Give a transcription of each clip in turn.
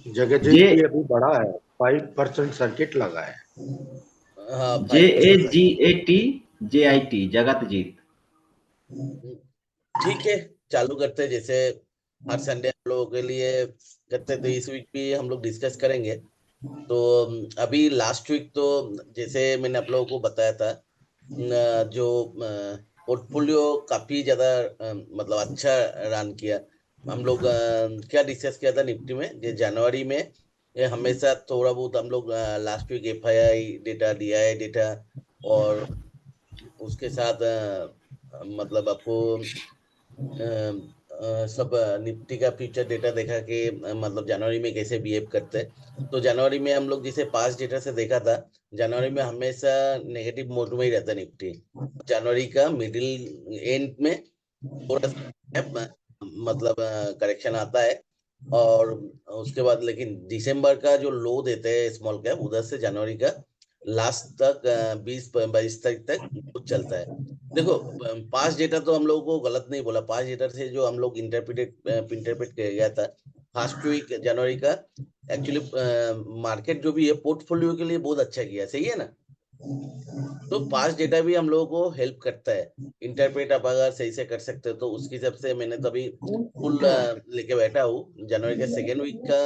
जगजीत जे भी अभी बढ़ा है, 5% सर्किट लगा है। हाँ जे ए 5%। जी A T J I T जगत जीत। ठीक है, चालू करते हैं। जैसे हर संडे हम लोगों के लिए करते हैं, तो इस वीक भी हम लोग डिस्कस करेंगे। तो अभी लास्ट वीक तो जैसे मैंने आप लोगों को बताया था, जो पोर्टफोलियो काफी ज्यादा मतलब अच्छा रन किया। हम लोग क्या डिस्कस किया था निफ्टी में, ये जनवरी में ये हमेशा थोड़ा बहुत हम लोग last week FII data, DII data, और उसके साथ मतलब आपको सब निफ्टी का फ्यूचर डेटा देखा कि मतलब जनवरी में कैसे बिहेव करते हैं। तो जनवरी में हम लोग जिसे पास डेटा से देखा था, जनवरी में हमेशा नेगेटिव मोड में ही रहता है निफ्टी। जनवरी का मिडिल एंड में थोड़ा सा मतलब करेक्शन आता है, और उसके बाद लेकिन दिसंबर का जो लो देते हैं स्मॉल कैप, उधर से जनवरी का लास्ट तक 20-22 तारीख तक कुछ चलता है। देखो पास डेटा तो हम लोगों को गलत नहीं बोला, पास डेटा से जो हम लोग इंटरप्रेट किया गया था फर्स्ट वीक जनवरी का, एक्चुअली मार्केट जो भी है पोर्टफोलियो के लिए बहुत अच्छा किया, सही है ना। तो पास डेटा भी हम लोगों को हेल्प करता है। इंटरप्रेट आप अगर सही से कर सकते हो तो उसके हिसाब से मैंने तो अभी फुल लेके बैठा हूँ जनवरी के सेकेंड वीक का,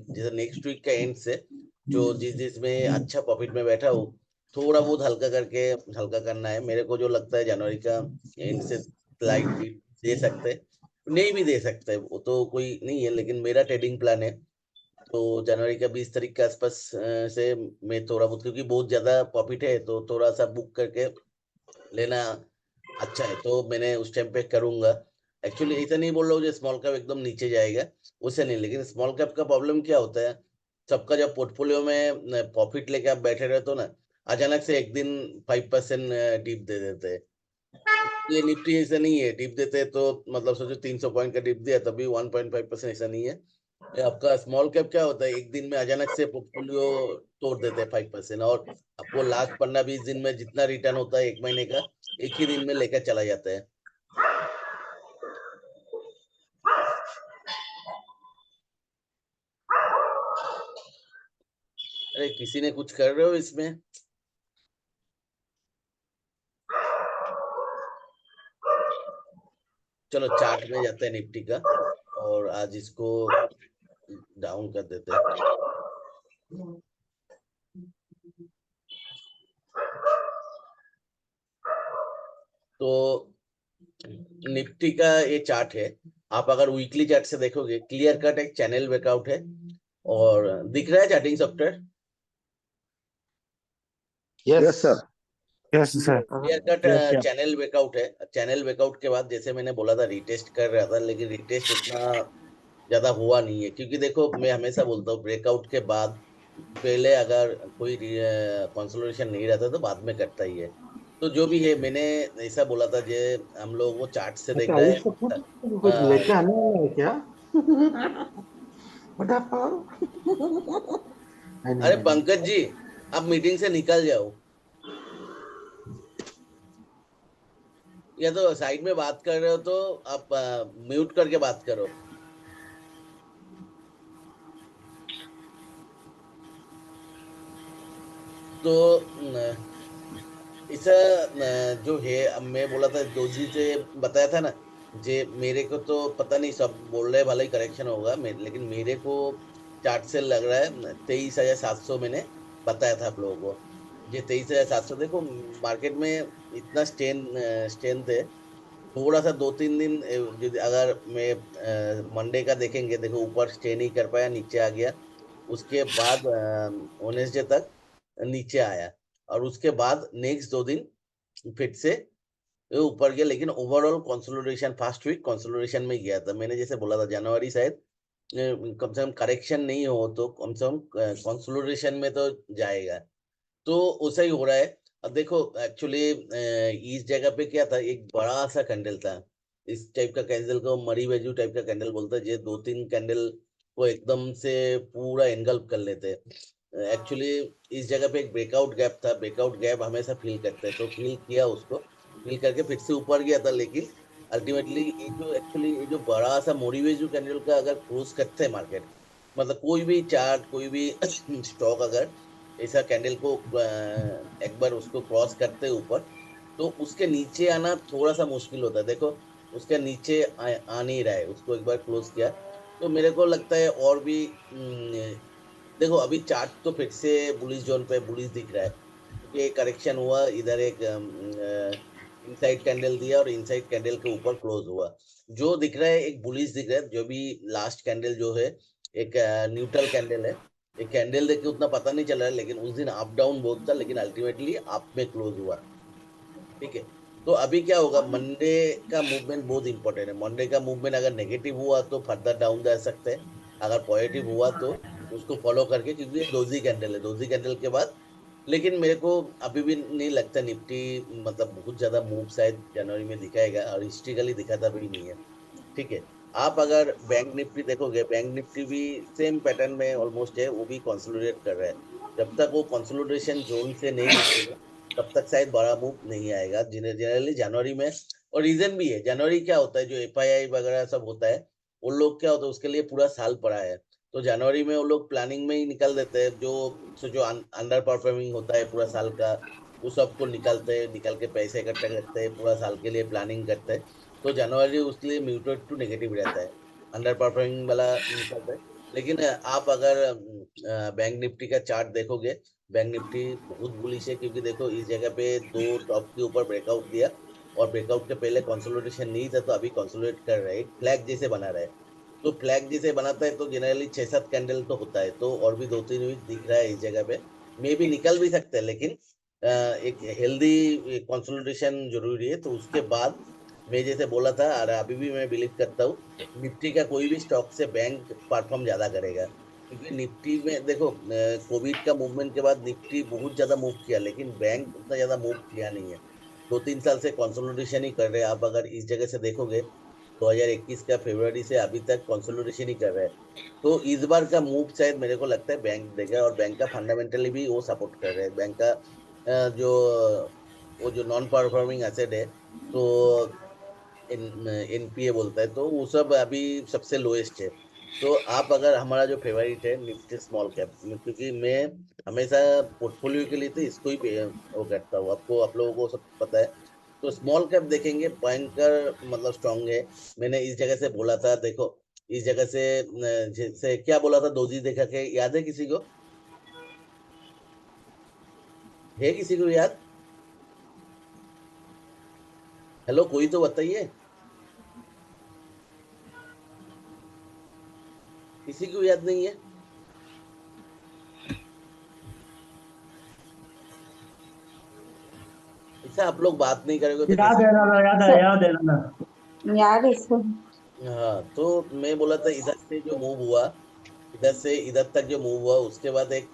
जैसे नेक्स्ट वीक का एंड से जो जिसमें अच्छा प्रॉफिट में बैठा हूँ, थोड़ा बहुत हल्का करके हल्का करना है। मेरे को जो लगता है जनवरी का एंड से स्लाइड भी दे सकते हैं, नहीं भी दे सकते हैं, वो तो कोई नहीं है, लेकिन मेरा ट्रेडिंग प्लान है। तो जनवरी का 20 तारीख के आसपास से मैं थोड़ा बहुत, क्योंकि बहुत ज्यादा प्रॉफिट है तो थोड़ा सा बुक करके लेना अच्छा है, तो मैंने उस टाइम पे करूंगा। एक्चुअली ऐसा नहीं बोल रहा हूँ जो स्मॉल कैप एकदम नीचे जाएगा, उसे नहीं, लेकिन स्मॉल कैप का प्रॉब्लम क्या होता है, सबका जब पोर्टफोलियो में प्रॉफिट लेके आप बैठे रहते हो ना, अचानक से एक दिन 5% डिप दे देते हैं। ये निफ्टी ऐसा नहीं है, डिप देते हैं तो मतलब सोचो 300 पॉइंट का डिप दिया तभी 1.5% ऐसा नहीं है। ये आपका स्मॉल कैप क्या होता है, एक दिन में अचानक से पोर्टफोलियो तोड़ देते हैं 5%, और आपको लास्ट 15-20 दिन में जितना रिटर्न होता है एक महीने का, एक ही दिन में लेकर चला जाता है। अरे किसी ने कुछ कर रहे हो इसमें। चलो चार्ट में जाते हैं निफ्टी का, और आज इसको डाउन कर देते हैं। तो निफ्टी का ये चार्ट है, आप अगर वीकली चार्ट से देखोगे क्लियर कट एक चैनल ब्रेकआउट है, और दिख रहा है charting software. Yes. Yes sir. Yes sir. Clear cut yes sir. Channel breakout है। चैनल ब्रेकआउट के बाद जैसे मैंने बोला था रिटेस्ट कर रहा था, लेकिन रिटेस्ट उतना ज्यादा हुआ नहीं है, क्योंकि देखो मैं हमेशा बोलता हूँ ब्रेकआउट के बाद पहले अगर कोई कंसोलिडेशन नहीं रहता तो बाद में करता ही है। तो जो भी है मैंने ऐसा बोला था, जे हम लोग वो चार्ट से देख अच्छा, रहे इस कुछ हैं। कुछ लेके आने वाला है क्या? फटाफट। नहीं नहीं अरे नहीं नहीं। पंकज जी, आप मीटिंग से निकल जाओ, या तो साइड में बात कर रहे हो तो आप म्यूट करके बात करो। तो इस जो है, अब मैं बोला था दोजी से बताया था ना, जे मेरे को तो पता नहीं, सब बोल रहे हैं भले ही करेक्शन होगा, लेकिन मेरे को चार्ट से लग रहा है 23,700 मैंने बताया था आप लोगों को। ये 23,700 देखो, मार्केट में इतना स्ट्रेंथ है। थोड़ा सा 2-3 दिन अगर मैं मंडे का देखेंगे, देखो ऊपर स्टे नहीं कर पाया, नीचे आ गया। उसके बाद वेडनेसडे तक नीचे आया, और उसके बाद नेक्स्ट 2 दिन फिर से ये ऊपर गया, लेकिन overall consolidation first week consolidation में गया था। मैंने जैसे बोला था जनवरी शायद कम से कम करेक्शन नहीं हो तो कम से कम कंसोलिडेशन में तो जाएगा। तो वैसा ही हो रहा है। अब देखो एक्चुअली इस जगह पे क्या था, एक बड़ा सा कैंडल था, इस टाइप का कैंडल को मरी वेजू टाइप का कैंडल बोलता है, ये 2-3 कैंडल को एकदम से पूरा एंगल्प कर लेते हैं। एक्चुअली इस जगह पे एक ब्रेकआउट गैप था, ब्रेकआउट गैप हमेशा फील करते हैं, तो फील किया उसको, फील करके फिर से ऊपर गया था, लेकिन अल्टीमेटली ये जो एक्चुअली ये जो बड़ा सा मोरी वेजू कैंडल का अगर क्लोज करते हैं मार्केट, मतलब कोई भी चार्ट, कोई भी स्टॉक अगर ऐसा कैंडल को एक बार उसको क्रॉस करते हैं ऊपर, तो उसके नीचे आना थोड़ा सा मुश्किल होता है। देखो उसके नीचे आ नहीं रहा है, उसको एक बार क्लोज किया तो मेरे को लगता है और भी देखो अभी चार्ट तो फिर से बुलिश जोन पे बुलिश दिख रहा है, क्योंकि एक करेक्शन हुआ इधर, एक इनसाइड कैंडल दिया और इनसाइड कैंडल के ऊपर क्लोज हुआ। जो दिख रहा है एक बुलिश दिख रहा है, जो भी लास्ट कैंडल जो है एक न्यूट्रल कैंडल है। एक कैंडल देख के उतना पता नहीं चल रहा है, लेकिन उस दिन अप डाउन बहुत था, लेकिन अल्टीमेटली अप में क्लोज हुआ। ठीक है, तो अभी क्या होगा, मंडे का मूवमेंट बहुत इंपॉर्टेंट है। मंडे का मूवमेंट अगर नेगेटिव हुआ तो फर्दर डाउन जा सकते हैं, अगर पॉजिटिव हुआ तो उसको फॉलो करके, क्योंकि ये डोजी कैंडल है, डोजी कैंडल के बाद। लेकिन मेरे को अभी भी नहीं लगता निफ्टी मतलब बहुत ज्यादा मूव शायद जनवरी में दिखाएगा, और हिस्ट्रिकली दिखाता भी नहीं है। ठीक है, आप अगर बैंक निफ्टी देखोगे, बैंक निफ्टी भी सेम पैटर्न में ऑलमोस्ट है, वो भी कंसोलिडेट कर रहा है। जब तक वो कंसोलिडेशन जोन से नहीं निकलेगा तब तक शायद बड़ा मूव नहीं आएगा जनरली जनवरी में। और रीजन भी है, जनवरी क्या होता है, जो एफआईआई वगैरह सब होता है, वो लोग क्या होता है उसके लिए पूरा साल पड़ा है। तो जनवरी में वो लोग प्लानिंग में ही निकल देते हैं, जो अंडर परफॉर्मिंग होता है पूरा साल का, वो सबको निकालते हैं, निकल के पैसे इकट्ठा करते हैं, पूरा साल के लिए प्लानिंग करते हैं। तो जनवरी उसके लिए म्यूटेड टू नेगेटिव रहता है, अंडर परफॉर्मिंग वाला निकलता है। लेकिन आप अगर बैंक निफ्टी का चार्ट देखोगे, बैंक निफ्टी बहुत बुलिश है, क्योंकि देखो इस जगह पे दो टॉप के ऊपर ब्रेकआउट दिया, और ब्रेकआउट के पहले कंसोलिडेशन नहीं था, तो अभी कंसोलिडेट कर रहा है, एक फ्लैग जैसे बना रहा है। तो फ्लैग जैसे बनाता है तो जनरली 6-7 कैंडल तो होता है, तो और भी 2-3 वीक दिख रहा है इस जगह पे। मे भी निकल भी सकते हैं, लेकिन एक हेल्दी कंसोलिडेशन जरूरी है। तो उसके बाद मैं जैसे बोला था, और अभी भी मैं बिलीव करता हूँ, निफ्टी का कोई भी स्टॉक से बैंक परफॉर्म ज्यादा करेगा। क्योंकि निफ्टी में देखो कोविड का मूवमेंट के बाद निफ्टी बहुत ज्यादा मूव किया, लेकिन बैंक उतना ज्यादा मूव किया नहीं है। 2-3 साल से कंसोलिडेशन ही कर रहे हैं। आप अगर इस जगह से देखोगे 2021 का फरवरी से अभी तक कंसोलिडेशन ही कर रहे हैं। तो इस बार का मूव शायद मेरे को लगता है बैंक देगा, और बैंक का फंडामेंटली भी वो सपोर्ट कर रहे हैं। बैंक का जो वो जो नॉन परफॉर्मिंग एसेट है, तो एनपीए बोलता है, तो वो सब अभी सबसे लोएस्ट है। तो आप अगर, हमारा जो फेवरेट है निफ्टी स्मॉल कैप, क्योंकि मैं हमेशा पोर्टफोलियो के लिए तो इसको ही वो करता हूँ, आपको आप लोगों को सब पता है। तो स्मॉल कैप देखेंगे, बैंकर मतलब स्ट्रांग है। मैंने इस जगह से बोला था, देखो इस जगह से जैसे क्या बोला था, दोजी देखा के याद है किसी को? है किसी को याद? हेलो, कोई तो बताइए, किसी को याद नहीं है? ऐसा आप लोग बात नहीं करोगे तो याद कैसे? है ना, याद है, याद है ना। याद है इसको। हाँ, तो मैं बोला था इधर से जो मूव हुआ, इधर से इधर तक जो मूव हुआ, उसके बाद एक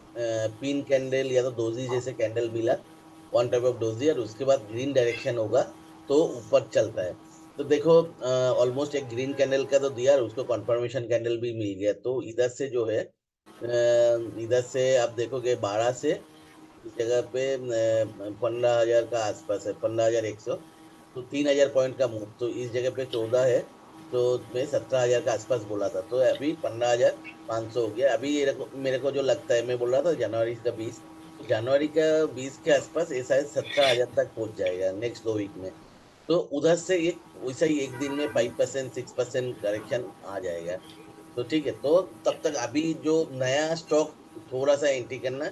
पिन कैंडल या तो डोजी जैसे कैंडल मिला, वन टाइप ऑफ डोजी, और उसके बाद ग्रीन डायरेक्शन होगा तो ऊपर चलता है। तो देखो ऑलमोस्ट एक ग्रीन कैंडल का तो दिया, और उसको कंफर्मेशन कैंडल भी मिल गया। तो इधर से जो है इधर से आप देखोगे 12 से इस जगह पे 15,000 का आसपास है, 15,100। तो 3,000 पॉइंट का मूव, तो इस जगह पे 14 है, तो मैं 17,000 का आसपास बोला था, तो अभी 15,500 हो गया। अभी मेरे को जो लगता है, मैं बोल रहा था जनवरी का 20, तो जनवरी का 20 के आसपास ये शायद 17,000 तक पहुंच जाएगा नेक्स्ट 2 वीक में। तो उधर से एक वैसा ही एक दिन में 5% 6% करेक्शन आ जाएगा। तो ठीक है, तो तब तक अभी जो नया स्टॉक थोड़ा सा एंट्री करना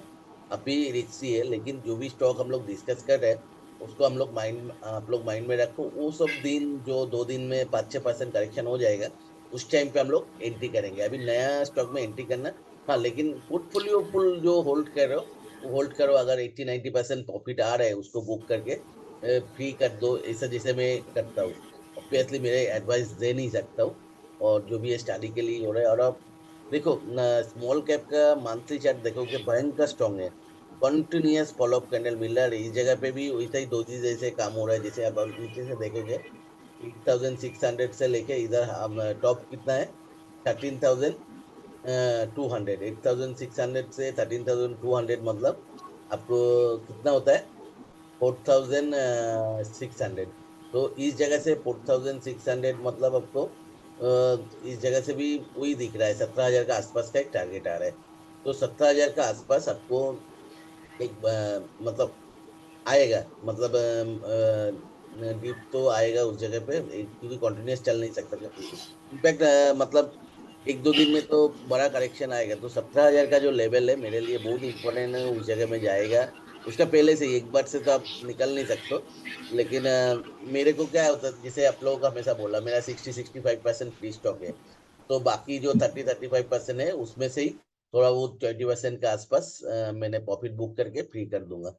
अभी रिस्की है, लेकिन जो भी स्टॉक हम लोग डिस्कस कर रहे हैं उसको हम लोग आप लोग माइंड में रखो। वो सब दिन जो 2 दिन में 5-6% करेक्शन हो जाएगा, उस टाइम पे हम लोग एंट्री करेंगे। अभी नया स्टॉक में एंट्री करना, हाँ, लेकिन पोर्टफोलियो फुल जो होल्ड कर रहे हो वो होल्ड करो। अगर 80-90% प्रॉफिट आ रहा है उसको बुक करके फ्री कर दो, ऐसा जैसे मैं करता हूँ। ऑब्वियसली मेरे एडवाइस दे नहीं सकता हूँ, और जो भी है स्टडी के लिए हो रहा है। और अब देखो स्मॉल कैप का मंथली चार्ट देखोगे भयंकर स्ट्रॉन्ग है, कंटिन्यूअस फॉलोअप कैंडल मिल रहा है। इस जगह पे भी वैसा ही दो चीज जैसे काम हो रहा है, जैसे आप नीचे से देखोगे 8,600 से लेके इधर टॉप कितना है, 13,200। 8,600 से 13,200 मतलब आपको कितना होता है, 4,600। तो इस जगह से 4,600 मतलब आपको इस जगह से भी वही दिख रहा है, 17,000 का आसपास का एक टारगेट आ रहा है। तो 17,000 का आसपास आपको एक मतलब आएगा, मतलब डिप तो आएगा उस जगह पे, क्योंकि कंटिन्यूस चल नहीं सकता। इनफैक्ट मतलब एक दो दिन में तो बड़ा करेक्शन आएगा, तो 17,000 का जो लेवल है मेरे लिए बहुत इंपॉर्टेंट है, उस जगह में जाएगा। उसका पहले से ही एक बार से तो आप निकल नहीं सकते। लेकिन मेरे को क्या होता है, जैसे आप लोगों को हमेशा बोला, मेरा 60-65% फ्री स्टॉक है। तो बाकी जो 30-35% है उसमें से ही थोड़ा वो 20% के आसपास मैंने प्रॉफिट बुक करके फ्री कर दूंगा।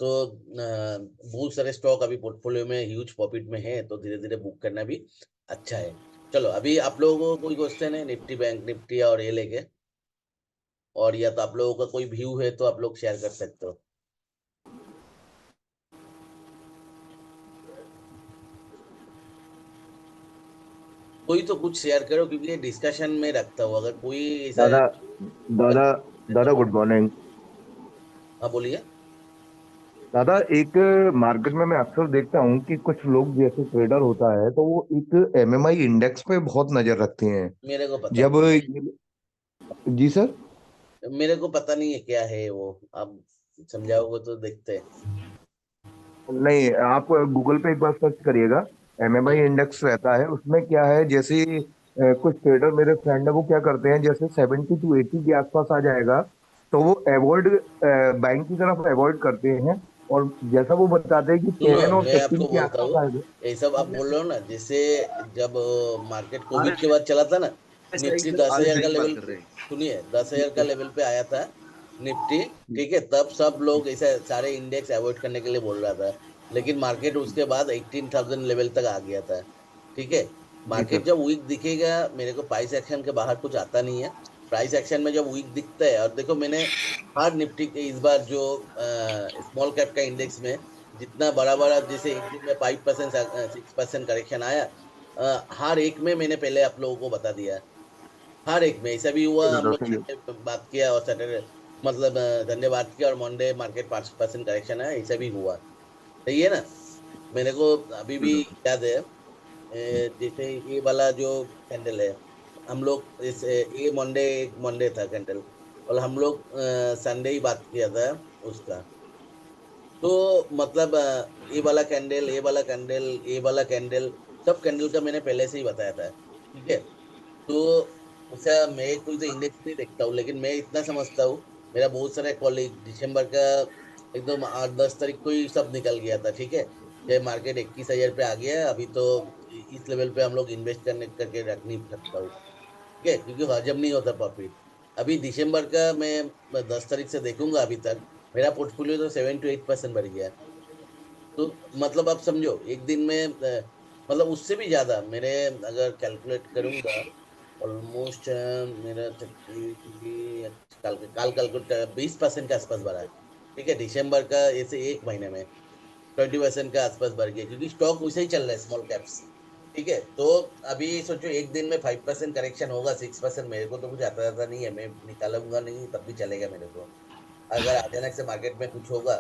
तो बहुत सारे स्टॉक अभी पोर्टफोलियो में ह्यूज प्रॉफिट में है, तो धीरे धीरे बुक करना भी अच्छा है। चलो, अभी आप लोगों को कोई क्वेश्चन है निफ्टी, बैंक निफ्टी और ये लेके, और या तो आप लोगों का कोई व्यू है तो आप लोग शेयर कर सकते हो। कोई तो कुछ शेयर करो, क्योंकि ये डिस्कशन में रखता हूँ, अगर कोई ऐसा दादा दादा है तो दादा बोल। Good morning. हाँ, बोलिए। दादा एक मार्केट में मैं अक्सर देखता हूँ कि कुछ लोग जैसे ट्रेडर होता है तो वो एक एमएमआई इंडेक्स पे बहुत नजर रखते हैं। मेरे को पता जब नहीं जी सर। मेरे को पता नहीं है क्या है वो, आप समझाओगे तो देखते हैं। नहीं, आप गूगल पे एक बार सर्च करिएगा। एमएमआई हम्म, इंडेक्स रहता है, उसमें क्या है जैसे कुछ ट्रेडर मेरे फ्रेंड है वो क्या करते हैं, जैसे 70 to 80 के आसपास आ जाएगा तो वो अवॉइड बाइंग की तरफ अवॉइड करते हैं। और जैसा वो बताते हैं कि सुनो, 10 और मैं 15 आपको के बोलता हूँ, आसपास आएगा। ये सब आप बोल रहे हो ना, जैसे जब मार्केट कोविड के बाद चला था ना, निफ्टी 10,000 का लेवल, सुनिए, 10,000 का लेवल पे आया था निफ्टी। ठीक है, तब सब लोग ऐसे सारे इंडेक्स अवॉइड करने के लिए बोल रहा था। लेकिन मार्केट उसके बाद 18,000 लेवल तक आ गया था। ठीक है, जी मार्केट सर। जब वीक दिखेगा, मेरे को प्राइस एक्शन के बाहर कुछ आता नहीं है। प्राइस एक्शन में जब वीक दिखता है, और देखो मैंने हर निफ्टी के इस बार जो स्मॉल कैप का इंडेक्स में जितना बड़ा बड़ा, जैसे एक दिन में 5% 6% करेक्शन आया, हर एक में मैंने पहले आप लोगों को बता दिया। हर एक में ऐसा भी हुआ, हम लोग सही है। संडे पे बात किया और सैटरडे, मतलब संडे बात किया और मंडे मार्केट 5% करेक्शन आया, ऐसा भी हुआ। सही है ना? मेरे को अभी भी याद है, जैसे ये वाला जो कैंडल है, हम लोग इस ये मंडे, एक मंडे था कैंडल, और हम लोग संडे ही बात किया था उसका। तो मतलब ये वाला कैंडल, ये वाला कैंडल, ये वाला कैंडल, सब कैंडल का मैंने पहले से ही बताया था। ठीक है, तो उसका मैं कोई तो इंडेक्स नहीं देखता हूँ, लेकिन मैं इतना समझता हूँ, मेरा बहुत सारा कॉलीग दिसंबर का एकदम 8-10 तारीख को ही सब निकल गया था। ठीक है, जब मार्केट 21,000 पे आ गया है, अभी तो इस लेवल पे हम लोग इन्वेस्ट करने करके रख नहीं सकता हूँ। ठीक है, क्योंकि हजम नहीं होता प्रॉफिट। अभी दिसंबर का मैं 10 तारीख से देखूंगा, अभी तक मेरा पोर्टफोलियो तो 7-8% बढ़ गया है। तो मतलब आप समझो, एक दिन में मतलब उससे भी ज्यादा मेरे, अगर कैलकुलेट करूंगा, ऑलमोस्ट मेरा 30 काल कैलकुलेट 20% के आसपास बढ़ा है। ठीक है, दिसंबर का ऐसे एक महीने में 20% के आसपास बढ़ गया, क्योंकि स्टॉक वैसे ही चल रहा है, स्मॉल कैप्स। ठीक है, तो अभी सोचो एक दिन में 5% करेक्शन होगा, 6%, मेरे को तो कुछ आता जाता नहीं है, मैं निकालूंगा नहीं तब भी चलेगा मेरे को। अगर अचानक से मार्केट में कुछ होगा,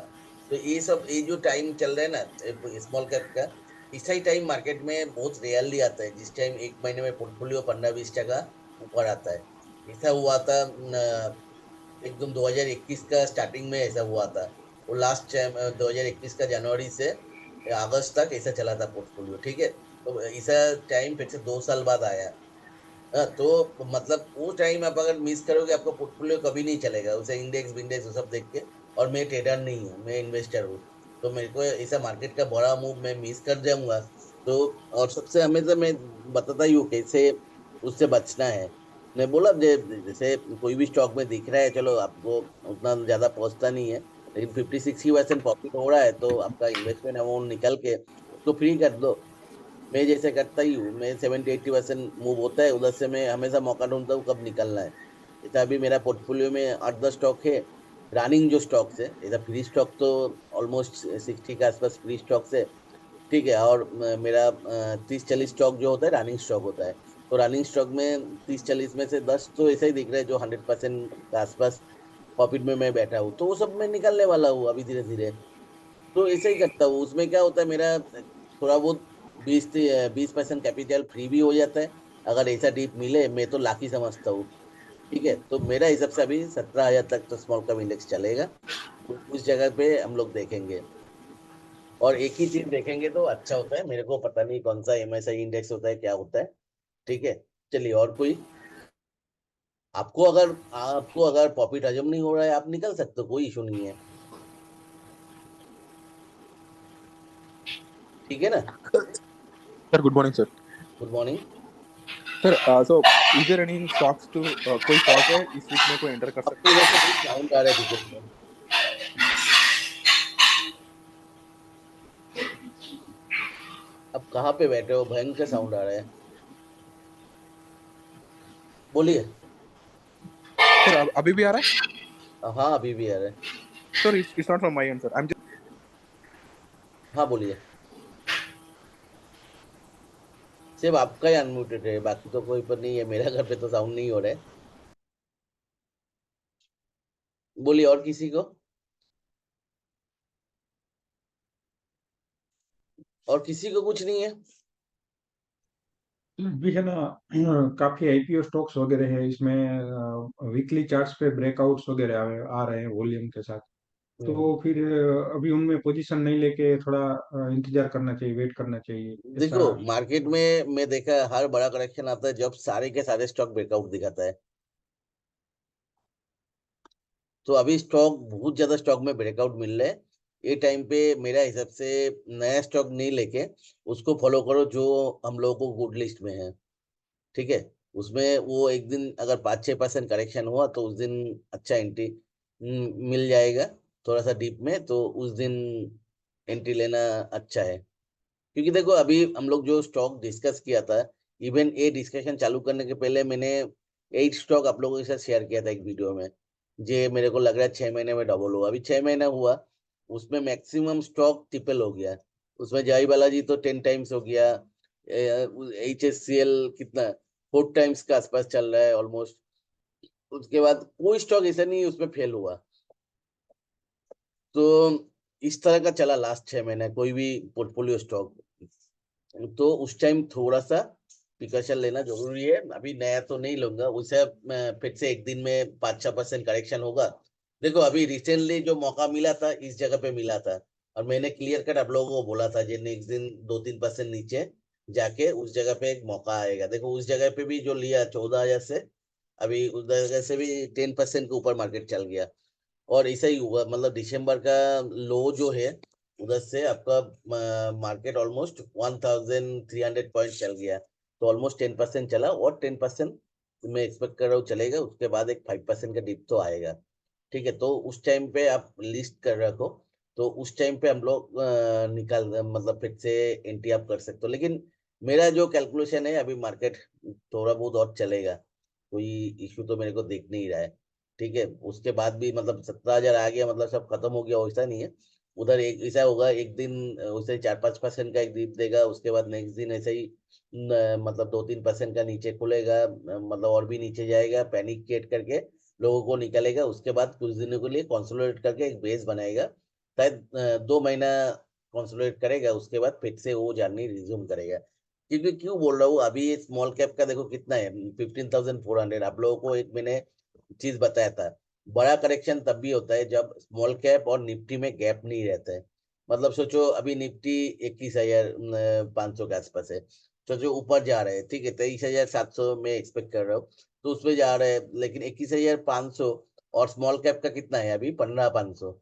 तो ये सब, ये जो टाइम चल रहा है ना स्मॉल कैप का, इसा ही टाइम मार्केट में बहुत रेयरली आता है, जिस टाइम एक महीने में पोर्टफोलियो 15-20% ऊपर आता है। ऐसा हुआ था एकदम 2021 का स्टार्टिंग में ऐसा हुआ था। वो लास्ट टाइम 2021 का जनवरी से अगस्त तक ऐसा चला था पोर्टफोलियो। ठीक है, तो ऐसा टाइम फिर से 2 साल बाद आया। हाँ, तो मतलब वो टाइम आप अगर मिस करोगे, आपका पोर्टफोलियो कभी नहीं चलेगा, उसे इंडेक्स विंडेक्स वो सब देख के। और मैं ट्रेडर नहीं हूँ, मैं इन्वेस्टर हूँ। तो मेरे को ऐसा मार्केट का बड़ा मूव मैं मिस कर जाऊंगा। तो और सबसे हमेशा मैं बताता ही हूँ कैसे उससे बचना है। मैं बोला, जैसे कोई भी स्टॉक में दिख रहा है, चलो आपको उतना ज्यादा पहुंचता नहीं है, लेकिन 50-60% प्रॉफिट हो रहा है, तो आपका इन्वेस्टमेंट अमाउंट निकल के उसको फ्री कर दो। मैं जैसे करता ही हूँ, मैं 70-80% मूव होता है उधर से, मैं हमेशा मौका ढूंढता हूँ कब निकलना है। जैसे अभी मेरा पोर्टफोलियो में 8-10 स्टॉक है, रनिंग जो स्टॉक्स है, ऐसा फ्री स्टॉक तो ऑलमोस्ट 60 के आसपास फ्री स्टॉक्स है। ठीक है, और मेरा 30-40 स्टॉक जो होता है रनिंग स्टॉक होता है। तो रनिंग स्टॉक में 30-40 में से 10 तो ऐसा ही दिख रहा है जो 100% के आसपास प्रॉफिट में मैं बैठा हूँ, तो वो सब मैं निकलने वाला हूँ अभी धीरे धीरे। तो ऐसे ही करता हूँ, उसमें क्या होता है, मेरा थोड़ा बहुत 20% कैपिटल फ्री भी हो जाता है। अगर ऐसा डीप मिले मैं तो लाकी समझता हूँ। ठीक है, तो मेरा हिसाब से अभी 17,000 तक तो स्मॉल कैप इंडेक्स चलेगा। उस जगह पे हम लोग देखेंगे, और एक ही चीज देखेंगे तो अच्छा होता है। मेरे को पता नहीं कौन सा MSCI इंडेक्स होता है, क्या होता है। ठीक है, चलिए। और कोई आपको अगर प्रॉफिट हजम नहीं हो रहा है, आप निकल सकते हो, कोई इशू नहीं है। ठीक है ना। Sir, good morning, sir. Good morning. Sir, so is there any stocks to कोई stock है इस वीक में कोई एंटर कर सकता आपको उधर से कोई साउंड आ रहा है पीछे से? आप कहाँ पे बैठे हो? भयंकर साउंड आ रहा है, बोलिए। है? Sir, अभी भी आ रहा है? हाँ, अभी भी आ रहा है। Sir, it's not from my end, sir. I'm just हाँ, बोलिए। सिर्फ आपका ही अनम्यूटेड है, बाकी तो कोई पर नहीं है। मेरा घर पे तो साउंड नहीं हो रहा है। बोलिए, और किसी को? और किसी को कुछ नहीं है? भी है ना। काफी आईपीओ स्टॉक्स वगैरह है इसमें, वीकली चार्ट्स पे ब्रेकआउट्स वगैरह आ रहे हैं वॉल्यूम के साथ। तो फिर अभी उनमें पोजीशन नहीं लेके थोड़ा इंतजार करना चाहिए, वेट करना चाहिए देखो, ऐसा। मार्केट में मैं देखा है, हर बड़ा करेक्शन आता है जब सारे के सारे स्टॉक ब्रेकआउट दिखाता है। तो अभी स्टॉक, बहुत ज्यादा स्टॉक में ब्रेकआउट मिल रहा है। ये टाइम पे मेरा हिसाब से नया स्टॉक नहीं लेके उसको फॉलो करो जो हम लोगों को गुड लिस्ट में है। ठीक है, उसमें वो एक दिन अगर 5-6% करेक्शन हुआ तो उस दिन अच्छा एंट्री मिल जाएगा। थोड़ा सा डीप में तो उस दिन एंट्री लेना अच्छा है। क्योंकि देखो, अभी हम लोग जो स्टॉक डिस्कस किया था, इवन ये डिस्कशन चालू करने के पहले मैंने 8 स्टॉक आप लोगों के साथ शेयर किया था एक वीडियो में। जे मेरे को लग रहा है 6 महीने में डबल हुआ। अभी 6 महीना हुआ, उसमें मैक्सिमम स्टॉक ट्रिपल हो गया। उसमें जय बालाजी तो 10 टाइम्स हो गया। HSCL कितना 4 टाइम्स के आसपास चल रहा है ऑलमोस्ट। उसके बाद कोई स्टॉक ऐसा नहीं है उसमें फेल हुआ। तो इस तरह का चला लास्ट 6 महीने कोई भी पोर्टफोलियो स्टॉक। तो उस टाइम थोड़ा सा प्रिकॉशन लेना जरूरी है। अभी नया तो नहीं लूंगा उसे। फिर से एक दिन में 5-6% करेक्शन होगा। देखो, अभी रिसेंटली जो मौका मिला था इस जगह पे मिला था, और मैंने क्लियर कट आप लोगों को बोला था जो नेक्स्ट दिन 2-3% नीचे जाके उस जगह पे एक मौका आएगा। देखो, उस जगह पे भी जो लिया 14,000 से, अभी उस जगह से भी 10% के ऊपर मार्केट चल गया। और ऐसा ही हुआ, मतलब दिसंबर का लो जो है उधर से आपका मार्केट ऑलमोस्ट 1,300 पॉइंट चल गया। तो ऑलमोस्ट 10% चला, और 10% मैं एक्सपेक्ट कर रहा हूँ चलेगा। उसके बाद एक 5% का डिप तो आएगा। ठीक है, तो उस टाइम पे आप लिस्ट कर रखो। तो उस टाइम पे हम लोग निकाल, मतलब फिर से एंट्री आप कर सकते हो। लेकिन मेरा जो कैलकुलेशन है, अभी मार्केट थोड़ा बहुत और चलेगा, कोई इशू तो मेरे को दिख नहीं रहा है। ठीक है, उसके बाद भी मतलब 17,000 आ गया मतलब सब खत्म हो गया वैसा नहीं है। उधर एक ऐसा होगा, एक दिन उसे 4-5% का एक दीप देगा, उसके बाद नेक्स्ट दिन ऐसे ही मतलब 2-3% का नीचे खुलेगा, मतलब और भी नीचे जाएगा, पैनिक क्रिएट करके लोगों को निकालेगा। उसके बाद कुछ दिनों के लिए कंसोलिडेट करके एक बेस बनाएगा, शायद 2 महीना कंसोलिडेट करेगा। उसके बाद फिर से वो जर्नी रिज्यूम करेगा। क्योंकि क्यों बोल रहा हूँ, अभी स्मॉल कैप का देखो कितना है, 15,400। आप लोगों को एक मैंने चीज बताया था, बड़ा करेक्शन तब भी होता है जब स्मॉल कैप और निफ्टी में गैप नहीं रहता है। मतलब सोचो, अभी निफ्टी 21,500 के आसपास है। सोचो ऊपर जा रहे हैं, ठीक है, 23,700 में एक्सपेक्ट कर रहा हूँ, तो उसमें जा रहे हैं। लेकिन 21,500 और स्मॉल कैप का कितना है अभी 15,500,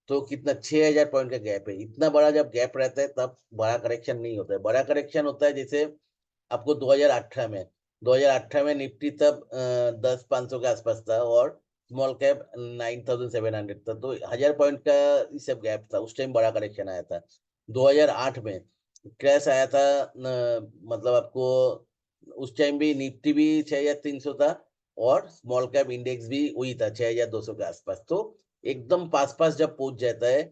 तो कितना 6,000 पॉइंट का गैप है। इतना बड़ा जब गैप रहता है तब बड़ा करेक्शन नहीं होता है। बड़ा करेक्शन होता है जैसे आपको 2018 में निफ्टी तब 10,500 के आसपास था, और स्मॉल कैप 9,700 था। तो 1,000 पॉइंट का ये सब गैप था, उस टाइम बड़ा करेक्शन आया था। 2008 में क्रैश आया था, मतलब आपको उस टाइम भी निफ्टी भी 6,300 था, और स्मॉल कैप इंडेक्स भी वही था 6,200 के आसपास। तो एकदम पास पास जब पहुंच जाता है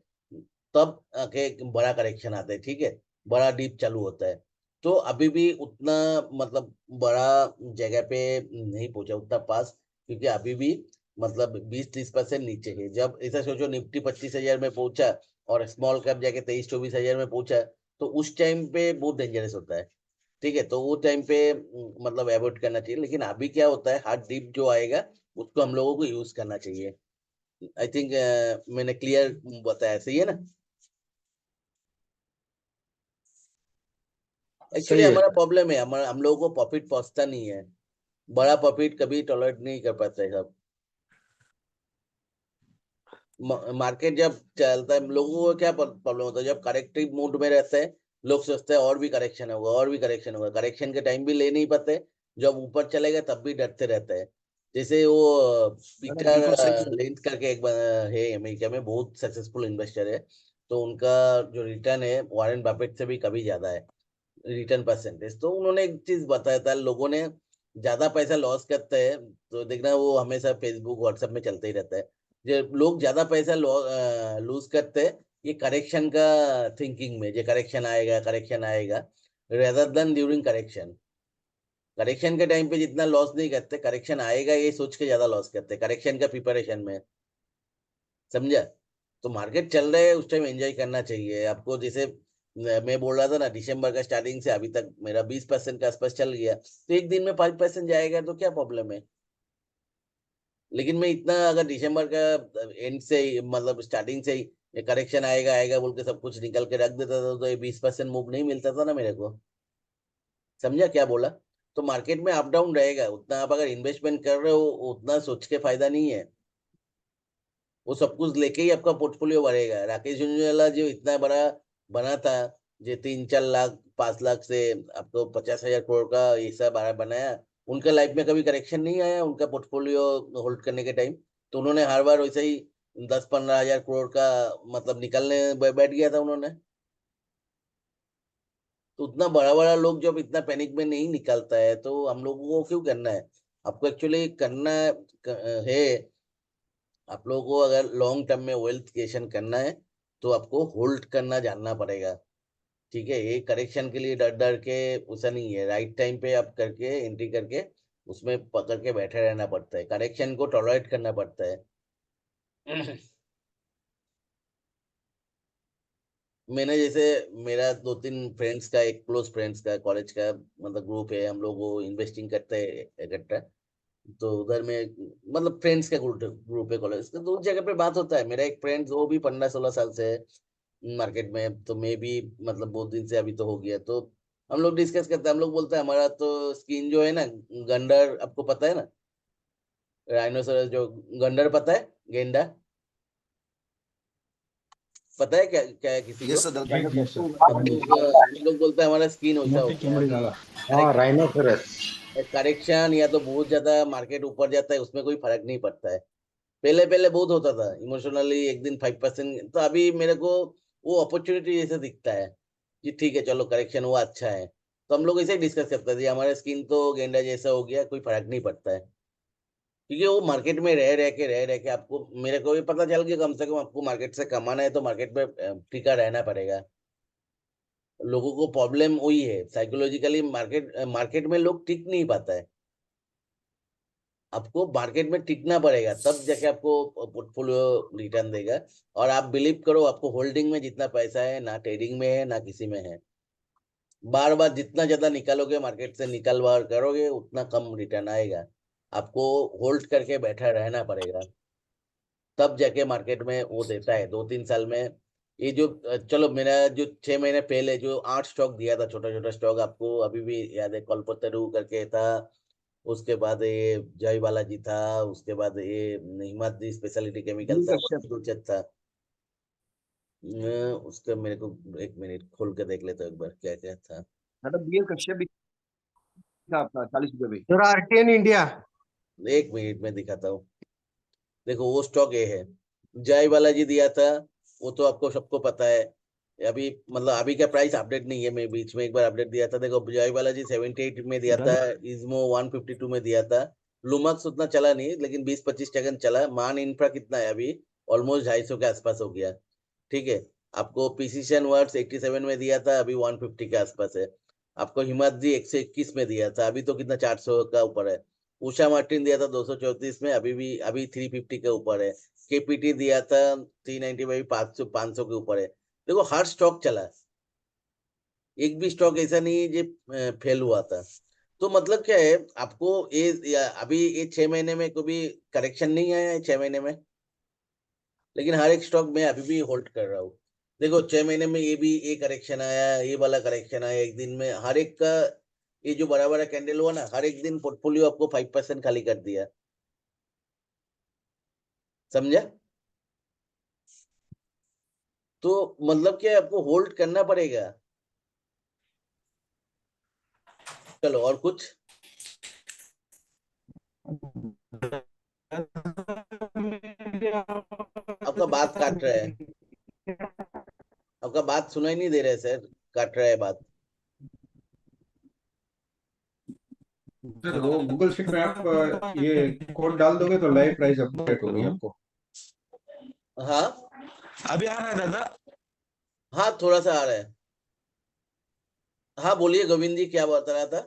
तब आके एक बड़ा करेक्शन आता है। ठीक है, बड़ा डीप चालू होता है। तो अभी भी उतना मतलब बड़ा जगह पे नहीं पहुंचा उतना पास, क्योंकि अभी भी मतलब 20-30% नीचे है। जब ऐसा सोचो, निफ्टी 25,000 में पहुंचा और स्मॉल कैप जाके 23-24 हजार में पहुंचा, तो उस टाइम पे बहुत डेंजरस होता है। ठीक है, तो वो टाइम पे मतलब अवॉइड करना चाहिए। लेकिन अभी क्या होता है, हार्ड डिप जो आएगा उसको हम लोगों को यूज करना चाहिए। आई थिंक मैंने क्लियर बताया, सही है ना? एक्चुअली सही है हमारा सर। प्रॉब्लम है, हम लोगों को प्रॉफिट पहुंचता नहीं है। बड़ा प्रॉफिट कभी टॉलरेट नहीं कर पाते सब। मार्केट जब चलता है, लोगों को क्या प्रॉब्लम होता है, जब करेक्टिव मूड में रहते हैं लोग सोचते हैं और भी करेक्शन होगा, और भी करेक्शन होगा। करेक्शन के टाइम भी ले नहीं पाते, जब ऊपर चलेगा तब भी डरते रहते हैं। जैसे वो मैडम बिल्कुल सही पीटर है। लिंच करके एक है, अमेरिका में बहुत सक्सेसफुल इन्वेस्टर है। तो उनका जो रिटर्न है वॉरेन बफेट से भी कभी ज्यादा है, रिटर्न परसेंटेज। तो उन्होंने एक चीज बताया था, लोगों ने ज्यादा पैसा लॉस करते हैं तो देखना वो हमेशा फेसबुक व्हाट्सएप में चलते ही रहता है। जो लोग ज्यादा पैसा लूज करते हैं, ये करेक्शन का थिंकिंग में, जो करेक्शन आएगा करेक्शन आएगा, rather than during correction. Correction के टाइम पे जितना लॉस नहीं करते, करेक्शन आएगा ये सोच के ज्यादा लॉस करते, करेक्शन का प्रिपरेशन में। समझा? तो मार्केट चल रहा है, उस टाइम एंजॉय करना चाहिए आपको। जैसे मैं बोल रहा था ना, दिसंबर का स्टार्टिंग से अभी तक मेरा 20% के आसपास चल गया, तो एक दिन में 5% जाएगा तो क्या प्रॉब्लम है? लेकिन मैं इतना, अगर दिसंबर का एंड से मतलब स्टार्टिंग से ही करेक्शन आएगा आएगा बोल के सब कुछ निकल के रख देता था, तो ये 20% मूव नहीं मिलता था ना मेरे को। समझा क्या बोला? तो मार्केट में अप डाउन रहेगा, उतना आप अगर इन्वेस्टमेंट कर रहे हो उतना सोच के फायदा नहीं है। वो सब कुछ लेके ही आपका पोर्टफोलियो बढ़ेगा। राकेश झुंझुनवाला जो इतना बड़ा बना था, जो 3-4 लाख 5 लाख से आपको 50,000 करोड़ का हिस्सा बनाया, उनका लाइफ में कभी करेक्शन नहीं आया उनका पोर्टफोलियो होल्ड करने के टाइम। तो उन्होंने हर बार वैसे ही 10-15 हजार करोड़ का मतलब निकलने बैठ गया था उन्होंने। तो उतना बड़ा बड़ा लोग जब इतना पैनिक में नहीं निकलता है तो हम लोगों को क्यों करना है? आपको एक्चुअली करना है, आप लोगों को अगर लॉन्ग टर्म में वेल्थ क्रिएशन करना है तो आपको होल्ड करना जानना पड़ेगा। ठीक है, ये करेक्शन के लिए डर डर के उसा नहीं है, राइट टाइम पे आप करके एंट्री करके उसमें पकड़ के बैठे रहना पड़ता है, करेक्शन को टॉलरेट करना पड़ता है। मैंने जैसे, मेरा 2-3 फ्रेंड्स का, एक क्लोज फ्रेंड्स का कॉलेज का मतलब ग्रुप है, हम लोग वो इन्वेस्टिंग करते हैं इकट्ठा। तो उधर में मतलब फ्रेंड्स का ग्रुप है कॉलेज का, तो उस जगह पे बात होता है। मेरा एक फ्रेंड वो भी 15-16 साल से है मार्केट में, तो मैं भी मतलब बहुत दिन से अभी तो हो गया। तो हम लोग डिस्कस करते हैं, हम लोग बोलते हैं हमारा तो स्किन जो है ना, गंडर आपको पता है ना, राइनोसरस जो गंडर पता है, गेंडा पता है क्या क्या है किसी ये को? Sir yes sir. हाँ जी। हम लोग बोलते हैं हमारा स्किन वैसा हो मोटी गया चमड़ी अभी। वाला। हाँ, राइनोसेरस। करेक्शन या तो बहुत ज्यादा मार्केट ऊपर जाता है, उसमें कोई फर्क नहीं पड़ता है। पहले पहले बहुत होता था इमोशनली, एक दिन 5%, तो अभी मेरे को वो अपॉर्चुनिटी जैसे दिखता है कि ठीक है चलो करेक्शन हुआ, अच्छा है। तो हम लोग ऐसे ही डिस्कस करते थे, हमारा स्किन तो गेंडा जैसा हो गया, कोई फर्क नहीं पड़ता है। क्योंकि वो मार्केट में रह रह के आपको, मेरे को भी पता चल गया, कम से कम आपको मार्केट से कमाना है तो मार्केट में टिका रहना पड़ेगा। लोगों को प्रॉब्लम वही है, साइकोलॉजिकली मार्केट मार्केट में लोग टिक नहीं पाता है। आपको मार्केट में टिकना पड़ेगा, तब जाके आपको पोर्टफोलियो रिटर्न देगा। और आप बिलीव करो, आपको होल्डिंग में जितना पैसा है ना ट्रेडिंग में है ना किसी में है। बार बार जितना ज्यादा निकालोगे मार्केट से, निकाल बार करोगे, उतना कम रिटर्न आएगा। आपको होल्ड करके बैठा रहना पड़ेगा, तब जाके मार्केट में वो देता है 2-3 साल में। ये जो चलो मेरा जो 6 महीने पहले जो 8 स्टॉक दिया था, छोटा छोटा स्टॉक, आपको अभी भी याद है, कल्पतरू करके था, उसके बाद ये जय बालाजी था, उसके बाद ये हिमाद्री स्पेशलिटी केमिकल बीएल था, कश्यप। दुचत था। उसका मेरे को 1 मिनट खोल के देख लेता हूँ एक बार क्या क्या था। मैडम बीएल कश्यप भी था आपका 40 रुपए में। Sir, RTN India. 1 मिनट में दिखाता हूँ। देखो वो स्टॉक ये है, जय बालाजी दिया था, वो तो आपको सबको पता है। अभी मतलब अभी का प्राइस अपडेट नहीं है, मैं बीच में एक बार अपडेट दिया था। देखो जय बालाजी 78 में दिया था, इज्मो 152 में दिया था। लुमक्स उतना चला नहीं, लेकिन 20-25 सेकंड चला। मान इंफ्रा कितना है अभी, ऑलमोस्ट 250 के आसपास हो गया। ठीक है, आपको प्रिसिशन वर्ड्स 87 में दिया था, अभी 150 के आसपास है। आपको हिमाद्री 121 में दिया था, अभी तो कितना 400 का ऊपर है। उषा मार्टिन दिया था 234 में, अभी 350 के ऊपर है। केपीटी दिया था 395, 500 के ऊपर है। देखो हर स्टॉक चला, एक भी स्टॉक ऐसा नहीं है जो फेल हुआ था। तो मतलब क्या है, आपको अभी ये 6 महीने में कोई भी करेक्शन नहीं आया है 6 महीने में, लेकिन हर एक स्टॉक में अभी भी होल्ड कर रहा हूँ। देखो 6 महीने में ये भी ये करेक्शन आया, ये वाला करेक्शन आया एक दिन में, हर एक का ये जो बड़ा बड़ा कैंडल हुआ ना, हर एक दिन पोर्टफोलियो आपको 5% खाली कर दिया, समझा? तो मतलब क्या है, आपको होल्ड करना पड़ेगा। चलो और कुछ। आपका बात काट रहा है, आपका बात सुनाई नहीं दे रहा है सर, काट रहा है बात। सर वो गूगल शीट में आप ये कोड डाल दोगे तो लाइव प्राइस अपडेट होगी आपको। हाँ अभी आ रहा है दादा? हाँ, थोड़ा सा आ रहा है। हाँ बोलिए गोविंद जी, क्या बता रहा था?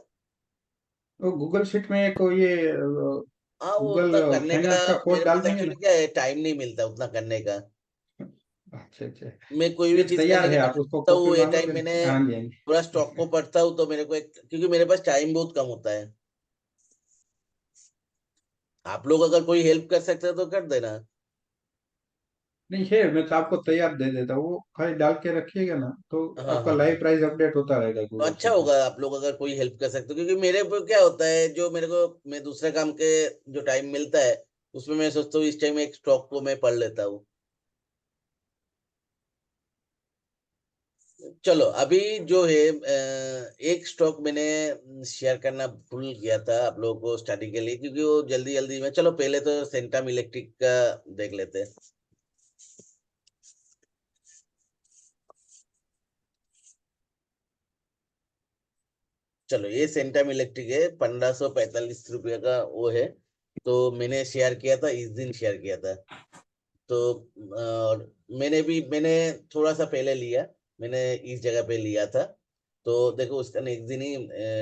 तो गूगल शीट में एक ये हाँ, वो गूगल उतना करने का फाइनेंस का कोड मेरे डाल पास देंगे एक्चुअली ना। क्या है, टाइम नहीं मिलता उतना करने का। अच्छा अच्छा, मैं कोई भी ये चीज तैयार करने के है, टाइम आप उसको तो कॉपी वो ये मार टाइम लोगे मैंने ना। हाँ जी हाँ जी। पूरा स्टॉक को पढ़ता हूँ, तो मेरे को एक, क्योंकि मेरे पास टाइम बहुत कम होता है। आप लोग अगर कोई हेल्प कर सकते हैं तो कर देना। नहीं है, मैं तो आपको तैयार दे देता हूँ, वो खाली डाल के रखिएगा ना तो हाँ आपका हाँ हाँ, लाइव प्राइस अपडेट होता रहेगा तो गूगल अच्छा शीट में। होगा आप लोग अगर कोई हेल्प कर सकते हो, क्योंकि मेरे को क्या होता है, जो मेरे को मैं दूसरे काम के जो टाइम मिलता है उसमें मैं सोचता हूँ इस टाइम एक स्टॉक को मैं पढ़ लेता हूँ। चलो अभी जो है एक स्टॉक मैंने शेयर करना भूल गया था आप लोगों को स्टडी के लिए, क्योंकि वो जल्दी जल्दी में, चलो पहले तो सेंटम इलेक्ट्रिक का देख लेते हैं। चलो ये सेंटम इलेक्ट्रिक है, 1545 रुपये का वो है। तो मैंने शेयर किया था, इस दिन शेयर किया था। तो मैंने थोड़ा सा पहले लिया, मैंने इस जगह पे लिया था। तो देखो उसका नेक्स्ट दिन ही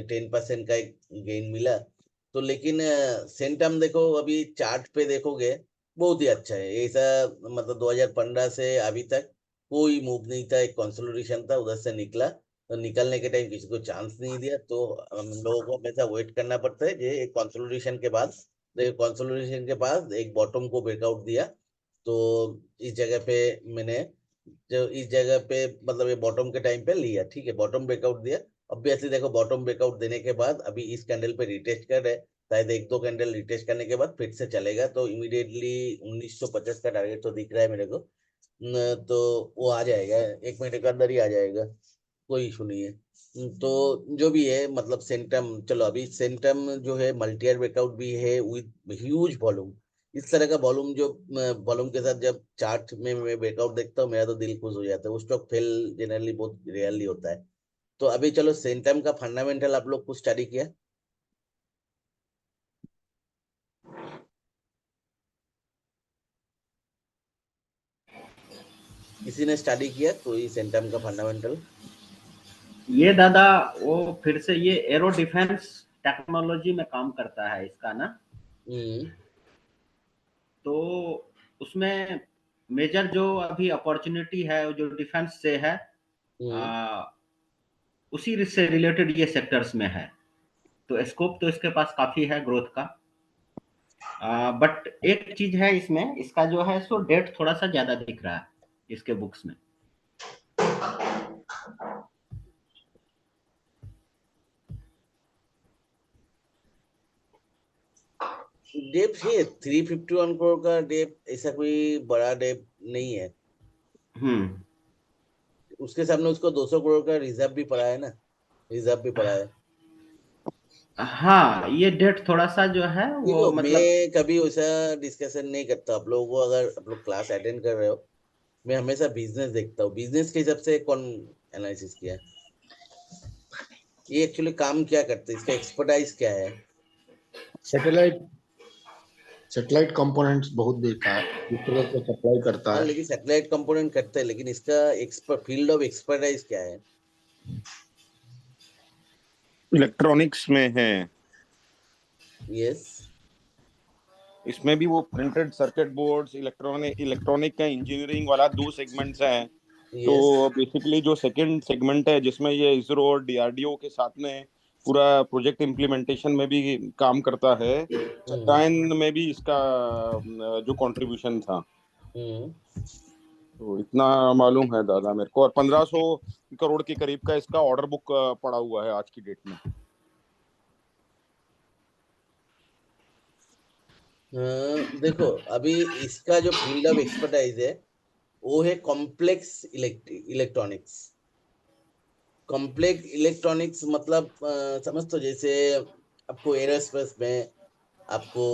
10% का एक गेन मिला। तो लेकिन सेंटम देखो अभी चार्ट पे देखोगे बहुत ही अच्छा है ऐसा, मतलब 2015 से अभी तक कोई मूव नहीं था, एक कंसोलिडेशन था, उधर से निकला। तो निकलने के टाइम किसी को चांस नहीं दिया, तो हम लोगों को हमेशा वेट करना पड़ता है। ये एक कंसोलिडेशन के बाद, देखो कंसोलिडेशन के बाद एक बॉटम को ब्रेकआउट दिया। तो इस जगह पे मैंने, जो इस जगह पे मतलब ये बॉटम के टाइम पे लिया, ठीक है, बॉटम ब्रेकआउट दिया। ऑब्वियसली देखो बॉटम ब्रेकआउट देने के बाद अभी इस कैंडल पे रिटेस्ट कर रहे हैं, शायद एक दो कैंडल रिटेस्ट करने के बाद फिर से चलेगा, तो इमीडिएटली 1950 का टारगेट तो दिख रहा है मेरे को। तो वो आ जाएगा, 1 महीने के अंदर ही आ जाएगा, कोई इशू नहीं है। तो जो भी है मतलब सेंटम, चलो अभी सेंटम जो है मल्टी ईयर ब्रेकआउट भी है विद ह्यूज वॉल्यूम। इस तरह का वॉल्यूम, जो वॉल्यूम के साथ जब चार्ट में मैं ब्रेकआउट देखता हूँ मेरा तो दिल खुश हो जाता है। उस स्टॉक फेल जनरली बहुत रेयरली होता है। तो अभी चलो सेंटम का फंडामेंटल आप लोग कुछ स्टडी किया? किसी ने स्टडी किया कोई सेंटम का फंडामेंटल? ये दादा वो फिर से ये एरो डिफेंस टेक्नोलॉजी में काम करता है इसका ना। हम्म तो उसमें मेजर जो अभी अपॉर्चुनिटी है वो जो डिफेंस से है, हम्म आ, उसी से रिलेटेड ये सेक्टर्स में है। तो स्कोप तो इसके पास काफी है ग्रोथ का। बट एक चीज है इसमें, इसका जो है सो डेट थोड़ा सा ज्यादा दिख रहा है इसके बुक्स में। डेप है 351 करोड़ का डेप, ऐसा कोई बड़ा डेप नहीं है। हम्म। उसके सामने उसको 200 करोड़ का रिजर्व भी पड़ा है ना, रिजर्व भी पड़ा है। हाँ ये डेट थोड़ा सा जो है वो देखो मतलब। मैं कभी वैसा डिस्कशन नहीं करता आप लोगों को, अगर आप लोग क्लास अटेंड कर रहे हो, मैं हमेशा बिजनेस देखता हूँ, बिजनेस के हिसाब से कौन एनालिसिस किया है, ये एक्चुअली काम क्या करते हैं, इसका एक्सपर्टाइज क्या है। सैटेलाइट सैटेलाइट कंपोनेंट्स बहुत देता है, दूसरों को सप्लाई करता हाँ है। लेकिन सैटेलाइट कंपोनेंट करते हैं, लेकिन इसका फील्ड ऑफ एक्सपर्टाइज क्या है? इलेक्ट्रॉनिक्स में है। यस। इसमें भी वो प्रिंटेड सर्किट बोर्ड्स, इलेक्ट्रॉनिक का इंजीनियरिंग वाला 2 सेगमेंट्स हैं। तो यस बेसिकली जो सेकंड सेगमेंट है जिसमें ये इसरो और डीआरडीओ के साथ में पूरा प्रोजेक्ट इम्प्लीमेंटेशन में भी काम करता है, चंद्रयान में भी इसका जो कंट्रीब्यूशन था। तो इतना मालूम है दादा मेरे को, और 1500 करोड़ के करीब का इसका ऑर्डर बुक पड़ा हुआ है आज की डेट में। देखो अभी इसका जो फील्ड ऑफ एक्सपर्टाइज है वो है कॉम्प्लेक्स इलेक्ट्रॉनिक्स। कॉम्प्लेक्स इलेक्ट्रॉनिक्स मतलब समझ, तो जैसे आपको एरोस्पेस में आपको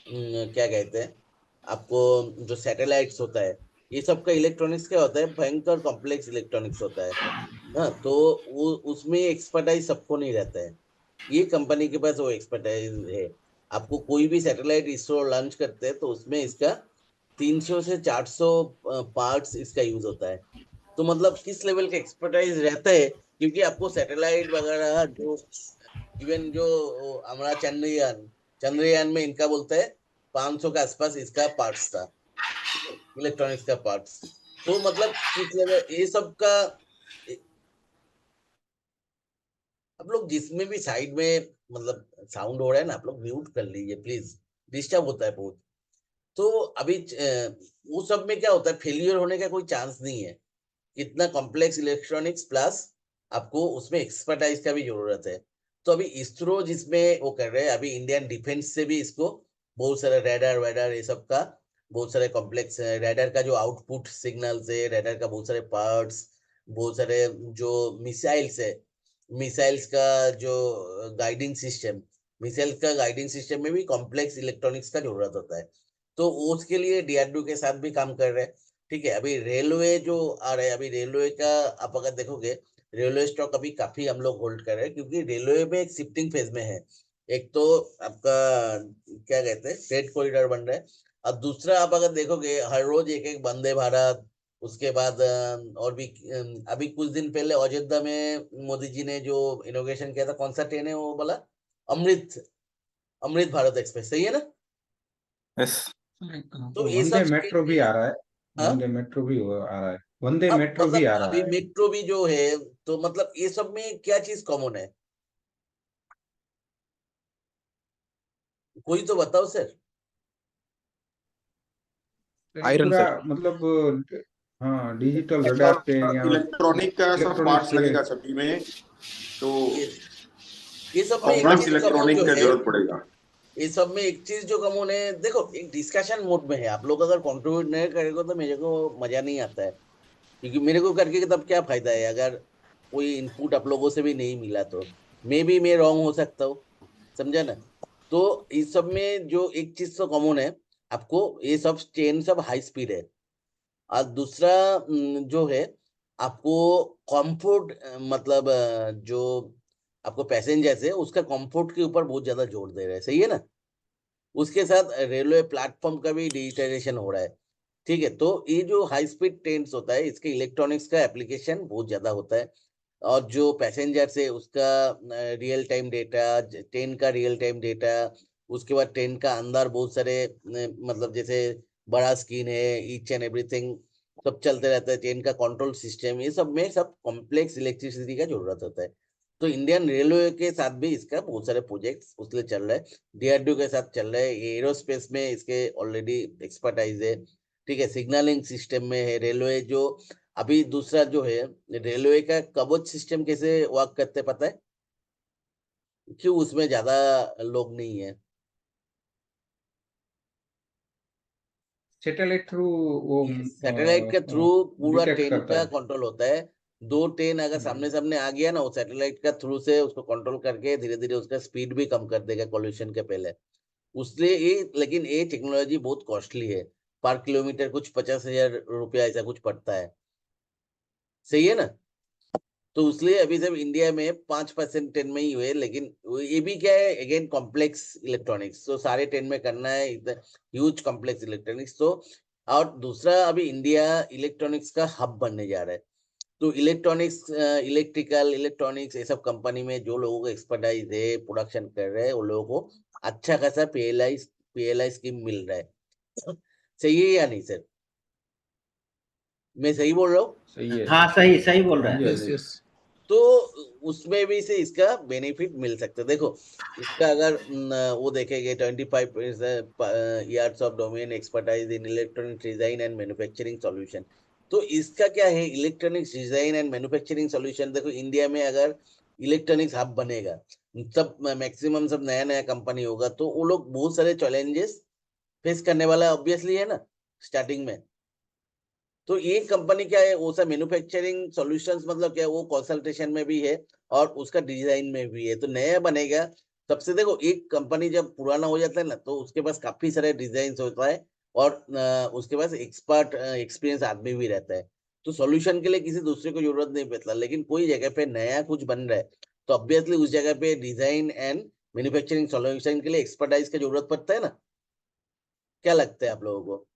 क्या कहते हैं, आपको जो सैटेलाइट्स होता है ये सब का इलेक्ट्रॉनिक्स क्या होता है, भयंकर कॉम्प्लेक्स इलेक्ट्रॉनिक्स होता है। हाँ, तो वो उसमें एक्सपर्टाइज सबको नहीं रहता है। ये कंपनी के पास वो एक्सपर्टाइज है। आपको कोई भी सैटेलाइट इसरो लॉन्च करते हैं तो उसमें इसका 300 से 400 पार्ट्स इसका यूज होता है। तो मतलब किस लेवल का एक्सपर्टाइज रहता है, क्योंकि आपको सैटेलाइट वगैरह जो इवन जो हमारा चंद्रयान चंद्रयान में इनका बोलते हैं 500 के आसपास इसका पार्ट्स था, इलेक्ट्रॉनिक्स का पार्ट्स। तो मतलब किस लेवल ये सब का। आप लोग जिसमें भी साइड में मतलब साउंड हो रहा है ना, आप लोग म्यूट कर लीजिए प्लीज, डिस्टर्ब होता है बहुत। तो अभी वो सब में क्या होता है, फेलियर होने का कोई चांस नहीं है। इतना कॉम्प्लेक्स इलेक्ट्रॉनिक्स प्लस आपको उसमें एक्सपर्टाइज का भी जरूरत है। तो अभी इसरो जिसमें वो कर रहे हैं, अभी इंडियन डिफेंस से भी इसको बहुत सारे रैडार वैडार ये सब का बहुत सारे कॉम्प्लेक्स रैडार का जो आउटपुट सिग्नल्स है, रैडार का बहुत सारे पार्ट्स, बहुत सारे जो मिसाइल्स है, मिसाइल्स का जो गाइडिंग सिस्टम, मिसाइल्स का गाइडिंग सिस्टम में भी कॉम्प्लेक्स इलेक्ट्रॉनिक्स का जरूरत होता है। तो उसके लिए डीआरडीओ के साथ भी काम कर रहे हैं। ठीक है, अभी रेलवे जो आ रहा है, अभी रेलवे का आप अगर देखोगे, रेलवे स्टॉक अभी काफी हम लोग होल्ड कर रहे हैं, क्योंकि रेलवे में एक शिफ्टिंग फेज में है। एक तो आपका क्या कहते हैं फ्रेट कॉरिडोर बन रहा है, और दूसरा आप अगर देखोगे हर रोज एक एक वंदे भारत, उसके बाद और भी अभी कुछ दिन पहले अयोध्या में मोदी जी ने जो इनोग्रेशन किया था, कौन सा ट्रेन है वो बोला, अमृत अमृत भारत एक्सप्रेस, सही है ना? यस। तो ये वंदे सब मेट्रो भी आ रहा है, हाँ, वंदे मेट्रो भी आ रहा है, वंदे अब मेट्रो भी मतलब आ अभी रहा है। मेट्रो भी जो है, तो मतलब ये सब में क्या चीज कॉमन है, कोई तो बताओ सर। आयरन पूरा सर। मतलब हाँ, डिजिटल रडार पे या इलेक्ट्रॉनिक का सब इलेक्ट्रॉनिक पार्ट्स से। लगेगा सभी में, तो ये ये सब में एक कॉम्प्लेक्स चीज कॉमन जो इलेक्ट्रॉनिक का है, जरूरत पड़ेगा। ये सब में एक चीज जो कॉमन है, देखो एक डिस्कशन मोड में है, आप लोग अगर कंट्रीब्यूट नहीं करेंगे तो मेरे को मजा नहीं आता है। क्योंकि मेरे को करके तब क्या फायदा है अगर कोई इनपुट आप लोगों से भी नहीं मिला तो। मे बी मैं रॉन्ग हो सकता हूँ, समझा ना? तो इस सब में जो एक चीज तो कॉमन है, आपको ये सब ट्रेन सब हाई स्पीड है। और दूसरा जो है, आपको कंफर्ट मतलब जो आपको पैसेंजर्स है उसका कंफर्ट के ऊपर बहुत ज्यादा जोर दे रहे हैं, सही है ना? उसके साथ रेलवे प्लेटफॉर्म का भी डिजिटाइजेशन हो रहा है। ठीक है, तो ये जो हाई स्पीड ट्रेन होता है इसके इलेक्ट्रॉनिक्स का एप्लीकेशन बहुत ज्यादा होता है। और जो पैसेंजर से उसका रियल टाइम डेटा, ट्रेन का रियल टाइम डेटा, उसके बाद ट्रेन का अंदर बहुत सारे मतलब जैसे बड़ा स्क्रीन है, ईच एंड एवरीथिंग सब चलते रहता है, ट्रेन का कंट्रोल सिस्टम, ये सब में सब कॉम्प्लेक्स इलेक्ट्रिसिटी का जरूरत होता है। तो इंडियन रेलवे के साथ भी इसका बहुत सारे प्रोजेक्ट्स उसके चल रहे हैं, डीआरडीओ के साथ चल रहे हैं, एरोस्पेस में इसके ऑलरेडी एक्सपर्टाइज है। ठीक है, सिग्नलिंग सिस्टम में है रेलवे जो। अभी दूसरा जो है, रेलवे का कवच सिस्टम कैसे वर्क करते पता है? क्यों उसमें ज्यादा लोग नहीं है? सैटेलाइट थ्रू वो सैटेलाइट के थ्रू पूरा डिटेक्ट ट्रेन करता का है। कंट्रोल होता है। दो ट्रेन अगर सामने सामने आ गया ना, वो सैटेलाइट का थ्रू से उसको कंट्रोल करके धीरे धीरे उसका स्पीड भी कम कर देगा कोलिशन के पहले। उसलिए ये, लेकिन ये टेक्नोलॉजी बहुत कॉस्टली है, पर किलोमीटर कुछ 50,000 रुपया ऐसा कुछ पड़ता है, सही है ना? तो इसलिए अभी सब इंडिया में 5% टेन में ही हुए, लेकिन ये भी क्या है, अगेन कॉम्प्लेक्स इलेक्ट्रॉनिक्स, तो सारे टेन में करना है, ह्यूज कॉम्प्लेक्स इलेक्ट्रॉनिक्स तो। और दूसरा अभी इंडिया इलेक्ट्रॉनिक्स का हब बनने जा रहा है। तो इलेक्ट्रॉनिक्स, इलेक्ट्रिकल इलेक्ट्रॉनिक्स ये सब कंपनी में जो लोगों को एक्सपर्टाइज है, प्रोडक्शन कर रहे हैं, वो लोगों को अच्छा खासा पीएलआई स्कीम मिल रहा है। सही है या नहीं सर? मैं सही बोल रहा हूँ? सही है हाँ सही सही बोल रहे हाँ हैं। जी हाँ यस जी यस तो उसमें भी से इसका बेनिफिट मिल सकता है। देखो इसका अगर वो देखेंगे 25 years of domain expertise in electronic design and manufacturing solution. तो इसका क्या है, electronics design and manufacturing solution. देखो इंडिया में अगर इलेक्ट्रॉनिक्स हब बनेगा, सब मैक्सिमम सब नया नया कंपनी होगा, तो वो लोग बहुत सारे चैलेंजेस फेस करने वाला ऑब्वियसली है ना स्टार्टिंग में। तो ये कंपनी क्या है, वो सब मैन्युफैक्चरिंग सॉल्यूशंस मतलब क्या है, वो कंसल्टेशन में भी है और उसका डिजाइन में भी है। तो नया बनेगा सबसे, देखो एक कंपनी जब पुराना हो जाता है ना, तो उसके पास काफी सारे डिजाइन होता है और उसके पास एक्सपर्ट एक्सपीरियंस आदमी भी रहता है। तो सॉल्यूशन के लिए किसी दूसरे को जरूरत नहीं पड़ता। लेकिन कोई जगह पे नया कुछ बन रहा है, तो ऑब्वियसली उस जगह पे डिजाइन एंड मैन्युफैक्चरिंग सॉल्यूशन के लिए एक्सपर्टाइज की जरूरत पड़ता है ना। क्या लगता है आप लोगों को?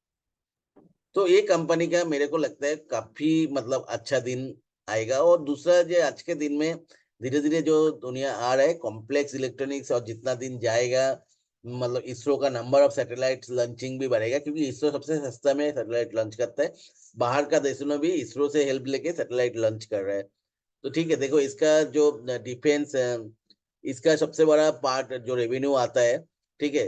तो ये कंपनी का मेरे को लगता है काफी मतलब अच्छा दिन आएगा। और दूसरा जो आज के दिन में धीरे धीरे जो दुनिया आ रहा है कॉम्प्लेक्स इलेक्ट्रॉनिक्स, और जितना दिन जाएगा मतलब इसरो का नंबर ऑफ सैटेलाइट लॉन्चिंग भी बढ़ेगा, क्योंकि इसरो सबसे सस्ता में सैटेलाइट लॉन्च करता है। बाहर का देशों में भी इसरो से हेल्प लेके सैटेलाइट लॉन्च कर रहा है। तो ठीक है, देखो इसका जो डिफेंस, इसका सबसे बड़ा पार्ट जो रेवेन्यू आता है, ठीक है,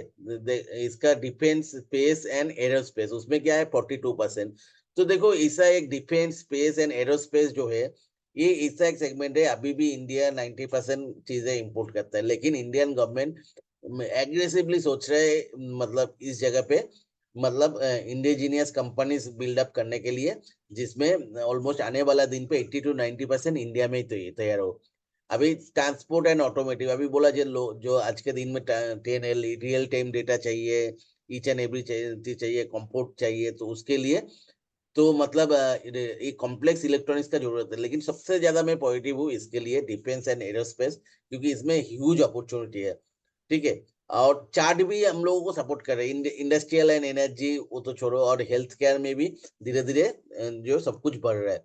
इसका डिफेंस स्पेस एंड एरोस्पेस, उसमें क्या है 42%। तो देखो ऐसा एक डिफेंस स्पेस एंड एरोस्पेस जो है, ये ऐसा एक सेगमेंट है। अभी भी इंडिया 90% चीजें इंपोर्ट करता है, लेकिन इंडियन गवर्नमेंट एग्रेसिवली सोच रहे है मतलब इस जगह पे मतलब इंडिजीनियस कंपनीज बिल्डअप करने के लिए, जिसमें ऑलमोस्ट आने वाला दिन पे 80 to 90% इंडिया में ही तैयार हो। अभी ट्रांसपोर्ट एंड ऑटोमेटिव, अभी बोला जो आज के दिन में 10 रियल टाइम डेटा चाहिए, ईच एंड एवरी चीज चाहिए, कंपोर्ट चाहिए, तो उसके लिए तो मतलब एक कॉम्प्लेक्स इलेक्ट्रॉनिक्स का जरूरत है। लेकिन सबसे ज्यादा मैं पॉजिटिव हूँ इसके लिए डिफेंस एंड एरोस्पेस, क्योंकि इसमें ह्यूज अपॉर्चुनिटी है। ठीक है, और चार्ट भी हम लोगों को सपोर्ट कर रहे हैं। इंडस्ट्रियल एंड एनर्जी वो तो छोड़ो, और हेल्थ केयर में भी धीरे धीरे जो सब कुछ बढ़ रहा है।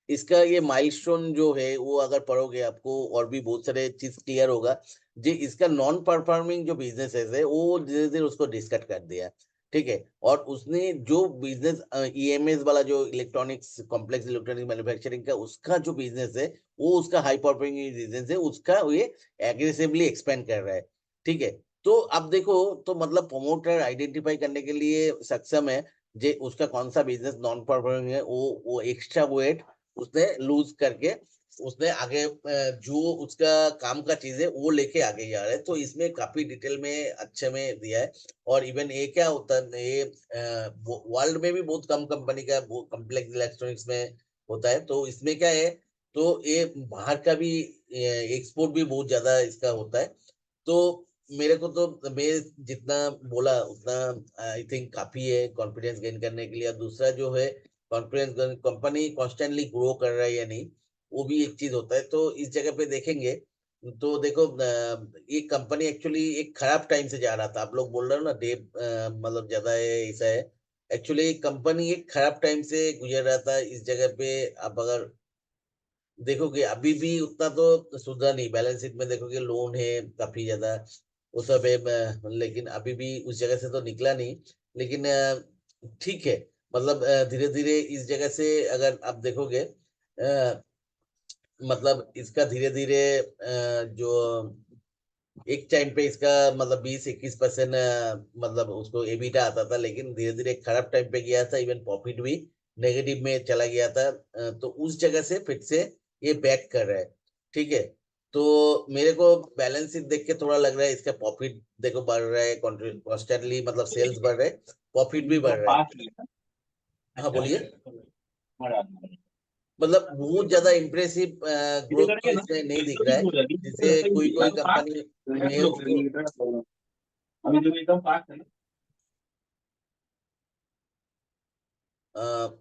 इसका ये माइलस्टोन जो है वो अगर पढ़ोगे आपको और भी बहुत सारे चीज क्लियर होगा। जी, इसका नॉन परफॉर्मिंग जो बिजनेसेस है वो धीरे धीरे उसको डिस्कट कर दिया। ठीक है, और उसने जो बिजनेस ईएमएस वाला जो इलेक्ट्रॉनिक्स कॉम्प्लेक्स इलेक्ट्रॉनिक मैन्युफैक्चरिंग का उसका जो बिजनेस है, वो उसका हाई परफॉर्मिंग बिजनेस है, उसका ये एग्रेसिवली एक्सपेंड कर रहा है। ठीक है, तो अब देखो, तो मतलब प्रमोटर आइडेंटिफाई करने के लिए सक्षम है जे उसका कौन सा बिजनेस नॉन परफॉर्मिंग है, वो एक्स्ट्रा वेट उसने लूज करके उसने आगे जो उसका काम का चीज है वो लेके आगे जा रहा है। तो इसमें काफी डिटेल में अच्छे में दिया है। और इवन ये क्या होता है, ये वर्ल्ड में भी बहुत कम कंपनी का कॉम्प्लेक्स इलेक्ट्रॉनिक्स में होता है। तो इसमें क्या है, तो ये बाहर का भी एक्सपोर्ट भी बहुत ज्यादा इसका होता है। तो मेरे को तो मैं जितना बोला उतना आई थिंक काफी है कॉन्फिडेंस गेन करने के लिए। और दूसरा जो है कॉन्फिडेंस, कंपनी कॉन्स्टेंटली ग्रो कर रहा है या नहीं, वो भी एक चीज होता है। तो इस जगह पे देखेंगे तो देखो ये कंपनी एक्चुअली एक खराब टाइम से जा रहा था। आप लोग बोल रहे हो ना डे मतलब ज्यादा है ऐसा है, एक्चुअली कंपनी एक खराब टाइम से गुजर रहा था। इस जगह पे आप अगर देखोगे अभी भी उतना तो सुधरा नहीं, बैलेंस शीट में देखोगे लोन है काफी ज्यादा, वो सब है। लेकिन अभी भी उस जगह से तो निकला नहीं। लेकिन ठीक है, मतलब धीरे धीरे इस जगह से अगर आप देखोगे मतलब इसका धीरे धीरे जो एक टाइम पे इसका मतलब 20-21% मतलब उसको एबिटा आता था, लेकिन धीरे धीरे एक खराब टाइम पे गया था, इवन प्रॉफिट भी नेगेटिव में चला गया था। तो उस जगह से फिर से ये बैक कर रहा है। ठीक है, तो मेरे को बैलेंस शीट देख के थोड़ा लग रहा है इसका प्रॉफिट देखो बढ़ रहा है कॉन्स्टेंटली, मतलब सेल्स बढ़ रहे हैं, प्रॉफिट भी बढ़ रहा है। हाँ बोलिए। मतलब बहुत ज्यादा इम्प्रेसिव ग्रोथ तो इसमें नहीं दिख रहा है, जिसे कोई कोई कंपनी है उसको।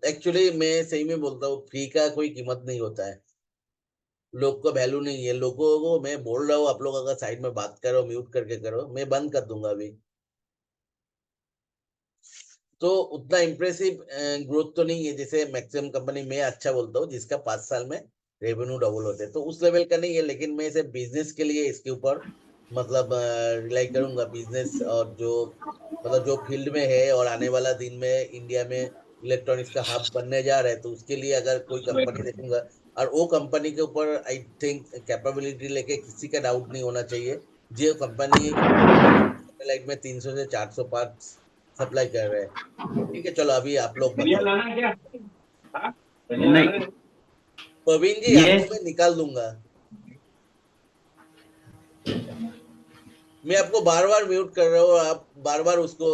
एक्चुअली मैं सही में बोलता हूँ, फ्री का कोई कीमत नहीं होता है, लोग को वैल्यू नहीं है। लोगों को मैं बोल रहा हूँ, आप लोग अगर साइड में बात करो म्यूट करके करो, मैं बंद कर दूंगा अभी। तो उतना इम्प्रेसिव ग्रोथ तो नहीं है जैसे मैक्सिमम कंपनी में अच्छा बोलता हूँ जिसका 5 साल में रेवेन्यू डबल होते हैं, तो उस लेवल का नहीं है। लेकिन मैं इसे बिजनेस के लिए इसके ऊपर मतलब रिलाई करूंगा बिजनेस, और जो मतलब जो फील्ड में है और आने वाला दिन में इंडिया में इलेक्ट्रॉनिक्स का हब बनने जा रहा है, तो उसके लिए अगर कोई कंपनी देखूंगा, और वो कंपनी के ऊपर आई थिंक कैपेबिलिटी लेके किसी का डाउट नहीं होना चाहिए, जो कंपनी सैटेलाइट में 300 से 400 पार्ट्स सप्लाई कर रहे हैं। ठीक है, चलो अभी आप लोग बताओ। नहीं, प्रवीण जी, ये आपको मैं निकाल दूंगा। मैं आपको बार बार म्यूट कर रहा हूँ, आप बार बार उसको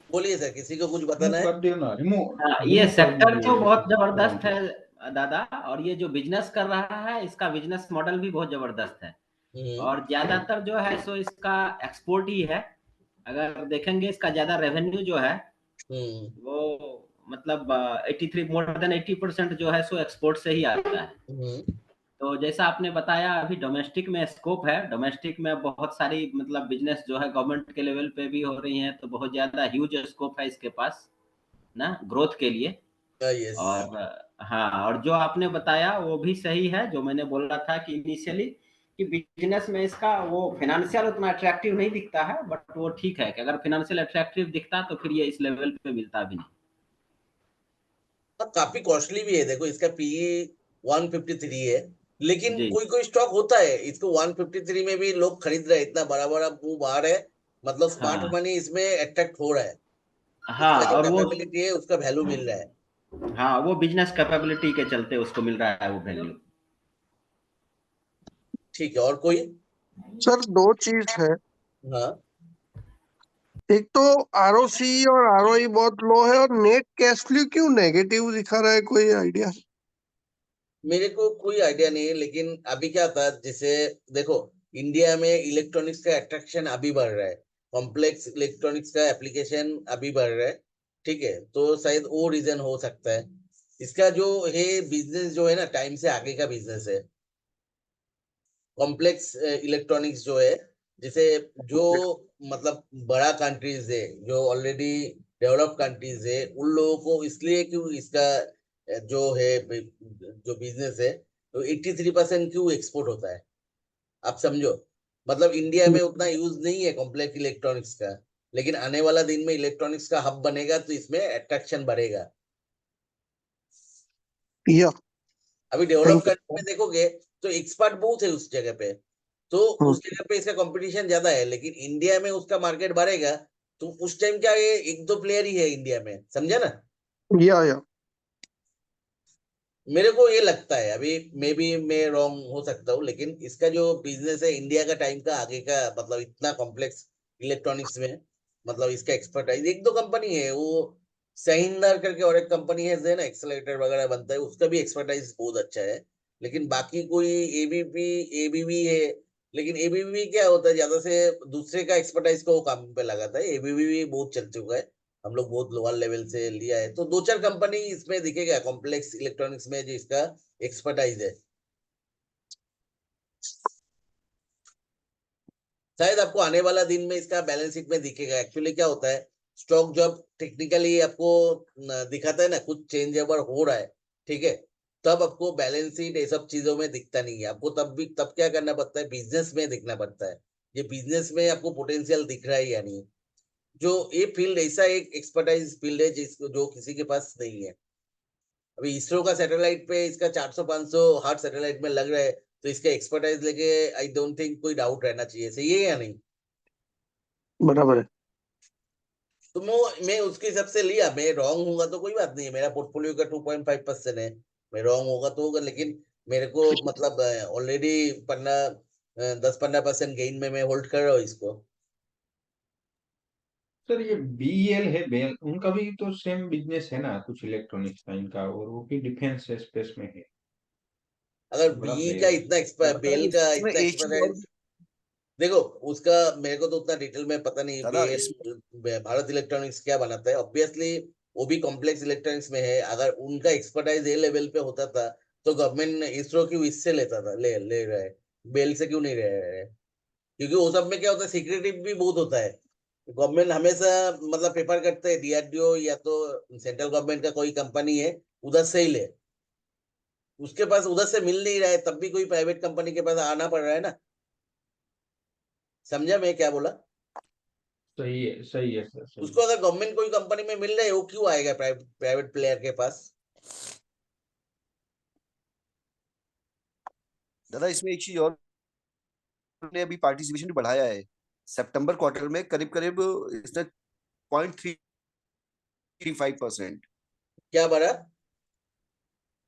बोलिए। सर, किसी को कुछ बताना है? कर दियो ना, रिमूव ये रिमूव कर सेक्टर तो बहुत दीजिए जबरदस्त प्रवीण है दादा, और ये जो बिजनेस कर रहा है इसका बिजनेस मॉडल भी बहुत जबरदस्त है, हम्म और ज्यादातर जो है सो इसका एक्सपोर्ट ही है। अगर देखेंगे इसका ज्यादा रेवेन्यू जो है हम्म वो मतलब 83 मोर देन 80% जो है सो एक्सपोर्ट से ही आता है। हम्म तो जैसा आपने बताया अभी डोमेस्टिक में स्कोप है, डोमेस्टिक में बहुत सारी मतलब बिजनेस जो है गवर्नमेंट के लेवल पे भी हो रही हैं, तो बहुत ज्यादा ह्यूज स्कोप है इसके पास ना ग्रोथ के लिए। यस। और हाँ, और जो आपने बताया वो भी सही है, जो मैंने बोला था कि इनिशियली कि बिजनेस में इसका वो फाइनेंशियल उतना अट्रैक्टिव नहीं दिखता है, बट वो ठीक है कि अगर फाइनेंशियल अट्रैक्टिव दिखता तो फिर ये इस लेवल पे मिलता भी नहीं। काफी कॉस्टली भी है, देखो इसका पीई 153 है, लेकिन जी कोई कोई स्टॉक होता है इसको 153 में भी लोग खरीद रहे हैं, इतना बड़ा बड़ा मूव आ रहा है, मतलब स्मार्ट हाँ मनी इसमें अट्रैक्ट हो रहा है, हाँ, इसका जो और वो कैपेबिलिटी है उसका वैल्यू मिल रहा है। हाँ वो बिजनेस कैपेबिलिटी के चलते उसको मिल रहा है वो वैल्यू। ठीक है, और कोई? सर दो चीज है। हाँ, एक तो आरओसी और आरओई बहुत लो है, और नेट कैश फ्लो क्यों नेगेटिव दिखा रहा है, कोई आइडिया? मेरे को कोई आइडिया नहीं है, लेकिन अभी क्या था, जैसे देखो, इंडिया में इलेक्ट्रॉनिक्स का अट्रैक्शन अभी बढ़ रहा है, कॉम्प्लेक्स इलेक्ट्रॉनिक्स का एप्लीकेशन अभी बढ़ रहा है। ठीक है, तो शायद वो रीजन हो सकता है। इसका जो है बिजनेस जो है ना, टाइम से आगे का बिजनेस है, कॉम्प्लेक्स इलेक्ट्रॉनिक्स जो है, जैसे जो मतलब बड़ा कंट्रीज है, जो ऑलरेडी डेवलप कंट्रीज है, उन लोगों को इसलिए क्यों इसका जो है जो बिजनेस है, तो 83% क्यों एक्सपोर्ट होता है, आप समझो। मतलब इंडिया में उतना यूज नहीं है कॉम्प्लेक्स इलेक्ट्रॉनिक्स का, लेकिन आने वाला दिन में इलेक्ट्रॉनिक्स का हब बनेगा तो इसमें अट्रैक्शन बढ़ेगा। या अभी डेवलप थैंक कंट्री यू। में देखोगे तो एक्सपर्ट बहुत है उस जगह पे, तो उस जगह पे इसका कंपटीशन ज्यादा है, लेकिन इंडिया में उसका मार्केट बढ़ेगा, तो उस टाइम क्या, ये एक दो प्लेयर ही है इंडिया में, समझा ना। या मेरे को ये लगता है, अभी मे बी मैं रॉन्ग हो सकता हूँ, लेकिन इसका जो बिजनेस है इंडिया का टाइम का आगे का, मतलब इतना कॉम्प्लेक्स इलेक्ट्रॉनिक्स में, मतलब इसका एक्सपर्टाइज एक दो कंपनी है, वो सहिंदर करके और एक कंपनी है जो ना एक्सेलरेटर वगैरह बनता है, उसका भी एक्सपर्टाइज बहुत अच्छा है। लेकिन बाकी कोई एबीपी एबीबी है, लेकिन एबीबी क्या होता है, ज्यादा से दूसरे का एक्सपर्टाइज को वो काम पे लगाता है, एबीबी भी बहुत चल चुका है, हम लोग बहुत लोअर लेवल से लिया है, तो दो चार कंपनी इसमें दिखेगा कॉम्प्लेक्स इलेक्ट्रॉनिक्स में जो इसका एक्सपर्टाइज है। शायद आपको आने वाला दिन में इसका बैलेंस शीट में दिखेगा। एक्चुअली क्या होता है, स्टॉक जब टेक्निकली आपको दिखाता है ना कुछ चेंज ओवर हो रहा है, ठीक है, तब आपको बैलेंस शीट ये सब चीजों में दिखता नहीं है, आपको तब क्या करना पड़ता है, बिजनेस में देखना पड़ता है, ये बिजनेस में आपको पोटेंशियल दिख रहा है या नहीं। जो ये फील्ड ऐसा एक एक्सपर्टाइज फील्ड है जिसको जो किसी के पास नहीं है। अभी इसरो का सैटेलाइट पे इसका 400-500 हार्ट सैटेलाइट में लग रहा है, तो इसका एक्सपर्टाइज लेके आई डोंट थिंक कोई डाउट रहना चाहिए, सही है या नहीं। बराबर है। तो मैं उसके हिसाब से लिया, मैं रॉन्ग होगा तो कोई बात नहीं है, मेरा पोर्टफोलियो का 2.5% है, मैं रॉन्ग होगा तो होगा, लेकिन मेरे को मतलब ऑलरेडी 10-15% गेन में मैं होल्ड कर रहा हूँ इसको। सर ये बीएल है, बेल उनका भी तो सेम बिजनेस है ना कुछ इलेक्ट्रॉनिक्स का इनका, और वो भी डिफेंस स्पेस में है। अगर बड़ा बी का बेल इतना क्या बता बेल रहे का इसमें इतना एक चीज और एक्सपर्टाइज, देखो उसका मेरे को तो उतना डिटेल में पता नहीं, दादा बीएल इसमें भारत इलेक्ट्रॉनिक्स क्या बनाता है, ऑब्वियसली वो भी कॉम्प्लेक्स इलेक्ट्रॉनिक्स में है, अगर उनका एक्सपर्टाइज ए लेवल पे होता था तो गवर्नमेंट इसरो क्यों इससे लेता था, ले रहा है, बेल से क्यों नहीं रहा है, क्योंकि वो सब में क्या होता है, सिक्रेटिव भी बहुत होता है, गवर्नमेंट हमेशा मतलब प्रेफर करते हैं डीआरडीओ या तो सेंट्रल गवर्नमेंट का कोई कंपनी है उधर से ही ले, उसके पास उधर से मिल नहीं रहा है तब भी कोई प्राइवेट कंपनी के पास आना पड़ रहा है ना, समझा मैं क्या बोला। सही है सर, सही उसको अगर गवर्नमेंट कोई कंपनी में मिल रहा है वो क्यों आएगा प्राइवेट प्लेयर के पास? दादा इसमें एक चीज और, ने अभी पार्टिसिपेशन भी बढ़ाया है। सितंबर क्वार्टर में करीब करीब इसने 0.35%। क्या बढ़ा?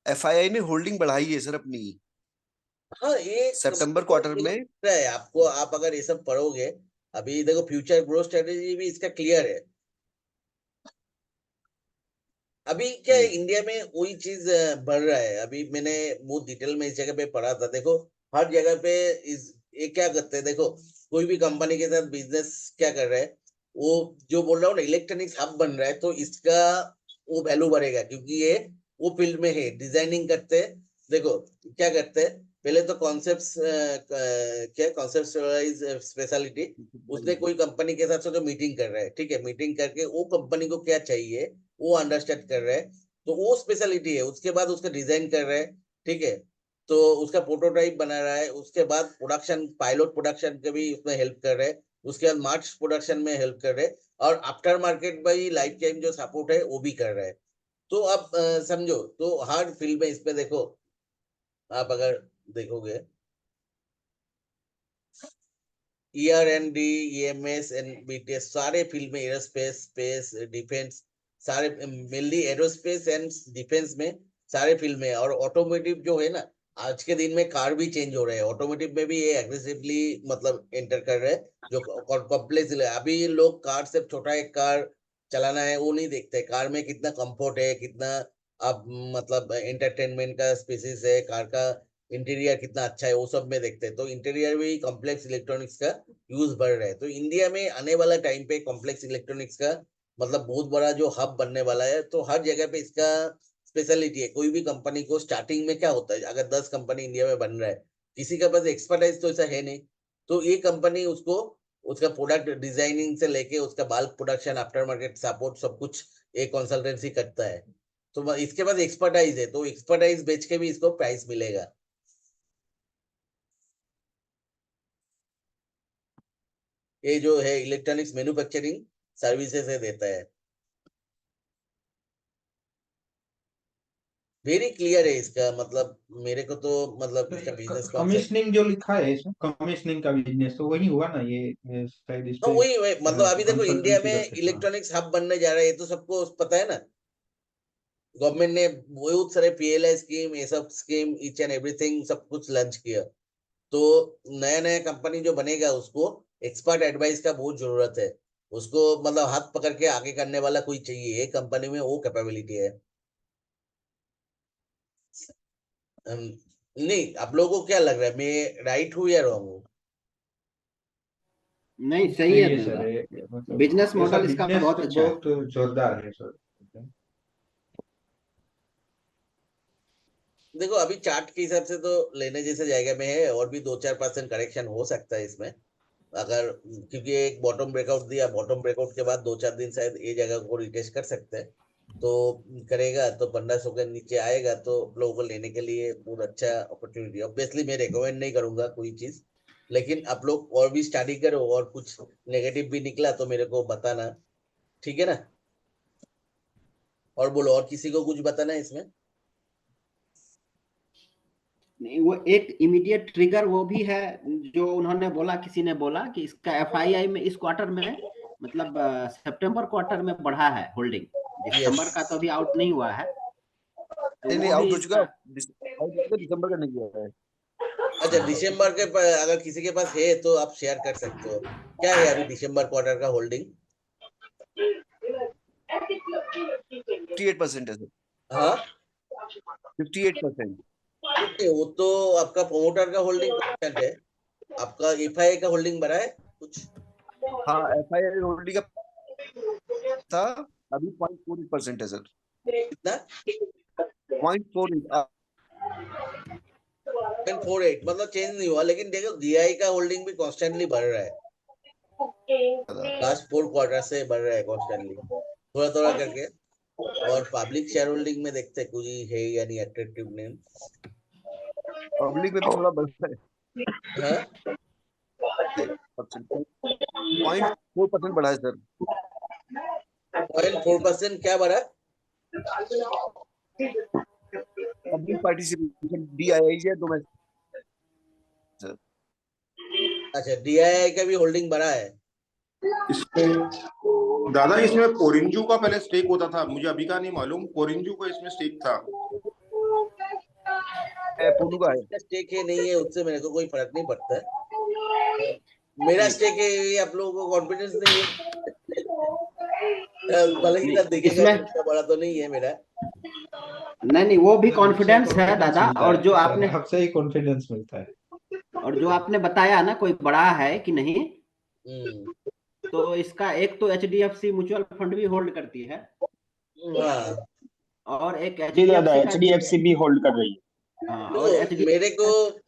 एफआईआई ने होल्डिंग बढ़ाई है सर अपनी हाँ, ये सितंबर क्वार्टर में। है आपको, आप अगर ये सब पढ़ोगे, अभी देखो फ्यूचर ग्रोथ स्ट्रेटेजी भी इसका क्लियर है। अभी क्या है, इंडिया में वही चीज बढ़ रहा है। अभी मैंने बहुत डिटेल में इस जगह पे पढ़ा था। देखो हर जगह पे इस ये क्या करते हैं, देखो कोई भी कंपनी के साथ बिजनेस क्या कर रहा है, वो जो बोल रहा हूँ ना इलेक्ट्रॉनिक्स हब बन रहा है, तो इसका वो वैल्यू बढ़ेगा क्योंकि ये वो फील्ड में है, डिजाइनिंग करते हैं। देखो क्या करते हैं, पहले तो कॉन्सेप्ट्स क्या कॉन्सेप्टुअलाइज स्पेशलिटी, उसने कोई कंपनी के साथ सोचो मीटिंग कर रहा है, ठीक है, मीटिंग करके वो कंपनी को क्या चाहिए वो अंडरस्टैंड कर रहा है, तो वो स्पेशलिटी है। उसके बाद उसका डिजाइन कर रहा है, ठीक है, तो उसका प्रोटोटाइप बना रहा है, उसके बाद प्रोडक्शन पायलट प्रोडक्शन के भी उसमें हेल्प कर रहा है, उसके बाद मार्च प्रोडक्शन में हेल्प कर रहे हैं, और आफ्टर मार्केट भाई लाइफ टाइम जो सपोर्ट है वो भी कर रहा है। तो आप समझो, तो हर फील्ड में इस पे देखो, आप अगर देखोगे ER&D, EMS एंड BTS सारे फील्ड में, एरोस्पेस, स्पेस, डिफेंस, सारे मेनली एरोस्पेस एंड डिफेंस में सारे फील्ड में। और ऑटोमोटिव जो है ना, आज के दिन में कार भी चेंज हो रहे हैं, ऑटोमोटिव में भी ये एग्रेसिवली मतलब एंटर कर रहे हैं, जो कॉम्प्लेक्स। अभी लोग कार, सिर्फ छोटा एक कार चलाना है वो नहीं देखते, कार में कितना कंफर्ट है, कितना अब मतलब एंटरटेनमेंट का स्पेसिस है, कार का इंटीरियर कितना अच्छा है, वो सब में देखते हैं। तो इंटीरियर भी कॉम्प्लेक्स इलेक्ट्रॉनिक्स का यूज बढ़ रहा है। तो इंडिया में आने वाला टाइम पे कॉम्प्लेक्स इलेक्ट्रॉनिक्स का मतलब बहुत बड़ा जो हब बनने वाला है। तो हर जगह पे इसका स्पेशलिटी है। कोई भी कंपनी को स्टार्टिंग में क्या होता है, अगर 10 कंपनी इंडिया में बन रहा है, किसी के पास एक्सपर्टाइज तो ऐसा है नहीं, तो ये कंपनी उसको उसका प्रोडक्ट डिजाइनिंग से लेके उसका bulk production, after market support, सब कुछ एक कंसल्टेंसी करता है। तो इसके पास एक्सपर्टाइज है, तो एक्सपर्टाइज बेच के भी इसको प्राइस मिलेगा। ये जो है इलेक्ट्रॉनिक्स मैन्युफैक्चरिंग सर्विसेज है, देता है। वेरी क्लियर है इसका मतलब, मेरे को तो मतलब इसका बिजनेस कॉन्सेप्ट। कमीशनिंग जो लिखा है इसमें, कमीशनिंग का बिजनेस तो वही हुआ ना, ये शायद इस हाँ पे वही मतलब अभी देखो इंडिया कंसल्टेंसी में करते थे। इलेक्ट्रॉनिक्स हब बनने जा रहा है, ये तो सबको पता है ना। गवर्नमेंट ने बहुत सारे PLI स्कीम, ये सब स्कीम, ईच एंड एवरीथिंग सब कुछ लॉन्च किया। तो नया नया कंपनी जो बनेगा उसको एक्सपर्ट एडवाइस का बहुत जरूरत है। उसको मतलब हाथ पकड़ के आगे करने वाला कोई चाहिए, एक कंपनी में वो कैपेबिलिटी है। नहीं, आप लोगों को क्या लग रहा है, मैं राइट हूँ या रॉन्ग हूँ? नहीं सही सही है है दादा, सर, ये मतलब बिजनेस ऐसा मॉडल इसका बिजनेस बहुत अच्छा है। बहुत जोरदार है सर। देखो अभी चार्ट के हिसाब से तो लेने जैसे जाएगा में है, और भी 2-4% करेक्शन हो सकता है इसमें, अगर, क्योंकि एक बॉटम ब्रेकआउट दिया, बॉटम ब्रेकआउट के बाद 2-4 दिन शायद ये जगह को रिटेस्ट कर सकते हैं। तो करेगा तो 1500 के नीचे आएगा, तो लोगों को लेने के लिए बहुत अच्छा अपॉर्चुनिटी। ऑब्वियसली मैं रिकमेंड नहीं करूंगा कोई चीज, लेकिन आप लोग और भी स्टडी करो, और कुछ नेगेटिव भी निकला तो मेरे को बताना, ठीक है ना? और बोलो, और किसी को कुछ बताना है इसमें? नहीं, वो एक इमीडिएट ट्रिगर वो भी है, जो उन्होंने बोला, किसी ने बोला कि इसका FII में इस क्वार्टर में मतलब सितंबर क्वार्टर में बढ़ा है होल्डिंग, यस। दिसंबर का तो अभी आउट नहीं हुआ है, तो नहीं नहीं, वो भी आउट हो चुका, इसका। आउट हो चुका, दिसंबर का नहीं हुआ है। अच्छा, दिसंबर के अगर किसी के पास है तो आप शेयर कर सकते हो। क्या है अभी दिसंबर क्वार्टर का होल्डिंग? 58% है सर। हाँ, 58%। नहीं, वो तो आपका प्रोमोटर का होल्डिंग परसेंट है, आपका FII का होल्डिंग बढ़ा है कुछ? हाँ, एफआईआई होल्डिंग का था, अभी 0.48% है सर। कितना? 0.48। 0.48, मतलब चेंज नहीं हुआ, लेकिन देखो DI का होल्डिंग भी कॉन्स्टेंटली बढ़ रहा है, लास्ट 4 क्वार्टर से बढ़ रहा है कॉन्स्टेंटली, थोड़ा थोड़ा करके। और पब्लिक शेयर होल्डिंग में देखते हैं कोई है या नहीं अट्रैक्टिव नेम। पब्लिक में भी थोड़ा बढ़ रहा हाँ, है परसेंट। 0.4% बढ़ा है सर। 0.4% क्या बढ़ा? पब्लिक पार्टिसिपेशन DII है तो मैं अच्छा, DII का भी होल्डिंग बढ़ा है। इसमें दादा, इसमें पोरिंजू का पहले स्टेक होता था, मुझे अभी का नहीं मालूम। पोरिंजू का इसमें स्टेक था। पोनू का है। स्टेक है नहीं है उससे मेरे को कोई फर्क नहीं पड़ता है। मेरा स्टेक है, ये आप लोगों को कॉन्फिडेंस नहीं है। भले ही नहीं, तब देखेगा इसमें इतना बड़ा तो नहीं है मेरा। नहीं वो भी कॉन्फिडेंस है दादा। और जो आपने आपसे ही कॉन्फिडेंस मिलता है। और जो आपने बताया ना कोई बड़ा है कि नहीं, हम्म, तो इसका एक तो HDFC म्यूचुअल फंड भी होल्ड करती है, हाँ। और एक जी दादा, HDFC का HDFC भी होल्ड कर रही है। हाँ, तो और HDFC मेरे को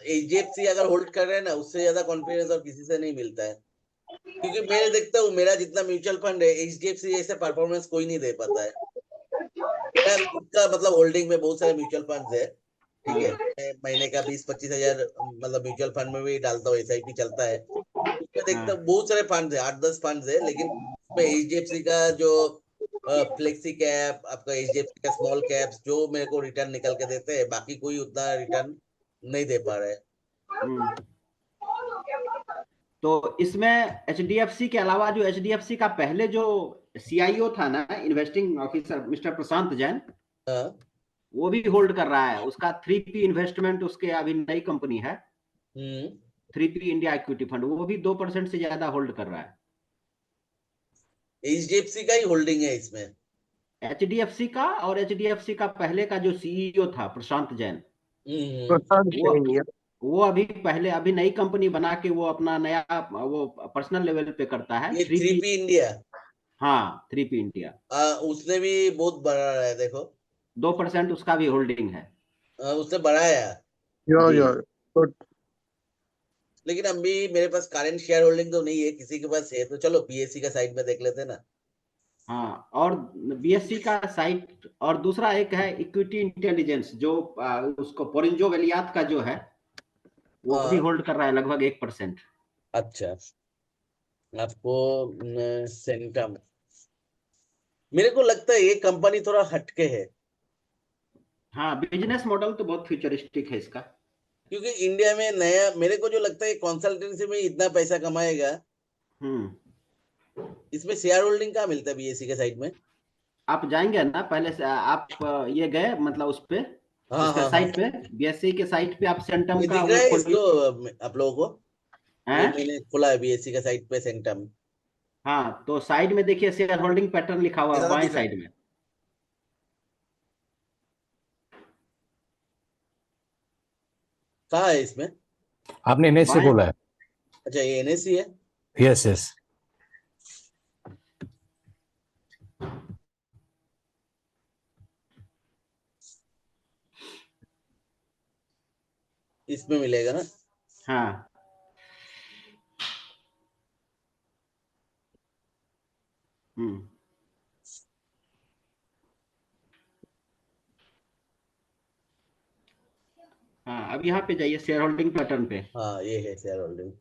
HDFC अगर होल्ड कर रहे हैं ना, उससे ज्यादा कॉन्फिडेंस और किसी से नहीं मिलता है। क्योंकि मैं देखता हूँ मेरा जितना म्यूचुअल फंड है, HDFC जैसे परफॉर्मेंस कोई नहीं दे पाता है। मेरा खुद का मतलब होल्डिंग में बहुत सारे म्यूचुअल फंड है, ठीक है। मैं महीने का 20-25 हजार मतलब म्यूचुअल फंड में भी डालता हूँ, SIP चलता है। उसमें देखता हूँ बहुत सारे फंड है, 8-10 फंड है, लेकिन उसमें HDFC का जो फ्लेक्सी कैप, आपका HDFC का स्मॉल कैप्स जो मेरे को रिटर्न निकल के देते हैं, बाकी कोई उतना रिटर्न नहीं दे पा रहा है। तो इसमें HDFC के अलावा जो HDFC का पहले जो CIO था ना, इन्वेस्टिंग ऑफिसर मिस्टर प्रशांत जैन, वो भी होल्ड कर रहा है। उसका 3P इन्वेस्टमेंट, उसके अभी नई कंपनी है 3P इंडिया इक्विटी फंड, वो भी 2% से ज्यादा होल्ड कर रहा है। HDFC का ही होल्डिंग है इसमें। HDFC का, और HDFC का पहले का जो CEO था प्रशांत जैन, प्रशांत वो जैन, या वो अभी पहले अभी नई कंपनी बना के वो अपना नया वो पर्सनल लेवल पे करता है ये 3P। 3P इंडिया, हाँ 3P इंडिया, उसने भी बहुत बढ़ा रहा है देखो। 2% उसका भी होल्डिंग है। उसने बढ़ाया, या गुड। लेकिन अभी मेरे पास करंट शेयर होल्डिंग तो नहीं है, किसी के पास है तो चलो BSE का साइड में देख लेते ना। हाँ, और BSE का साइट, और दूसरा एक है इक्विटी इंटेलिजेंस, जो उसको पोरिंजो वेलियात का जो है, वो भी होल्ड कर रहा है लगभग 1%। अच्छा, आपको सेंटम, मेरे को लगता है ये कंपनी थोड़ा हटके है। हाँ, बिजनेस मॉडल तो बहुत फ्यूचरिस्टिक है इसका। क्योंकि इंडिया में नया, मेरे को जो लगता है कंसल्टेंसी में इतना पैसा कमाएगा, इसमें शेयर होल्डिंग कहाँ मिलता है BSE के साइड में? आप जाएंगे ना, पहले से आप ये गए मतलब उस पे, हाँ इसके हाँ साइट पे, BSE के साइट पे आप सेंटम ये का दिख रहा वो है खोलिए। इसको आप लोगों को? ये हैं? मैंने खोला है BSE का साइट पे सेंटम। हाँ, तो साइड में देखिए शेयर होल्डिंग पैटर्न लिखा हुआ है ज्यादा बाएं दिख रहा है। साइड में। कहाँ है इसमें? आपने NSE बाएं, खोला है? अच्छा, ये NSE है। Yes yes. इसमें मिलेगा ना? हाँ हाँ, अब यहाँ पे जाइए शेयर होल्डिंग पैटर्न पे। हाँ, ये है शेयर होल्डिंग।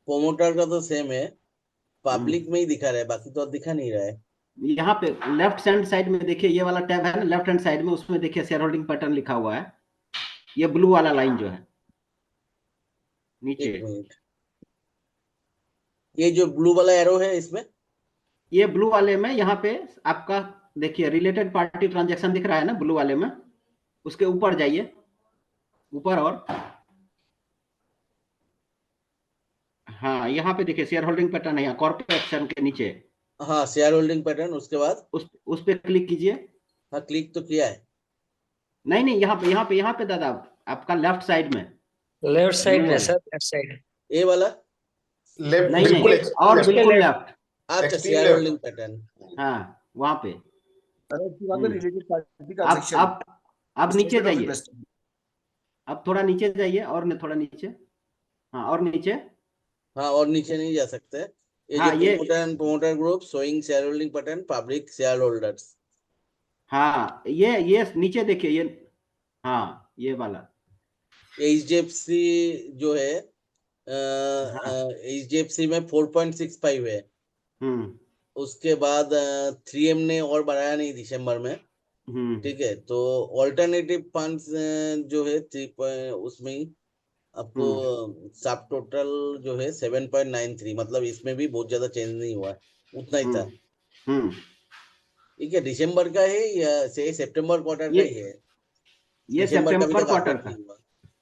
प्रोमोटर का तो सेम है, पब्लिक में ही दिखा रहा है, बाकी तो अब दिखा नहीं रहा है। यहाँ पे लेफ्ट हैंड साइड में देखिए, ये वाला टैब है ना लेफ्ट हैंड साइड में, उसमें देखिए शेयर होल्डिंग पैटर्न लिखा हुआ है, ये ब्लू वाला लाइन जो है नीचे। एक मिनट, ये जो ब्लू वाला एरो है इसमें, ये ब्लू वाले में यहाँ पे आपका देखिए रिलेटेड पार्टी ट्रांजैक्शन दिख रहा है ना ब्लू वाले में, उसके ऊपर जाइए, ऊपर, और हाँ यहाँ पे देखिए शेयर होल्डिंग पैटर्न है, यहाँ कॉर्पोरेट एक्शन के नीचे। हाँ शेयर होल्डिंग पैटर्न, उसके बाद उस पे क्लिक कीजिए। हाँ क्लिक तो किया है। नहीं नहीं, यहाँ पे दादा, आपका लेफ्ट साइड में, लेफ्ट साइड ब्लू में वाले, सर, लेफ्ट साइड। ये वाला लेफ्ट, नहीं बिल्कुल नहीं, और बिल्कुल लेफ्ट। अच्छा, शेयर होल्डिंग पैटर्न, हाँ वहां पे। Related party transaction. अब नीचे जाइए, अब थोड़ा नीचे जाइए, और थोड़ा नीचे, हाँ और नीचे। हाँ और नीचे नहीं जा सकते। ये हाँ, जो promoter group showing share holding pattern public share holders. हाँ ये नीचे देखिए, ये हाँ ये वाला HDFC जो है HDFC में 4.65 है। उसके बाद 3M ने और बढ़ाया नहीं दिसंबर में, ठीक है। तो ऑल्टरनेटिव फंड्स जो है उसमें ही आपको सब टोटल जो है 7.93, मतलब इसमें भी बहुत ज्यादा चेंज नहीं हुआ, उतना ही था। ठीक है, दिसंबर का है या से सितंबर क्वार्टर का ही है? ये दिसंबर का अभी सितंबर तक क्वार्टर अपडेट का, नहीं हुआ।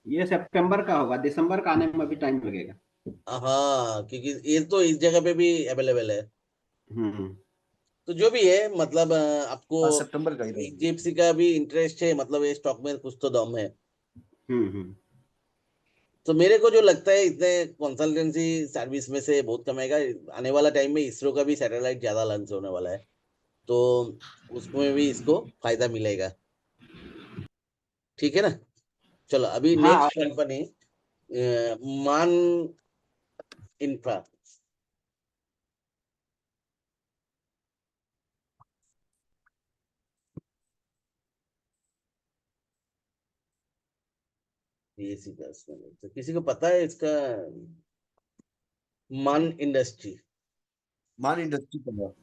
ये सितंबर का होगा, दिसंबर का आने में भी टाइम लगेगा। हाँ, क्योंकि ये तो इस जगह पे भी अवेलेबल है। तो जो भी है, मतलब आपको हाँ, सितंबर का ही था। HDFC का भी इंटरेस्ट है, मतलब ये स्टॉक में कुछ तो दम है। तो मेरे को जो लगता है इतने कंसल्टेंसी सर्विस में से बहुत कमाएगा। आने वाला टाइम में इसरो का भी सैटेलाइट ज्यादा लॉन्च होने वाला है, तो उसमें भी इसको फायदा मिलेगा। ठीक है ना। चलो अभी हाँ, नेक्स्ट कंपनी मान इंफ्रा। ये सीधा इसमें, तो किसी को पता है इसका? मान इंडस्ट्री, मान इंडस्ट्री का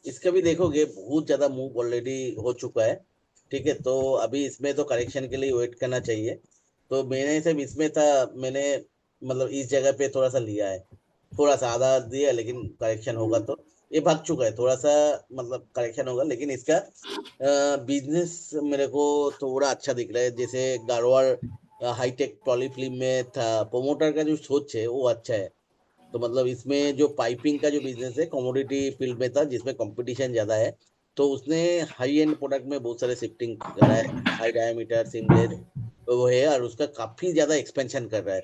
इसका भी देखोगे बहुत ज्यादा मूव ऑलरेडी हो चुका है। ठीक है, तो अभी इसमें तो करेक्शन के लिए वेट करना चाहिए। तो मैंने सिर्फ इसमें था, मैंने मतलब इस जगह पे थोड़ा सा लिया है, थोड़ा सा आधा दिया, लेकिन करेक्शन होगा तो ये भाग चुका है थोड़ा सा, मतलब करेक्शन होगा, लेकिन इसका बिजनेस मेरे को थोड़ा अच्छा दिख रहा है। जैसे गारवाड़ हाईटेक पॉलीफिल्म में था, प्रोमोटर का जो सोच है वो अच्छा है। तो मतलब इसमें जो पाइपिंग का जो बिजनेस है कमोडिटी फील्ड में था, जिसमें कंपटीशन ज्यादा है, तो उसने हाई एंड प्रोडक्ट में बहुत सारे शिफ्टिंग करा है, हाई डायमीटर सिमलेस वो है, और उसका काफी ज्यादा एक्सपेंशन कर रहा है।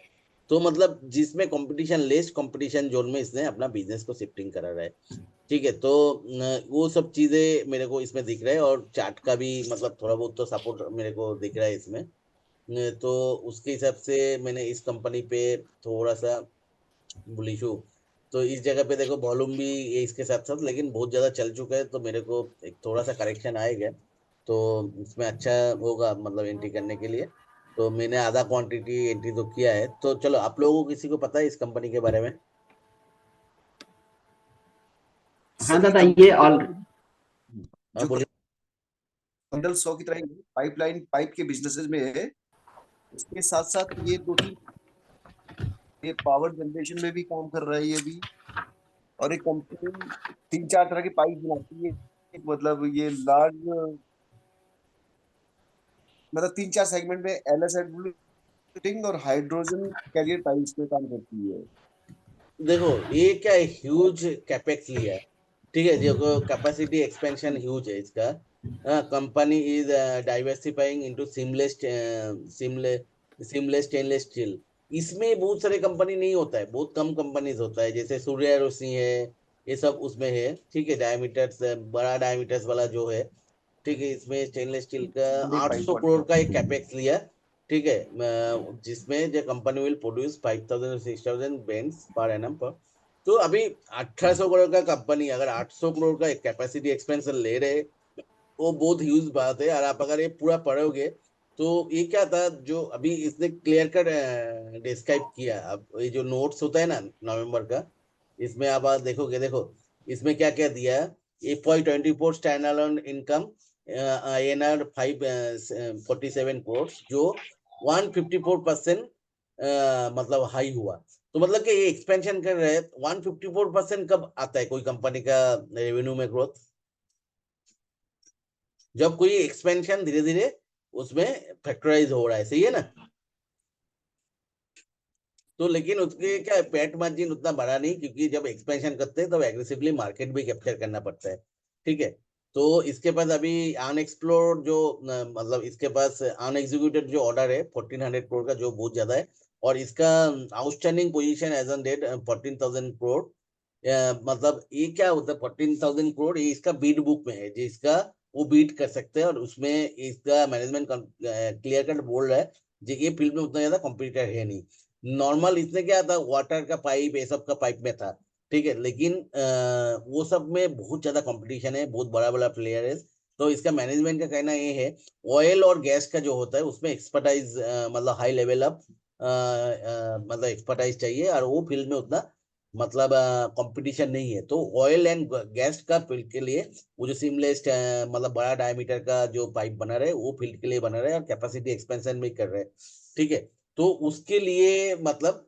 तो मतलब जिसमें कंपटीशन लेस कंपटीशन जोन में इसने अपना बिजनेस को शिफ्टिंग करा रहा है। ठीक है, तो वो सब चीजें मेरे को इसमें दिख रहा है, और चार्ट का भी मतलब थोड़ा बहुत तो सपोर्ट मेरे को दिख रहा है इसमें। तो उसके हिसाब से मैंने इस कंपनी पे थोड़ा सा बुलिश हूँ। तो इस जगह पे देखो वॉल्यूम भी ये इसके साथ साथ, लेकिन बहुत ज्यादा चल चुका है, तो मेरे को एक थोड़ा सा करेक्शन आएगा, तो इसमें अच्छा होगा मतलब एंट्री करने के लिए। तो मैंने आधा क्वांटिटी एंट्री तो किया है। तो चलो, आप लोगों को किसी को पता है इस कंपनी के बारे में? हाँ सर दादा, ये ये ऑल हाँ जो बोलिए। बंडल 100 की तरह पाइपलाइन पाइप के बिजनेसेस में है, इसके साथ साथ ये दो तीन ये पावर जनरेशन में भी काम कर रहा है ये भी। और एक कंपनी 3-4 तरह की पाइप बनाती है, मतलब ये लार्ज, मतलब 3-4 सेगमेंट में एलएस फिटिंग और हाइड्रोजन कैरियर पाइप्स पे काम करती है। देखो ये क्या ह्यूज कैपेक्स लिया है, ठीक है, जो कैपेसिटी एक्सपेंशन ह्यूज है इसका। Company is diversifying into seamless stainless steel. इसमें बहुत सारे कंपनी नहीं होता है, बहुत कम कंपनीज होता है, जैसे सूर्या रोशनी है, ये सब उसमें है। ठीक है, डायमीटर्स, बड़ा डायमीटर्स वाला जो है, ठीक है, इसमें स्टेनलेस स्टील का बड़ी पाइप 800 वाली करोड़ का एक कंपनी है। कैपेक्स लिया। ठीक है, जिसमें जो कंपनी विल प्रोड्यूस 5000 और 6000 बेंड्स पर एनम पर। तो अभी 1800 करोड़ का कंपनी अगर 800 करोड़ का एक कैपेसिटी एक्सपेंशन ले रहे, वो बहुत ह्यूज बात है। और आप अगर ये पूरा पढ़ोगे, तो ये क्या था जो अभी इसने क्लियर कट डिस्क्राइब किया। अब ये जो नोट्स होता है ना नवंबर का, इसमें आप देखोगे, देखो इसमें क्या क्या दिया है। FY24 stand alone income INR 547 crore, जो 154% मतलब हाई हुआ। तो मतलब कि ये एक्सपेंशन कर रहे हैं। 154% कब आता है कोई कंपनी का रेवेन्यू में ग्रोथ? जब कोई एक्सपेंशन धीरे धीरे उसमें फैक्टराइज हो रहा है, सही है ना। तो लेकिन उसके क्या पैट मार्जिन उतना बड़ा नहीं, क्योंकि जब एक्सपेंशन करते हैं तब एग्रेसिवली मार्केट भी कैप्चर करना पड़ता है। ठीक है, तो इसके पास अभी अनएक्सप्लोर्ड जो मतलब इसके पास अनएक्सिक्यूटेड जो ऑर्डर है 1400 करोड़ का, जो बहुत ज्यादा है। और इसका outstanding position as on date 14,000 crore. मतलब ये क्या होता है 14,000 करोड़, ये इसका बीट बुक में है, जिसका वो बीट कर सकते हैं। और उसमें इसका मैनेजमेंट क्लियर कट बोल रहा है जी, ये फील्ड में उतना ज्यादा कॉम्पिटिटर है नहीं। नॉर्मल इसमें क्या था, वाटर का पाइप, ये सब का पाइप में था। ठीक है, लेकिन वो सब में बहुत ज्यादा कंपटीशन है, बहुत बड़ा बड़ा प्लेयर है। तो इसका मैनेजमेंट का कहना ये है, ऑयल और गैस का जो होता है उसमें एक्सपर्टाइज मतलब हाई लेवल अप मतलब एक्सपर्टाइज चाहिए और वो फील्ड में उतना मतलब कंपटीशन नहीं है। तो ऑयल एंड गैस का फील्ड के लिए वो जो सीमलेस मतलब बड़ा डायमीटर का जो पाइप बना रहे वो फील्ड के लिए बना रहे और कैपेसिटी एक्सपेंशन भी कर रहे हैं, ठीक है। तो उसके लिए मतलब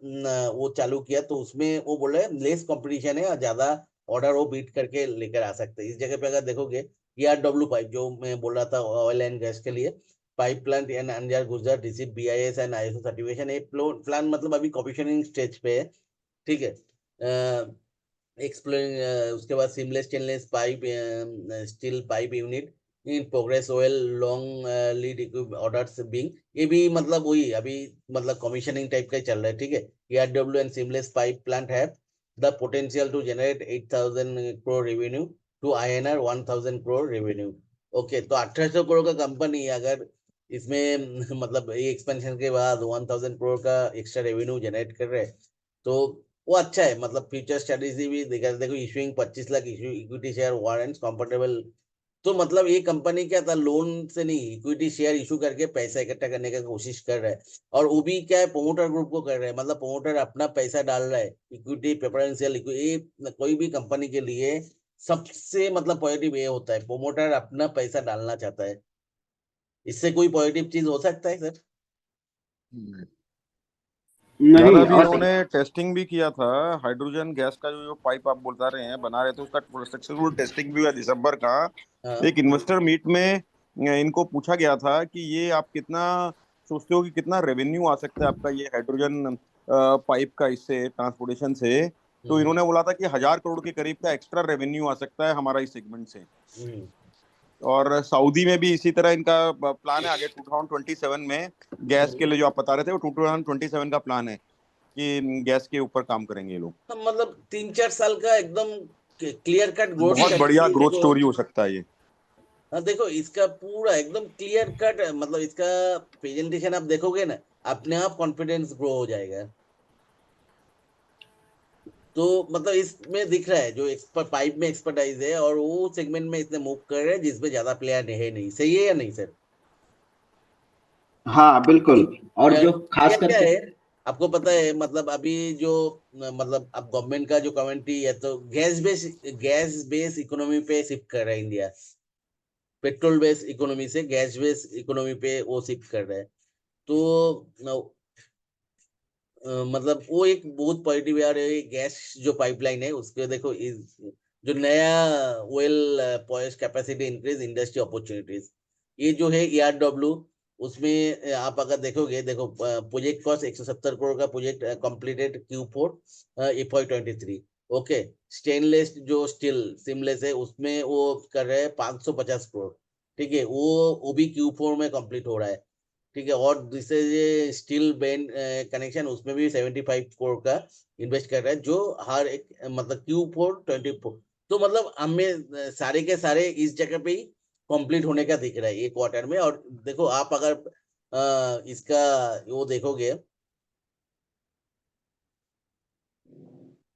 वो चालू किया, तो उसमें वो बोल रहे हैं लेस कंपटीशन है और ज्यादा ऑर्डर वो बीट करके लेकर आ सकते हैं। इस जगह पे अगर देखोगे ERW पाइप जो मैं बोल रहा था ऑयल एंड गैस के लिए, pipe plant and Anjar Gujarat receive BIS and ISO certification. ये प्लान मतलब अभी कमीशनिंग स्टेज पे है, ठीक है। एक्सप्लोरिंग उसके बाद seamless stainless pipe steel pipe unit in progress oil long lead orders being, ये भी मतलब वही अभी मतलब कमीशनिंग टाइप का ही चल रहा है, ठीक है। ERW and seamless pipe plant have the potential to generate 8,000 crore revenue to INR 1,000 crore revenue. Okay, तो 1800 करोड़ का कंपनी अगर इसमें मतलब ये एक्सपेंशन के बाद 1,000 करोड़ का एक्स्ट्रा रेवेन्यू जनरेट कर रहे हैं, तो वो अच्छा है। मतलब फ्यूचर स्ट्रेटेजी भी देखा, देखो issuing 25 lakh equity share warrants comfortable. तो मतलब ये कंपनी क्या था, लोन से नहीं इक्विटी शेयर इशू करके पैसा इकट्ठा करने का कोशिश कर रहा है। और वो भी क्या है, प्रोमोटर ग्रुप को कर रहे हैं, मतलब प्रोमोटर अपना पैसा डाल रहा है, इक्विटी प्रेफरेंशियल इक्विटी। कोई भी कंपनी के लिए सबसे मतलब पॉजिटिव ये होता है, प्रोमोटर अपना पैसा डालना चाहता है। इससे कोई पॉजिटिव चीज हो सकता है सर? दादा नहीं। अभी और इन्होंने टेस्टिंग भी किया था हाइड्रोजन गैस का, जो पाइप आप बता रहे हैं बना रहे थे, उसका सक्सेसफुल टेस्टिंग भी हुआ दिसंबर का। हाँ। एक इन्वेस्टर मीट में इनको पूछा गया था कि ये आप कितना सोचते हो कि कितना रेवेन्यू आ सकता है आपका ये हाइड्रोजन पाइप का इससे ट्रांसपोर्टेशन से। तो इन्होंने बोला था कि 1,000 करोड़ के करीब का एक्स्ट्रा रेवेन्यू आ सकता है हमारा इस सेगमेंट से। और सऊदी में भी इसी तरह इनका प्लान है आगे 2027 में गैस के लिए, जो आप बता रहे थे वो 2027 का प्लान है कि गैस के ऊपर काम करेंगे ये लोग। तो मतलब 3-4 साल का एकदम क्लियर कट ग्रोथ बहुत बढ़िया ग्रोथ स्टोरी हो सकता है ये। हाँ, देखो इसका पूरा एकदम क्लियर कट, मतलब इसका प्रेजेंटेशन आप देखोगे ना, अपने आप कॉन्फिडेंस ग्रो हो जाएगा। तो मतलब इसमें दिख रहा है जो एक्सपर्ट पाइप में एक्सपर्टाइज है और वो सेगमेंट में इसने मूव कर रहे हैं जिसमें ज्यादा प्लेयर है नहीं। सही है या नहीं सर? हाँ बिल्कुल। और जो खास क्या करके है आपको पता है, मतलब अभी जो मतलब अब गवर्नमेंट का जो कमेंट्री है, तो गैस बेस इकोनॉमी पे शिफ्ट कर रहा है इंडिया। पेट्रोल बेस इकोनॉमी से गैस बेस इकोनॉमी पे वो शिफ्ट कर रहा है। तो मतलब वो एक बहुत पॉजिटिव है। और ये गैस जो पाइपलाइन है उसके देखो जो नया oil point capacity increase industry opportunities, ये जो है ERW, उसमें आप अगर देखोगे, देखो प्रोजेक्ट कॉस्ट 170 करोड़ का project completed Q4 FY23। Okay, stainless जो स्टील सिमलेस है उसमें वो कर रहे हैं 550 करोड़, ठीक है। वो भी Q4 में कंप्लीट हो रहा है, ठीक है। और दूसरे ये स्टील बैंड कनेक्शन उसमें भी 75 करोड़ का इन्वेस्ट कर रहा है, जो हर एक मतलब Q4 24। तो मतलब हमें सारे के सारे इस जगह पे ही कंप्लीट होने का दिख रहा है एक क्वार्टर में। और देखो आप अगर इसका वो देखोगे,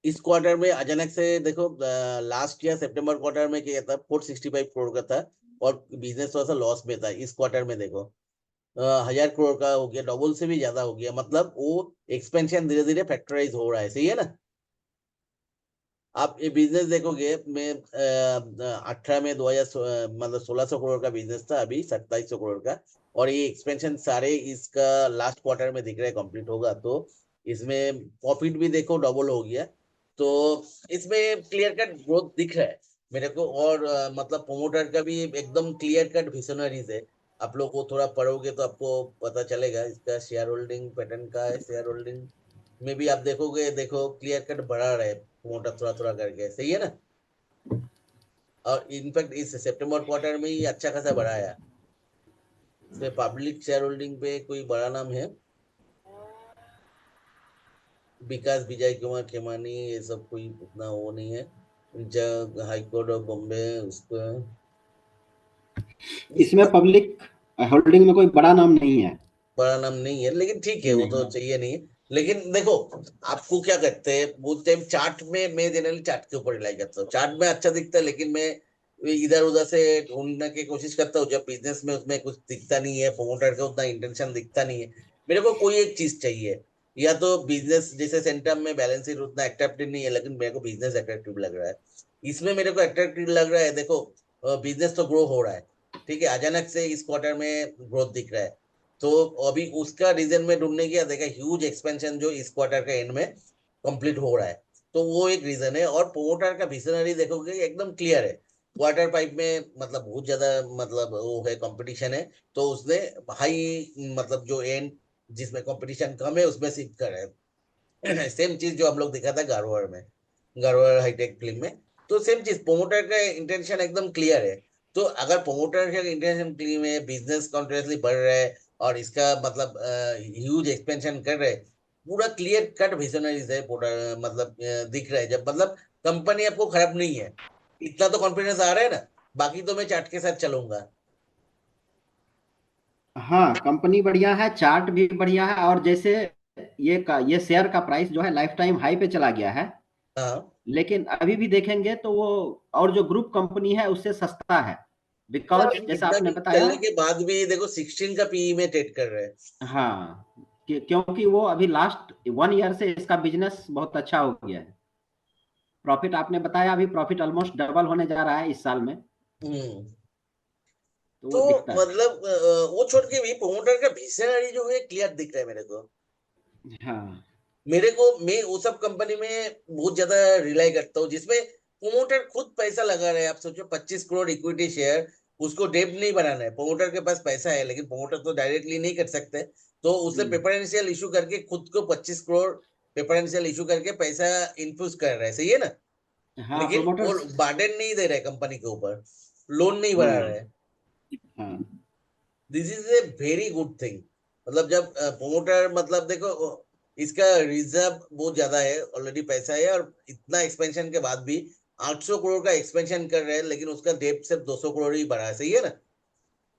इस क्वार्टर में अचानक से देखो, लास्ट ईयर सितंबर क्वार्टर में क्या था, 465 करोड़ का था और बिजनेस थोड़ा सा लॉस में था। इस क्वार्टर में देखो 1,000 करोड़ का हो गया, डबल से भी ज्यादा हो गया। मतलब वो एक्सपेंशन धीरे धीरे फैक्टराइज हो रहा है। सही है ना? आप ये बिजनेस देखोगे, मैं 18 में 2000 मतलब 1,600 करोड़ का बिजनेस था, अभी 2,700 करोड़ का। और ये एक्सपेंशन सारे इसका लास्ट क्वार्टर में दिख रहा है कंप्लीट होगा, तो इसमें प्रॉफिट भी देखो डबल हो गया। तो इसमें क्लियर कट ग्रोथ दिख रहा है मेरे को। और मतलब प्रोमोटर का भी एकदम क्लियर कट विजनरीज है। आप लोग को थोड़ा पढ़ोगे तो आपको पता चलेगा इसका शेयर होल्डिंग पैटर्न का है। शेयर होल्डिंग में भी आप देखोगे, देखो क्लियर कट बढ़ा रहे प्रोमोटर थोड़ा थोड़ा करके। सही है ना? और इनफैक्ट इस सितंबर क्वार्टर में ही अच्छा खासा बढ़ाया। इसमें पब्लिक शेयर होल्डिंग पे कोई बड़ा नाम है, विकास विजय कुमार खेमानी, ये सब कोई उतना वो नहीं है। जब हाई कोर्ट ऑफ बॉम्बे उसको इसमें पब्लिक होल्डिंग में कोई बड़ा नाम नहीं है। बड़ा नाम नहीं है, लेकिन ठीक है, वो तो चाहिए नहीं है। लेकिन देखो आपको क्या करते हैं, बहुत टाइम चार्ट में, मैं जनरली चार्ट के ऊपर रिलाई करता हूँ। चार्ट में अच्छा दिखता है, लेकिन मैं इधर उधर से ढूंढने की कोशिश करता हूँ जब बिजनेस में उसमें कुछ दिखता नहीं है, प्रोमोटर का उतना इंटेंशन दिखता नहीं है, मेरे को कोई एक चीज चाहिए, या तो बिजनेस, जैसे सेंटम में बैलेंस शीट उतना अट्रैक्टिव नहीं है, लेकिन मेरे को बिजनेस अट्रैक्टिव लग रहा है। इसमें मेरे को अट्रैक्टिव लग रहा है, देखो बिजनेस तो ग्रो हो रहा है, ठीक है, अचानक से इस क्वार्टर में ग्रोथ दिख रहा है, तो अभी उसका रीजन में ढूंढने गया, देखा ह्यूज एक्सपेंशन जो इस क्वार्टर के एंड में कंप्लीट हो रहा है, तो वो एक रीजन है। और प्रोमोटर का विजनरी देखोगे एकदम क्लियर है, वाटर पाइप में मतलब बहुत ज्यादा मतलब वो है, कंपटीशन है, तो उसने हाई मतलब जो एंड जिसमें कंपटीशन कम है उसमें शिफ्ट कर रहे हैं। सेम चीज जो हम लोग दिखा था गारवाड़ में, गारवाड़ हाईटेक फिल्म में, तो सेम चीज प्रोमोटर का इंटेंशन एकदम क्लियर है। तो अगर प्रोमोटर का इंटेंशन क्लियर है, बिजनेस कॉन्टिन्यूसली बढ़ रहा है और इसका मतलब ह्यूज एक्सपेंशन कर रहे हैं, पूरा क्लियर कट विजनरीज है, मतलब दिख रहा है, जब मतलब कंपनी आपको खराब नहीं है, इतना तो कॉन्फिडेंस आ रहा है ना, बाकी तो मैं चार्ट के साथ चलूंगा। हाँ, कंपनी बढ़िया है, चार्ट भी बढ़िया है, और जैसे ये शेयर का प्राइस जो है लाइफ टाइम हाई पे चला गया है, हाँ, लेकिन अभी भी देखेंगे तो वो और जो ग्रुप कंपनी है उससे सस्ता है, बिकॉज जैसा इतना आपने भी बताया। चलने के बाद भी देखो 16 का पीई में ट्रेड कर रहे हैं। हाँ, क्योंकि वो अभी लास्ट 1 ईयर से इसका बिजनेस बहुत अच्छा हो गया है। प्रॉफिट आपने बताया, अभी प्रॉफिट ऑलमोस्ट डबल होने जा रहा है इस साल में, हम्म तो तो वो दिखता है। मतलब वो छोड़ के भी प्रोमोटर का विजनरी जो है क्लियर दिख रहा है मेरे को। हाँ, मैं वो सब कंपनी में बहुत ज्यादा रिलाई करता हूँ जिसमें प्रोमोटर खुद पैसा लगा रहा है। आप सोचो 25 करोड़ इक्विटी शेयर, उसको डेट नहीं बनाना है, प्रोमोटर के पास पैसा है, लेकिन प्रोमोटर तो डायरेक्टली नहीं कर सकते, तो उसे प्रेफरेंशियल इशू करके खुद को 25 करोड़ प्रेफरेंशियल इशू करके पैसा इन्फ्यूज कर रहा है, सही है ना। हाँ, लेकिन वो प्रोमोटर्स। बर्डन नहीं दे रहा है कंपनी के ऊपर, लोन नहीं बढ़ा रहा है। हाँ, this is a very good thing. मतलब जब प्रोमोटर मतलब देखो इसका रिजर्व बहुत ज्यादा है, ऑलरेडी पैसा है, और इतना एक्सपेंशन के बाद भी 800 करोड़ का एक्सपेंशन कर रहे हैं, लेकिन उसका डेट सिर्फ 200 करोड़ ही बढ़ा है, सही है ना।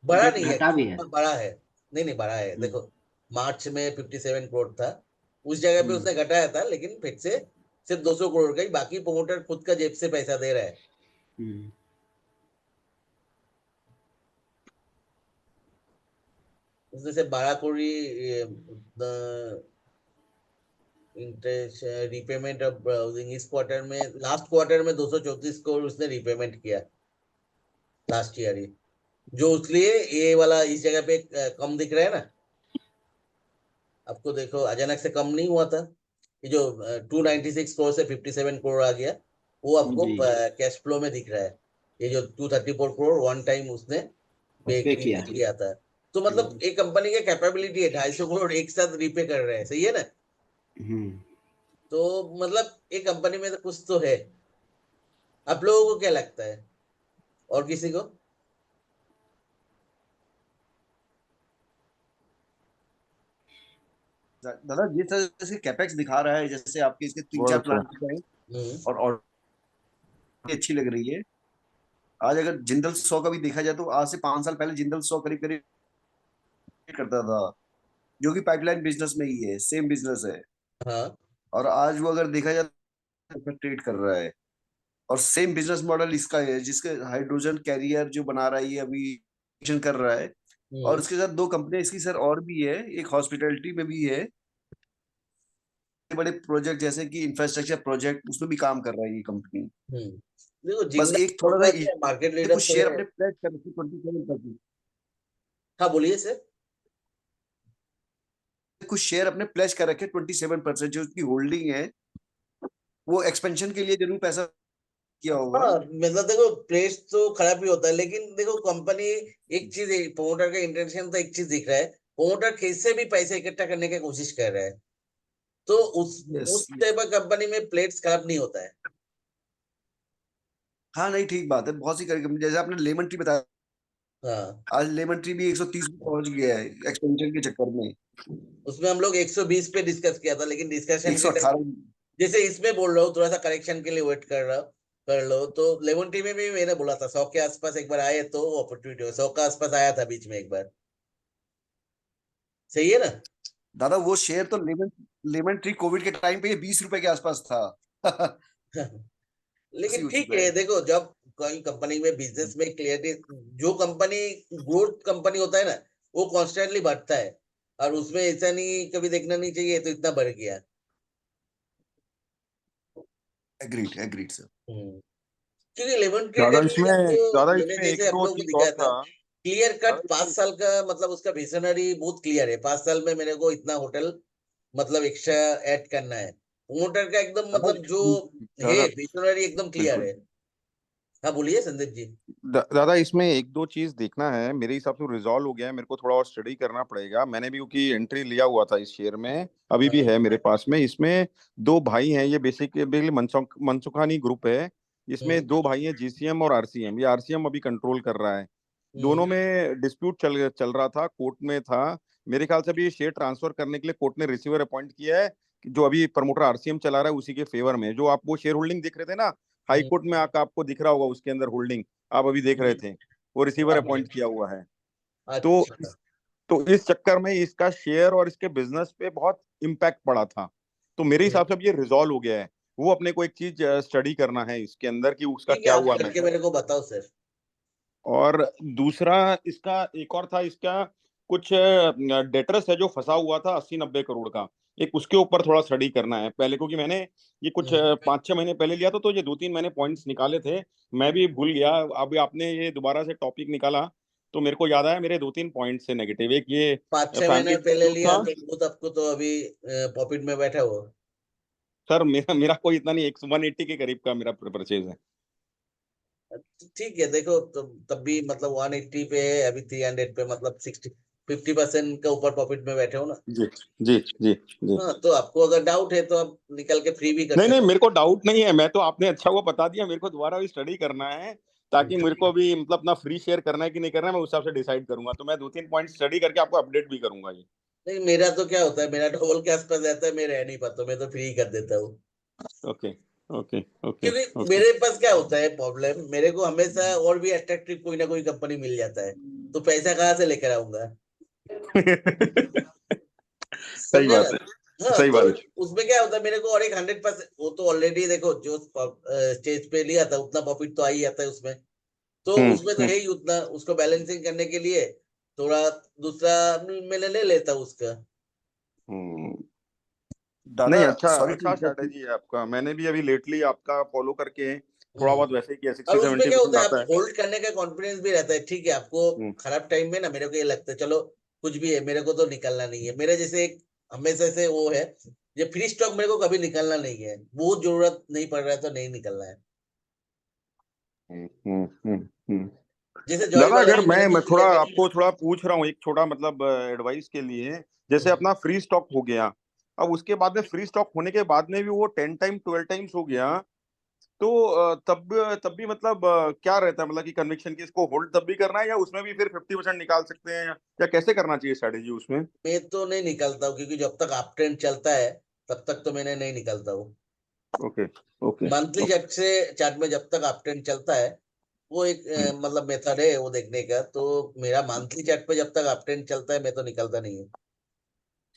बढ़ा डेट नहीं है, घटा भी है। बढ़ा है, नहीं नहीं बढ़ा है। देखो मार्च में 57 करोड़ था, उस जगह पे उसने घटाया था, लेकिन फिर से सिर्फ 200 करोड़ का ही, बाकी प्रोमोटर खुद का जेब से पैसा दे रहा है। उसने से 12 crore interest repayment of browsing इस क्वार्टर में, लास्ट क्वार्टर में 234 करोड़ उसने रीपेमेंट किया लास्ट ईयर ही, जो उसलिए ये वाला इस जगह पे कम दिख रहा है ना आपको। देखो अचानक से कम नहीं हुआ था, ये जो 296 करोड़ से 57 करोड़ आ गया, वो आपको जी, कैश फ्लो में दिख रहा है। ये जो 234 करोड़ वन टाइम उसने पे पे किया। किया था, तो मतलब एक कंपनी की कैपेबिलिटी है 250 करोड़ एक साथ रीपे कर रहे हैं, सही है ना। तो मतलब एक कंपनी में तो कुछ तो है। आप लोगों को क्या लगता है, और किसी को? दादा जिस तरह से कैपेक्स दिखा रहा है, जैसे आपके इसके 3-4 और प्लांट हैं और अच्छी लग रही है। आज अगर जिंदल 100 का भी देखा जाए तो आज से 5 साल पहले जिंदल 100 करीब करीब करता था, जो कि पाइपलाइन बिजनेस में ही है, सेम बिजनेस है। हाँ, और आज वो अगर देखा जाए तो ट्रेड कर रहा है, और सेम बिजनेस मॉडल इसका है, जिसके हाइड्रोजन कैरियर जो बना रहा है ये अभी कर रहा है। और उसके साथ 2 कंपनियां इसकी सर और भी है, एक हॉस्पिटैलिटी में भी है, बड़े प्रोजेक्ट जैसे कि इंफ्रास्ट्रक्चर प्रोजेक्ट उसमें भी काम कर रहा है ये कंपनी। देखो बस जिंदल एक थोड़ा सा मार्केट लीडर कुछ तो शेयर है। अपने प्लेट कर रखे 27%, हाँ बोलिए सर। कुछ शेयर अपने प्लेज कर रखे 27%, जो उसकी होल्डिंग है, वो एक्सपेंशन के लिए जरूर पैसा किया होगा। हाँ मतलब देखो प्लेस तो खराब ही होता है, लेकिन देखो कंपनी एक चीज, प्रोमोटर का इंटेंशन तो एक चीज दिख रहा है, प्रोमोटर कैसे भी पैसे इकट्ठा करने की कोशिश कर रहा है, तो यस, उस टाइप का कंपनी में प्लेट्स खराब नहीं होता है। हाँ नहीं ठीक बात है, बहुत सी कंपनी जैसे आपने लेमन ट्री बताया, हाँ, आज लेमन ट्री भी 130 पे पहुंच गया है एक्सपेंशन के चक्कर में। उसमें हम लोग 120 पे डिस्कस किया था, लेकिन डिस्कशन के टाइम 118। जैसे इसमें बोल रहा हूँ, थोड़ा सा करेक्शन के लिए वेट कर लो, तो लेमन टी में भी मैंने बोला था 100 के आसपास एक बार आए तो अपॉर्चुनिटी हो, 100 के आसपास आया था बीच में एक बार, सही है ना। दादा वो शेयर तो लेमन लेमन ट्री कोविड के टाइम पे ये 20 रुपए के आसपास था। लेकिन हो ठीक चुका है, है। देखो जब कोई कंपनी में बिजनेस में क्लियरिटी, जो कंपनी ग्रोथ कंपनी होता है ना, वो कॉन्स्टेंटली बढ़ता है। और उसमें ऐसा नहीं कभी देखना नहीं चाहिए तो इतना बढ़ गया। Agreed sir. क्योंकि लेमन ट्री दादा टेक्निक इसमें आपको दादा मैंने इसमें एक जैसे आप दो लोगों को चीज और दिखाया था, था। क्लियर दादा कट 5 साल का मतलब उसका विजनरी बहुत क्लियर है। 5 साल में मेरे को इतना होटल मतलब एक्स्ट्रा ऐड करना है। प्रमोटर का एकदम दादा मतलब जो है दादा विजनरी एकदम क्लियर बिल्कुल है। हाँ बोलिए संदीप जी। दादा इसमें एक दो चीज देखना है। मेरे हिसाब से रिजॉल्व हो गया है, मेरे को थोड़ा और स्टडी करना पड़ेगा। मैंने भी क्योंकि एंट्री लिया हुआ था इस शेयर में, अभी भी हाँ है मेरे पास में। इसमें दो भाई हैं, ये बेसिकली मनसुखानी ग्रुप है। इसमें दो भाई हैं, जीसीएम और आरसीएम। ये आरसीएम अभी कंट्रोल कर रहा है। दोनों में डिस्प्यूट चल चल रहा था, कोर्ट में था। मेरे ख्याल से अभी ये शेयर ट्रांसफर करने के लिए कोर्ट ने रिसीवर अपॉइंट किया है, कि जो अभी प्रमोटर आरसीएम चला रहा है उसी के फेवर में। जो आप वो शेयर होल्डिंग दिख रहे थे ना, हाई कोर्ट में आकर आपको दिख रहा होगा उसके अंदर होल्डिंग, आप अभी देख रहे थे, वो रिसीवर अपॉइंट किया हुआ है। तो अच्छा तो इस चक्कर में इसका शेयर और इसके बिजनेस पे बहुत इम्पैक्ट पड़ा था। तो मेरे हिसाब से अब ये रिजॉल्व हो गया है। वो अपने को एक चीज स्टडी करना है इसके अंदर कि उसका ठीक है, क्या आप हुआ करके मैटर। मेरे को बताओ सर। और दूसरा इसका एक और था, इसका कुछ डेटर्स है जो फंसा हुआ था 80-90 करोड़ का। एक उसके ऊपर थोड़ा स्टडी करना है पहले, क्योंकि मैंने ये कुछ 5-6 महीने पहले लिया था, तो ये 2-3 मैंने पॉइंट्स निकाले थे, मैं भी भूल गया। अभी आपने ये दोबारा से टॉपिक निकाला तो मेरे को याद आया, मेरे 2-3 पॉइंट्स है नेगेटिव। एक ये 5-6 महीने फैमिली पहले डिस्प्यूट लिया था। तो बहुत आपको तो अभी प्रॉफिट में बैठा हो। सर मेरा मेरा कोई इतना नहीं, 180 के करीब का मेरा परचेज है। ठीक है, देखो तब भी मतलब 180 पे है, अभी 300 पे, मतलब 50% का ऊपर प्रॉफिट में बैठे हो ना। जी जी जी जी। हाँ, तो आपको अगर डाउट है तो आप निकल के फ्री भी कर नहीं नहीं, सकते मेरे को डाउट नहीं है। मैं तो, आपने अच्छा हुआ बता दिया, मेरे को दोबारा भी स्टडी करना है, ताकि मेरे को भी मतलब अपना फ्री शेयर करना है कि नहीं करना है, मैं उस हिसाब से डिसाइड करूंगा। तो मैं 2-3 पॉइंट स्टडी करके आपको अपडेट भी करूंगा ये। नहीं, मेरा तो क्या होता है, मेरा डबल के आसपास रहता है, मैं रह नहीं पाता, मैं तो फ्री कर देता हूँ। ओके ओके ओके क्योंकि ओके। मेरे पास क्या होता है प्रॉब्लम, मेरे को हमेशा और भी अट्रैक्टिव कोई ना कोई कंपनी मिल जाता है, तो पैसा कहाँ से लेकर आऊंगा। सही समझे ना। बात है, हाँ, सही तो बात है। उसमें क्या होता है मेरे को, और एक 100%, वो तो ऑलरेडी देखो जो स्टेज पे लिया था उतना प्रॉफिट तो आ ही आता है उसमें। तो उसमें तो हम्म। है ही उतना, उसको बैलेंसिंग करने के लिए थोड़ा दूसरा मैंने ले लेता उसका। हम्म। दादा नहीं, अच्छा सॉरी टू अच्छा इंटरप्ट। स्ट्रैटेजी है आपका। मैंने भी अभी लेटली आपका फॉलो करके थोड़ा बहुत वैसे ही किया, और सिक्सटी उसमें सेवेंटी क्या परसेंट होता है, आप आता है। होल्ड करने का कॉन्फिडेंस भी रहता है। ठीक है, आपको हम्म खराब टाइम में ना, मेरे को ये लगता है चलो कुछ भी है, मेरे को तो निकलना नहीं है। मेरे जैसे एक हमेशा से वो है, ये फ्री स्टॉक मेरे को कभी निकलना नहीं है, बहुत जरूरत नहीं पड़ रहा है तो नहीं निकलना है। हम्म हम्म हम्म हम्म। जैसे जॉय दादा अगर बालाजी मैंने मैं भी थोड़ा लिया था। आपको थोड़ा पूछ रहा हूँ, एक छोटा मतलब एडवाइस के लिए। जैसे हम्म, अपना फ्री स्टॉक हो गया, अब उसके बाद में फ्री स्टॉक होने के बाद में भी वो 10 टाइम 12 टाइम्स हो गया, तो तब भी मतलब क्या रहता है, मतलब कि कन्विक्शन की इसको होल्ड तब भी करना है, या उसमें भी फिर 50% निकाल सकते हैं, या कैसे करना चाहिए स्ट्रेटेजी उसमें? मैं तो नहीं निकलता हूँ, क्योंकि जब तक अप ट्रेंड चलता है तब तक तो मैंने नहीं निकलता हूँ। Okay okay monthly okay. Chart से, चार्ट में जब तक अप ट्रेंड चलता है, वो एक मतलब मेथड है वो देखने का। तो मेरा मंथली चार्ट पे जब तक अप ट्रेंड चलता है मैं तो निकलता नहीं हूँ।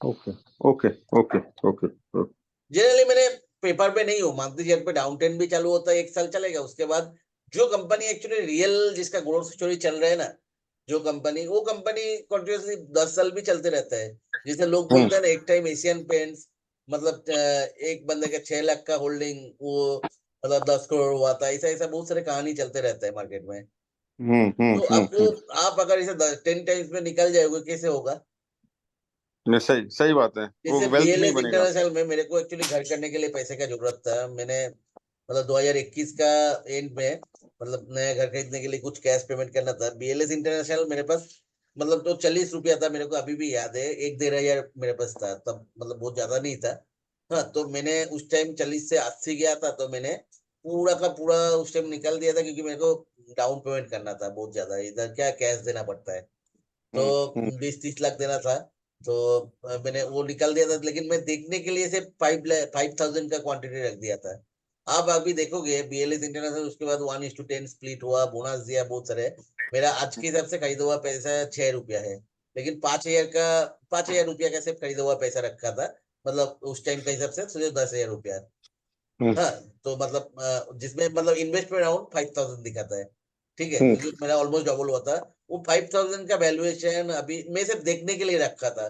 Okay okay okay okay okay. Generally मैंने पेपर पे नहीं हूँ, मंथली चार्ट पे डाउन ट्रेंड भी चालू होता है, 1 साल चलेगा, उसके बाद जो कंपनी एक्चुअली रियल जिसका ग्रोथ स्टोरी चल रहा है ना, जो कंपनी, वो कंपनी कंटिन्यूसली 10 साल भी चलते रहता है। जैसे लोग हम्म बोलते हैं ना, एक टाइम एशियन पेंट्स मतलब एक बंदे का 6 लाख का होल्डिंग, वो मतलब 10 करोड़ हुआ था, ऐसा ऐसा बहुत सारे कहानी चलते रहता है मार्केट में। तो आपको, हम्म। आप अगर इसे 10 टाइम्स में निकल जाओगे कैसे होगा। नहीं, सही सही बात है, वो जैसे वेल्थ नहीं बीएलएस बनेगा। इंटरनेशनल में मेरे को एक्चुअली घर करने के लिए पैसे का जरूरत था। मैंने मतलब 2021 का एंड में मतलब नया घर खरीदने के लिए कुछ कैश पेमेंट करना था। बीएलएस इंटरनेशनल मेरे पास मतलब तो 40 रुपया था, मेरे को अभी भी याद है, 1-1.5 हजार मेरे पास था तब, मतलब बहुत ज्यादा नहीं था। हाँ, तो मैंने उस टाइम 40 से 80 गया था, तो मैंने पूरा का पूरा उस टाइम निकल दिया था, क्योंकि मेरे को डाउन पेमेंट करना था बहुत ज्यादा, इधर क्या कैश देना पड़ता है, तो हम्म 20-30 लाख देना था। तो मैंने वो निकाल दिया था, लेकिन मैं देखने के लिए सिर्फ 5,000 का क्वांटिटी रख दिया था। आप अभी देखोगे बीएलएस इंटरनेशनल उसके बाद 1:10 स्प्लिट हुआ, बोनस दिया बहुत सारे। मेरा आज के हिसाब से खरीदा हुआ पैसा 6 रुपया है, लेकिन 5,000 रुपया का सिर्फ खरीदा हुआ पैसा रखा था, मतलब उस टाइम का हिसाब से सिर्फ 10,000 रुपया। हम्म हाँ, तो मतलब जिसमें मतलब इन्वेस्टमेंट अराउंड 5,000 दिखाता है। ठीक है, हम्म क्योंकि मेरा ऑलमोस्ट डबल हुआ था। वो 5,000 का वैल्यूएशन अभी मैं सिर्फ देखने के लिए रखा था,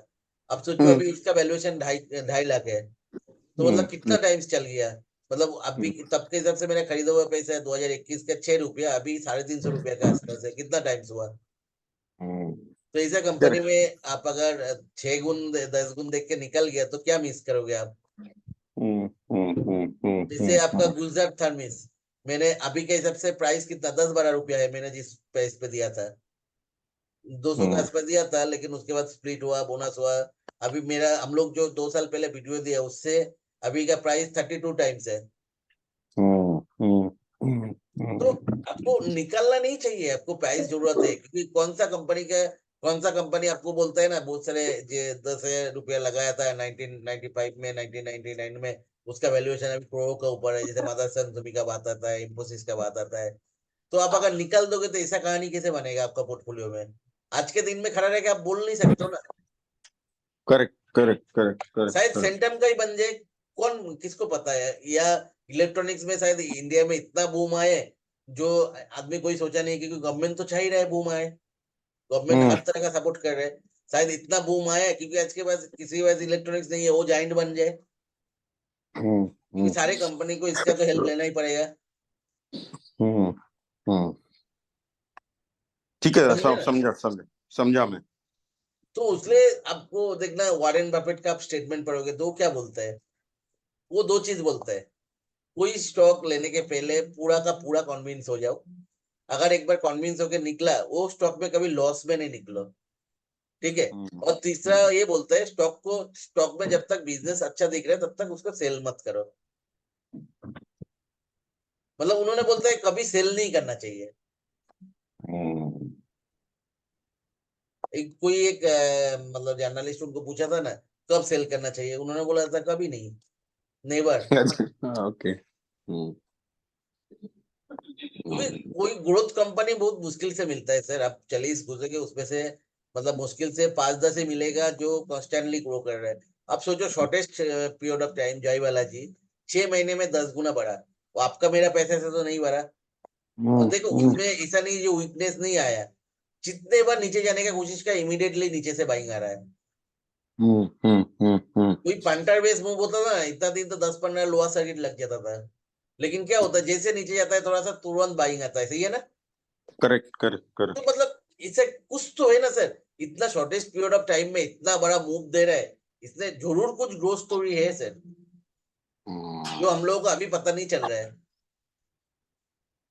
अब सोचो अभी इसका वैल्यूएशन 2.5 लाख है, तो मतलब कितना टाइम्स चल गया। मतलब अभी तब के हिसाब से मैंने खरीदा हुआ पैसा है 2021 का 6 रुपया, अभी 350 रुपया के आसपास है, कितना टाइम्स हुआ। तो ऐसा कंपनी में आप अगर 6 गुण 10 गुण देख के निकल गया तो क्या मिस करोगे आप। जैसे आपका गुजरात थर्मिस, मैंने अभी के हिसाब से प्राइस कितना 10-12 रुपया है, मैंने जिस प्राइस पे दिया था 200 के आसपास दिया था, लेकिन उसके बाद स्प्लिट हुआ, बोनस हुआ। अभी मेरा हम लोग जो 2 साल पहले वीडियो दिया उससे अभी का प्राइस 32 टाइम्स है। तो आपको निकलना नहीं चाहिए, आपको प्राइस जरूरत है, क्योंकि कौन सा कंपनी आपको बोलता है ना, बहुत सारे 10,000 रुपया लगाया था 1995 में 1999 में, उसका वैल्यूएशन अभी करोड़ का ऊपर है। जैसे मदरसन सुमी का बात आता है, इंफोसिस का बात आता है। तो आप अगर निकल दोगे तो ऐसा कहानी कैसे बनेगा आपका पोर्टफोलियो में। आज के दिन में खड़ा रह के आप बोल नहीं सकते हो ना। करेक्ट करेक्ट करेक्ट करेक्ट शायद सेंटम का ही बन जाए, कौन किसको पता है। या इलेक्ट्रॉनिक्स में शायद इंडिया में इतना बूम आए जो आदमी कोई सोचा नहीं, क्योंकि गवर्नमेंट तो चाह ही रहा है बूम आए, गवर्नमेंट हर तरह का सपोर्ट कर रहे हैं। शायद इतना बूम आया क्योंकि आज के पास किसी के पास इलेक्ट्रॉनिक्स नहीं है, वो जाइंट बन जाए, क्योंकि सारे कंपनी को इसका तो हेल्प लेना ही पड़ेगा। ठीक है, समझे ना? समझा मैं। तो इसलिए आपको देखना, वॉरेन बफेट का आप स्टेटमेंट पढ़ोगे तो क्या बोलता है, वो 2 चीज बोलता है। कोई स्टॉक लेने के पहले पूरा का पूरा कॉन्विंस हो जाओ। अगर एक बार कॉन्विंस होकर निकला, वो स्टॉक में कभी लॉस में नहीं निकलो, ठीक है। और तीसरा ये बोलता है, स्टॉक में जब तक बिजनेस अच्छा दिख रहा है तब तक उसको सेल मत करो। मतलब उन्होंने बोलता है कभी सेल नहीं करना चाहिए। एक मतलब जर्नलिस्ट उनको पूछा था ना कब सेल करना चाहिए, उन्होंने बोला था कभी नहीं, नेवर। ओके। क्योंकि कोई ग्रोथ कंपनी बहुत मुश्किल से मिलता है सर। आप 40 घुसेंगे उसमें से, मतलब मुश्किल से 5-10 ही मिलेगा जो कॉन्स्टेंटली ग्रो कर रहे हैं। आप सोचो शॉर्टेस्ट पीरियड ऑफ टाइम जय वाला जी 6 महीने में 10 गुना बढ़ा, वो आपका मेरा पैसे से तो नहीं बढ़ा। और देखो इसमें ऐसा नहीं जो वीकनेस नहीं आया, जितने बार नीचे जाने का कोशिश का इमीडिएटली नीचे से बाइंग आ रहा है। कोई पंटर बेस मूव होता था ना, इतना दिन तो 10-15 लोअर सर्किट लग जाता था, लेकिन क्या होता है जैसे नीचे जाता है थोड़ा सा तुरंत बाइंग आता है, सही है ना। करेक्ट करेक्ट तो करेक्ट। मतलब इसे कुछ तो है ना सर, इतना शॉर्टेस्ट पीरियड ऑफ टाइम में इतना बड़ा मूव दे रहा है, इसमें जरूर कुछ ग्रोथ स्टोरी है सर, जो हम लोगों को अभी पता नहीं चल रहा है।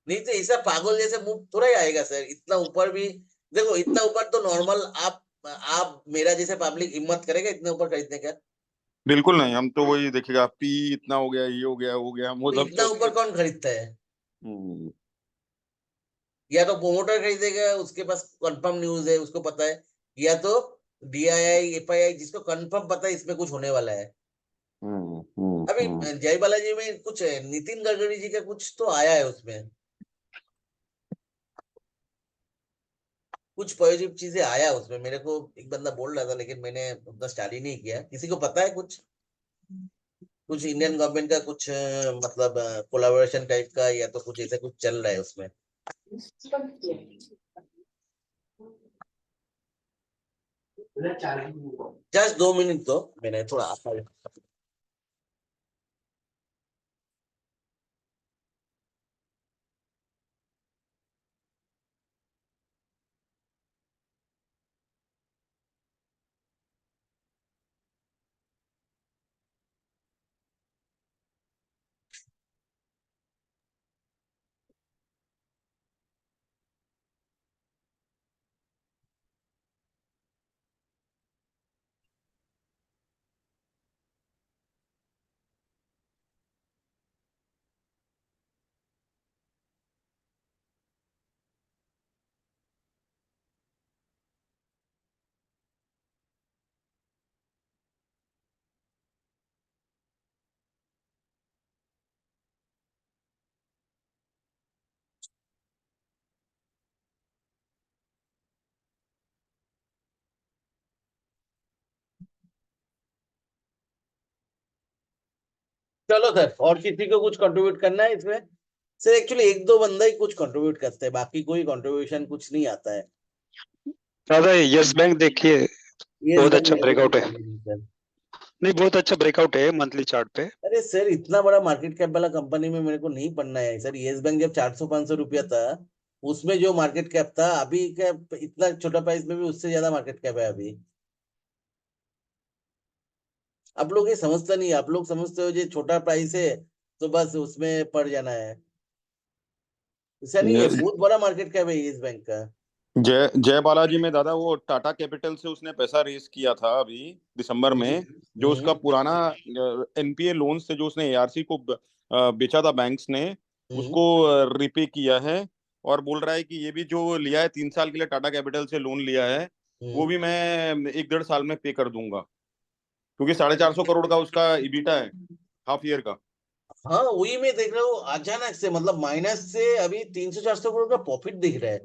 नहीं तो ऐसा पागल जैसे मूव थोड़ा ही आएगा सर इतना ऊपर भी। देखो इतना ऊपर तो नॉर्मल आप मेरा जैसे पब्लिक हिम्मत करेगा इतने ऊपर खरीदने का। बिल्कुल नहीं, हम तो वही देखेगा, पी इतना हो गया, ये हो गया, वो गया, हम वो तो सब इतना ऊपर कौन खरीदता है। हम्म, या तो प्रोमोटर खरीदेगा, उसके पास कंफर्म न्यूज है, उसको पता है, या तो DII FII जिसको कंफर्म पता है इसमें कुछ होने वाला है। अभी जय बालाजी में कुछ नितिन गडकरी जी का कुछ तो आया है, उसमें कुछ पॉजिटिव चीजें आया उसमें, मेरे को एक बंदा बोल रहा था, लेकिन मैंने उतना स्टडी नहीं किया। किसी को पता है कुछ इंडियन गवर्नमेंट का कुछ मतलब कोलैबोरेशन टाइप का, या तो कुछ ऐसा कुछ चल रहा है उसमें। जस्ट 2 मिनट तो मैंने थोड़ा चलो सर, और किसी को कुछ कंट्रीब्यूट करना है इसमें। सर एक्चुअली 1-2 बंदा ही कुछ कंट्रीब्यूट करते हैं, बाकी कोई कंट्रीब्यूशन कुछ नहीं आता है। दादा यस बैंक देखिए, यस बहुत बैंक अच्छा में ब्रेकआउट है। सर। नहीं, बहुत अच्छा ब्रेकआउट है मंथली चार्ट पे। अरे सर, इतना बड़ा मार्केट कैप वाला कंपनी में मेरे को नहीं पढ़ना है सर। यस बैंक जब 400-500 रुपया था, उसमें जो मार्केट कैप था, अभी का इतना छोटा प्राइस में भी उससे ज्यादा मार्केट कैप है अभी। आप लोग ये समझता नहीं, आप लोग समझते हो ये छोटा प्राइस है तो बस उसमें पड़ जाना है। ऐसा नहीं है, बहुत बड़ा मार्केट कैप है यस बैंक का। जय जय बालाजी में दादा वो टाटा कैपिटल से उसने पैसा रेज किया था अभी दिसंबर में, जो उसका पुराना एनपीए लोन से जो उसने एआरसी को बेचा था बैंक्स ने, उसको रिपे किया है। और बोल रहा है कि ये भी जो लिया है 3 साल के लिए टाटा कैपिटल से लोन लिया है, वो भी मैं 1-1.5 साल में पे कर दूंगा, क्योंकि 450 करोड़ का उसका इबिटा है हाफ ईयर का। हाँ, वही मैं देख रहा हूँ, अचानक से मतलब माइनस से अभी 300-400 करोड़ का प्रॉफिट दिख रहा है।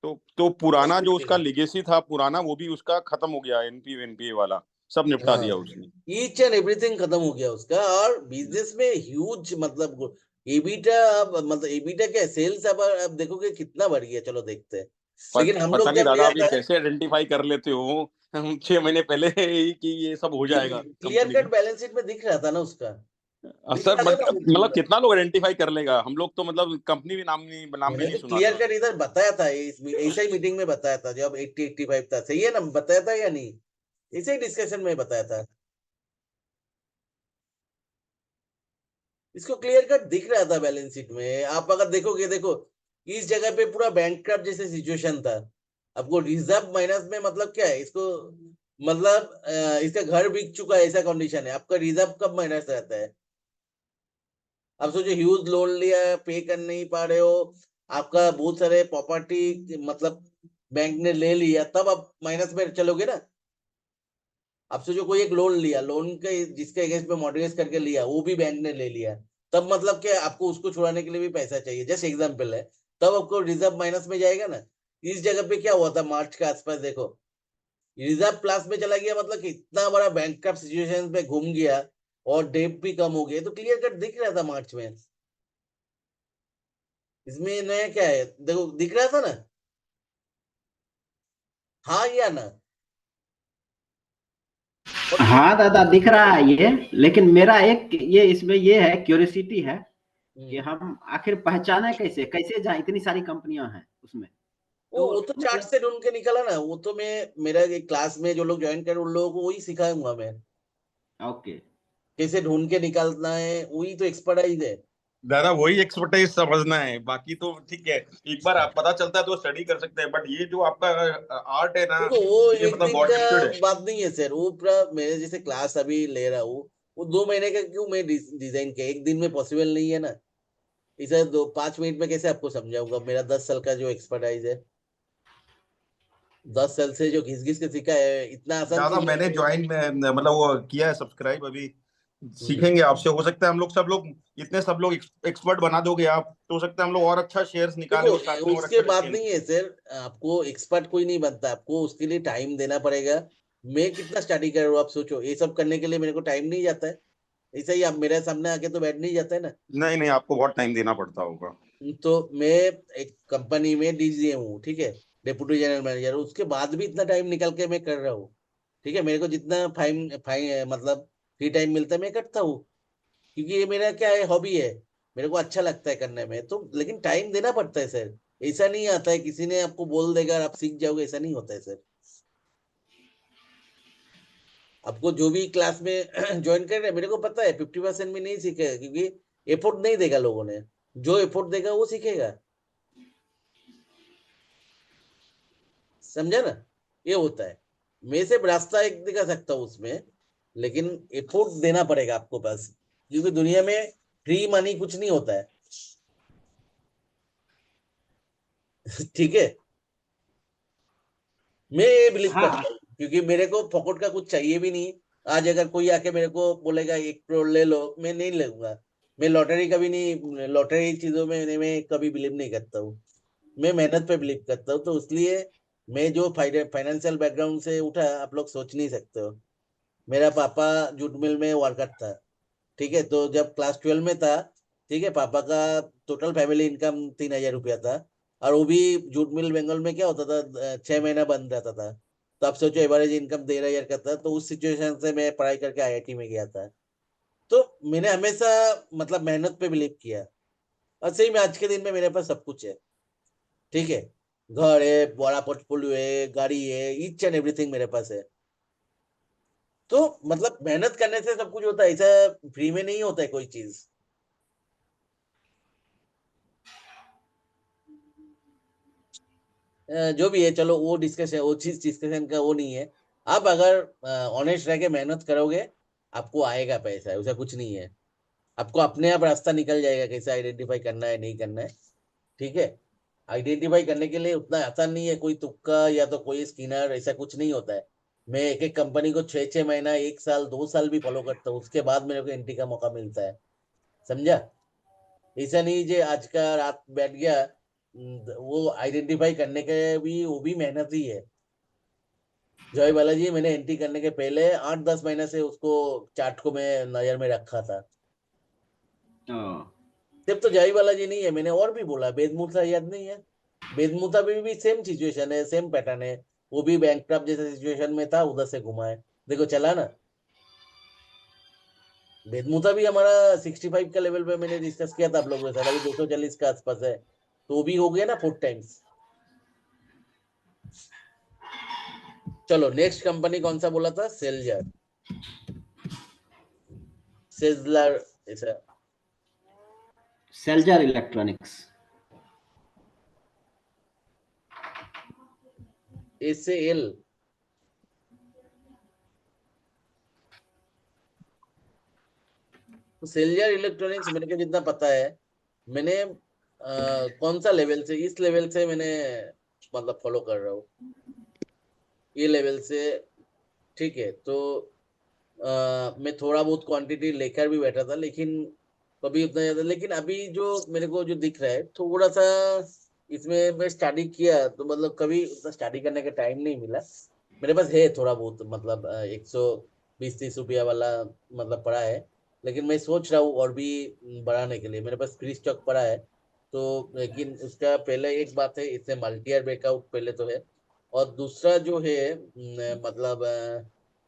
तो पुराना जो उसका लिगेसी था पुराना, वो भी उसका खत्म हो गया, एनपीए एनपीए वाला सब निपटा दिया उसने। ईच एंड एवरीथिंग खत्म हो गया उसका। और बिजनेस में ह्यूज मतलब एबिटा, मतलब एबिटा क्या सेल्स अब देखोगे कितना बढ़ गया, चलो देखते हैं। लेकिन हम पता लोग नहीं जब दादा लिया आप ये था, कैसे आइडेंटिफाई कर लेते हो हम 6 महीने पहले ही कि ये सब हो जाएगा क्लियर कंपनी कट में। बैलेंस शीट में दिख रहा था ना उसका, दिख सर रहा था ना मतलब कितना लोग आइडेंटिफाई कर लेगा, हम लोग तो मतलब कंपनी भी नाम भी मैंने नहीं तो सुना क्लियर था। कट इधर बताया था, ऐसा ही मीटिंग में बताया था जब 80-85 था। सही है ना, बताया था या नहीं? ऐसे ही डिस्कशन में बताया था। इसको क्लियर कट दिख रहा था बैलेंस शीट में। आप अगर देखोगे, देखो इस जगह पे पूरा बैंकक्रप्ट जैसे सिचुएशन था। आपको रिजर्व माइनस में मतलब क्या है इसको, मतलब इसका घर बिक चुका है ऐसा कंडीशन है। आपका रिजर्व कब माइनस रहता है? आप सोचो, ह्यूज लोन लिया है, पे कर नहीं पा रहे हो, आपका बहुत सारे प्रॉपर्टी मतलब बैंक ने ले लिया, तब आप माइनस में चलोगे ना। आप सोचो कोई एक लोन लिया, लोन के जिसके अगेंस्ट में मॉर्गेज करके लिया, वो भी बैंक ने ले लिया, तब मतलब क्या आपको उसको छुड़ाने के लिए भी पैसा चाहिए। जस्ट एग्जांपल है, तब आपको रिजर्व माइनस में जाएगा ना। इस जगह पे क्या हुआ था मार्च के आसपास, देखो रिजर्व प्लस में चला गया, मतलब कि इतना बड़ा बैंक का सिचुएशन पे घूम गया और डेप भी कम हो गया, तो क्लियर कट दिख रहा था मार्च में। इसमें नया क्या है, देखो दिख रहा था ना, हाँ या ना? हाँ दादा दिख रहा है ये, लेकिन मेरा एक ये इसमें ये है क्यूरियोसिटी है कि हम आखिर पहचाने कैसे कैसे जाए, इतनी सारी कंपनियां हैं उसमें। वो तो चार्ट से ढूंढ के निकाला ना। वो तो मैं, मेरा एक क्लास में जो लोग ज्वाइन कर उन लोगों को वही सिखाऊंगा मैं, ओके। कैसे ढूंढ के निकालना है, वही तो एक्सपर्टाइज है। दादा वही एक्सपर्टाइज समझना है, बाकी तो ठीक है, एक बार आप पता चलता है तो स्टडी कर सकते हैं, बट ये जो आपका आर्ट है ना, देखो वो ये एक मतलब दिन गॉड का गिफ्टेड है। बात नहीं है सर। वो पूरा मेरे जैसे क्लास अभी ले रहा हूँ, वो 2 महीने का क्यों मैं डिजाइन किया, एक दिन में पॉसिबल नहीं है ना। इसे 5 मिनट में कैसे आपको समझाऊंगा, मेरा 10 साल का जो एक्सपर्टाइज है, 10 साल से जो घिस घिस के सीखा है, इतना आसान दादा चीज मैंने नहीं है। ज्वाइन में मतलब वो किया है सब्सक्राइब, अभी सीखेंगे आपसे, हो सकता है हम लोग सब लोग इतने सब लोग एक्सपर्ट बना दोगे आप, तो हो सकता है हम लोग और अच्छा शेयर्स निकाले देखो और साथ में और उसके अच्छा बाद ट्रेन। नहीं है सर, आपको एक्सपर्ट कोई नहीं बनता, आपको उसके लिए टाइम देना पड़ेगा। मैं कितना स्टडी कर रहा हूँ आप सोचो, ये सब करने के लिए मेरे को टाइम नहीं जाता है। ऐसा ही आप मेरे सामने आके तो बैठ नहीं जाता है ना। नहीं नहीं, आपको बहुत टाइम देना पड़ता होगा। तो मैं एक कंपनी में डीजीएम हूँ, ठीक है, डेप्यूटी जनरल मैनेजर, उसके बाद भी इतना टाइम निकाल के मैं कर रहा हूँ। ठीक है, मेरे को जितना फाइन फाइन मतलब फ्री टाइम मिलता है मैं करता हूँ, क्योंकि ये मेरा क्या है, हॉबी है। मेरे को अच्छा लगता है करने में, तो लेकिन टाइम देना पड़ता है सर। ऐसा नहीं आता है किसी ने आपको बोल देगा और आप सीख जाओगे, ऐसा नहीं होता है सर। आपको जो भी क्लास में ज्वाइन कर रहे हैं, मेरे को पता है 50% में नहीं सीखेगा, क्योंकि एफोर्ट नहीं देगा लोगों ने। जो एफोर्ट देगा वो सीखेगा, समझा ना? ये होता है। मैं सिर्फ रास्ता एक दिखा सकता हूँ उसमें, लेकिन एफोर्ट देना पड़ेगा आपको पास, क्योंकि दुनिया में फ्री मनी कुछ नहीं होता है। ठीक है, मैं ये बिलीव हाँ करता हूँ, क्योंकि मेरे को फोकट का कुछ चाहिए भी नहीं। आज अगर कोई आके मेरे को बोलेगा 1 करोड़ ले लो, मैं नहीं लूंगा। मैं लॉटरी कभी नहीं, लॉटरी चीजों में मैं कभी बिलीव नहीं करता हूँ। मैं मेहनत पे बिलीव करता हूँ, तो इसलिए मैं जो फाइनेंशियल बैकग्राउंड से उठा, आप लोग सोच नहीं सकते हो। मेरा पापा जूट मिल में वर्कर था, ठीक है, तो जब क्लास 12 में था, ठीक है, पापा का टोटल फैमिली इनकम 3,000 रुपया था। और वो भी जूट मिल बंगाल में क्या होता था, 6 महीना बंद रहता था। तो आप सोचो एवरेज इनकम 13,000 का था, तो उस सिचुएशन से मैं पढ़ाई करके आईआईटी में गया था। तो मैंने हमेशा मतलब मेहनत पे बिलीव किया, और सही में आज के दिन में मेरे पास सब कुछ है, ठीक है, घर है, बड़ा पोर्टफोलियो है, गाड़ी है, ईच एंड एवरीथिंग मेरे पास है। तो मतलब मेहनत करने से सब कुछ होता है, ऐसा फ्री में नहीं होता है कोई चीज। जो भी है, चलो वो डिस्कशन, वो चीज डिस्कशन का वो नहीं है। आप अगर ऑनेस्ट रह के मेहनत करोगे, आपको आएगा पैसा, ऐसा कुछ नहीं है। आपको अपने आप रास्ता निकल जाएगा कैसे आइडेंटिफाई करना है, नहीं करना है, ठीक है। आइडेंटिफाई करने के लिए उतना आसान नहीं है, कोई तुक्का या तो कोई स्किनर, ऐसा कुछ नहीं होता है। मैं एक एक कंपनी को 6 6 महीना, 1 साल 2 साल भी फॉलो करता हूँ, उसके बाद मेरे को एंट्री का मौका मिलता है, समझा। ऐसा नहीं जे आज का रात बैठ गया, वो आइडेंटिफाई करने के भी वो भी मेहनत ही है। जय बालाजी मैंने एंट्री करने के पहले 8 10 महीने से उसको चार्ट को मैं नजर में रखा था। सिर्फ तो जय बालाजी नहीं है, मैंने और भी बोला, बेदमूसा याद नहीं है, बेदमूसा भी सेम सिचुएशन है, सेम पैटर्न है। वो भी बैंक जैसे सिचुएशन में था, उधर से घुमा है, देखो चला ना। बेदमूसा भी हमारा 65 का लेवल पे मैंने डिस्कस किया था आप लोगों के साथ, अभी 240 का आसपास है, तो वो भी हो गया ना 4 टाइम्स। चलो नेक्स्ट कंपनी कौन सा बोला था, सेल्जर, सेजलर, ऐसा सेल्जर इलेक्ट्रॉनिक्स। SAL। तो सेल्जर इलेक्ट्रॉनिक्स मेरे को जितना पता है, मैंने कौन सा लेवल से, इस लेवल से मैंने मतलब फॉलो कर रहा हूँ, ये लेवल से, ठीक है। तो मैं थोड़ा बहुत क्वांटिटी लेकर भी बैठा था, लेकिन कभी उतना ज्यादा, लेकिन अभी जो मेरे को जो दिख रहा है थोड़ा सा, इसमें मैं स्टडी किया तो मतलब कभी उतना स्टडी करने का टाइम नहीं मिला। मेरे पास है थोड़ा बहुत, मतलब 120 30 रुपया वाला मतलब पड़ा है, लेकिन मैं सोच रहा हूँ और भी बढ़ाने के लिए। मेरे पास फ्री स्टॉक पड़ा है, तो लेकिन उसका पहले एक बात है, इससे मल्टी ईयर ब्रेकआउट पहले तो है, और दूसरा जो है मतलब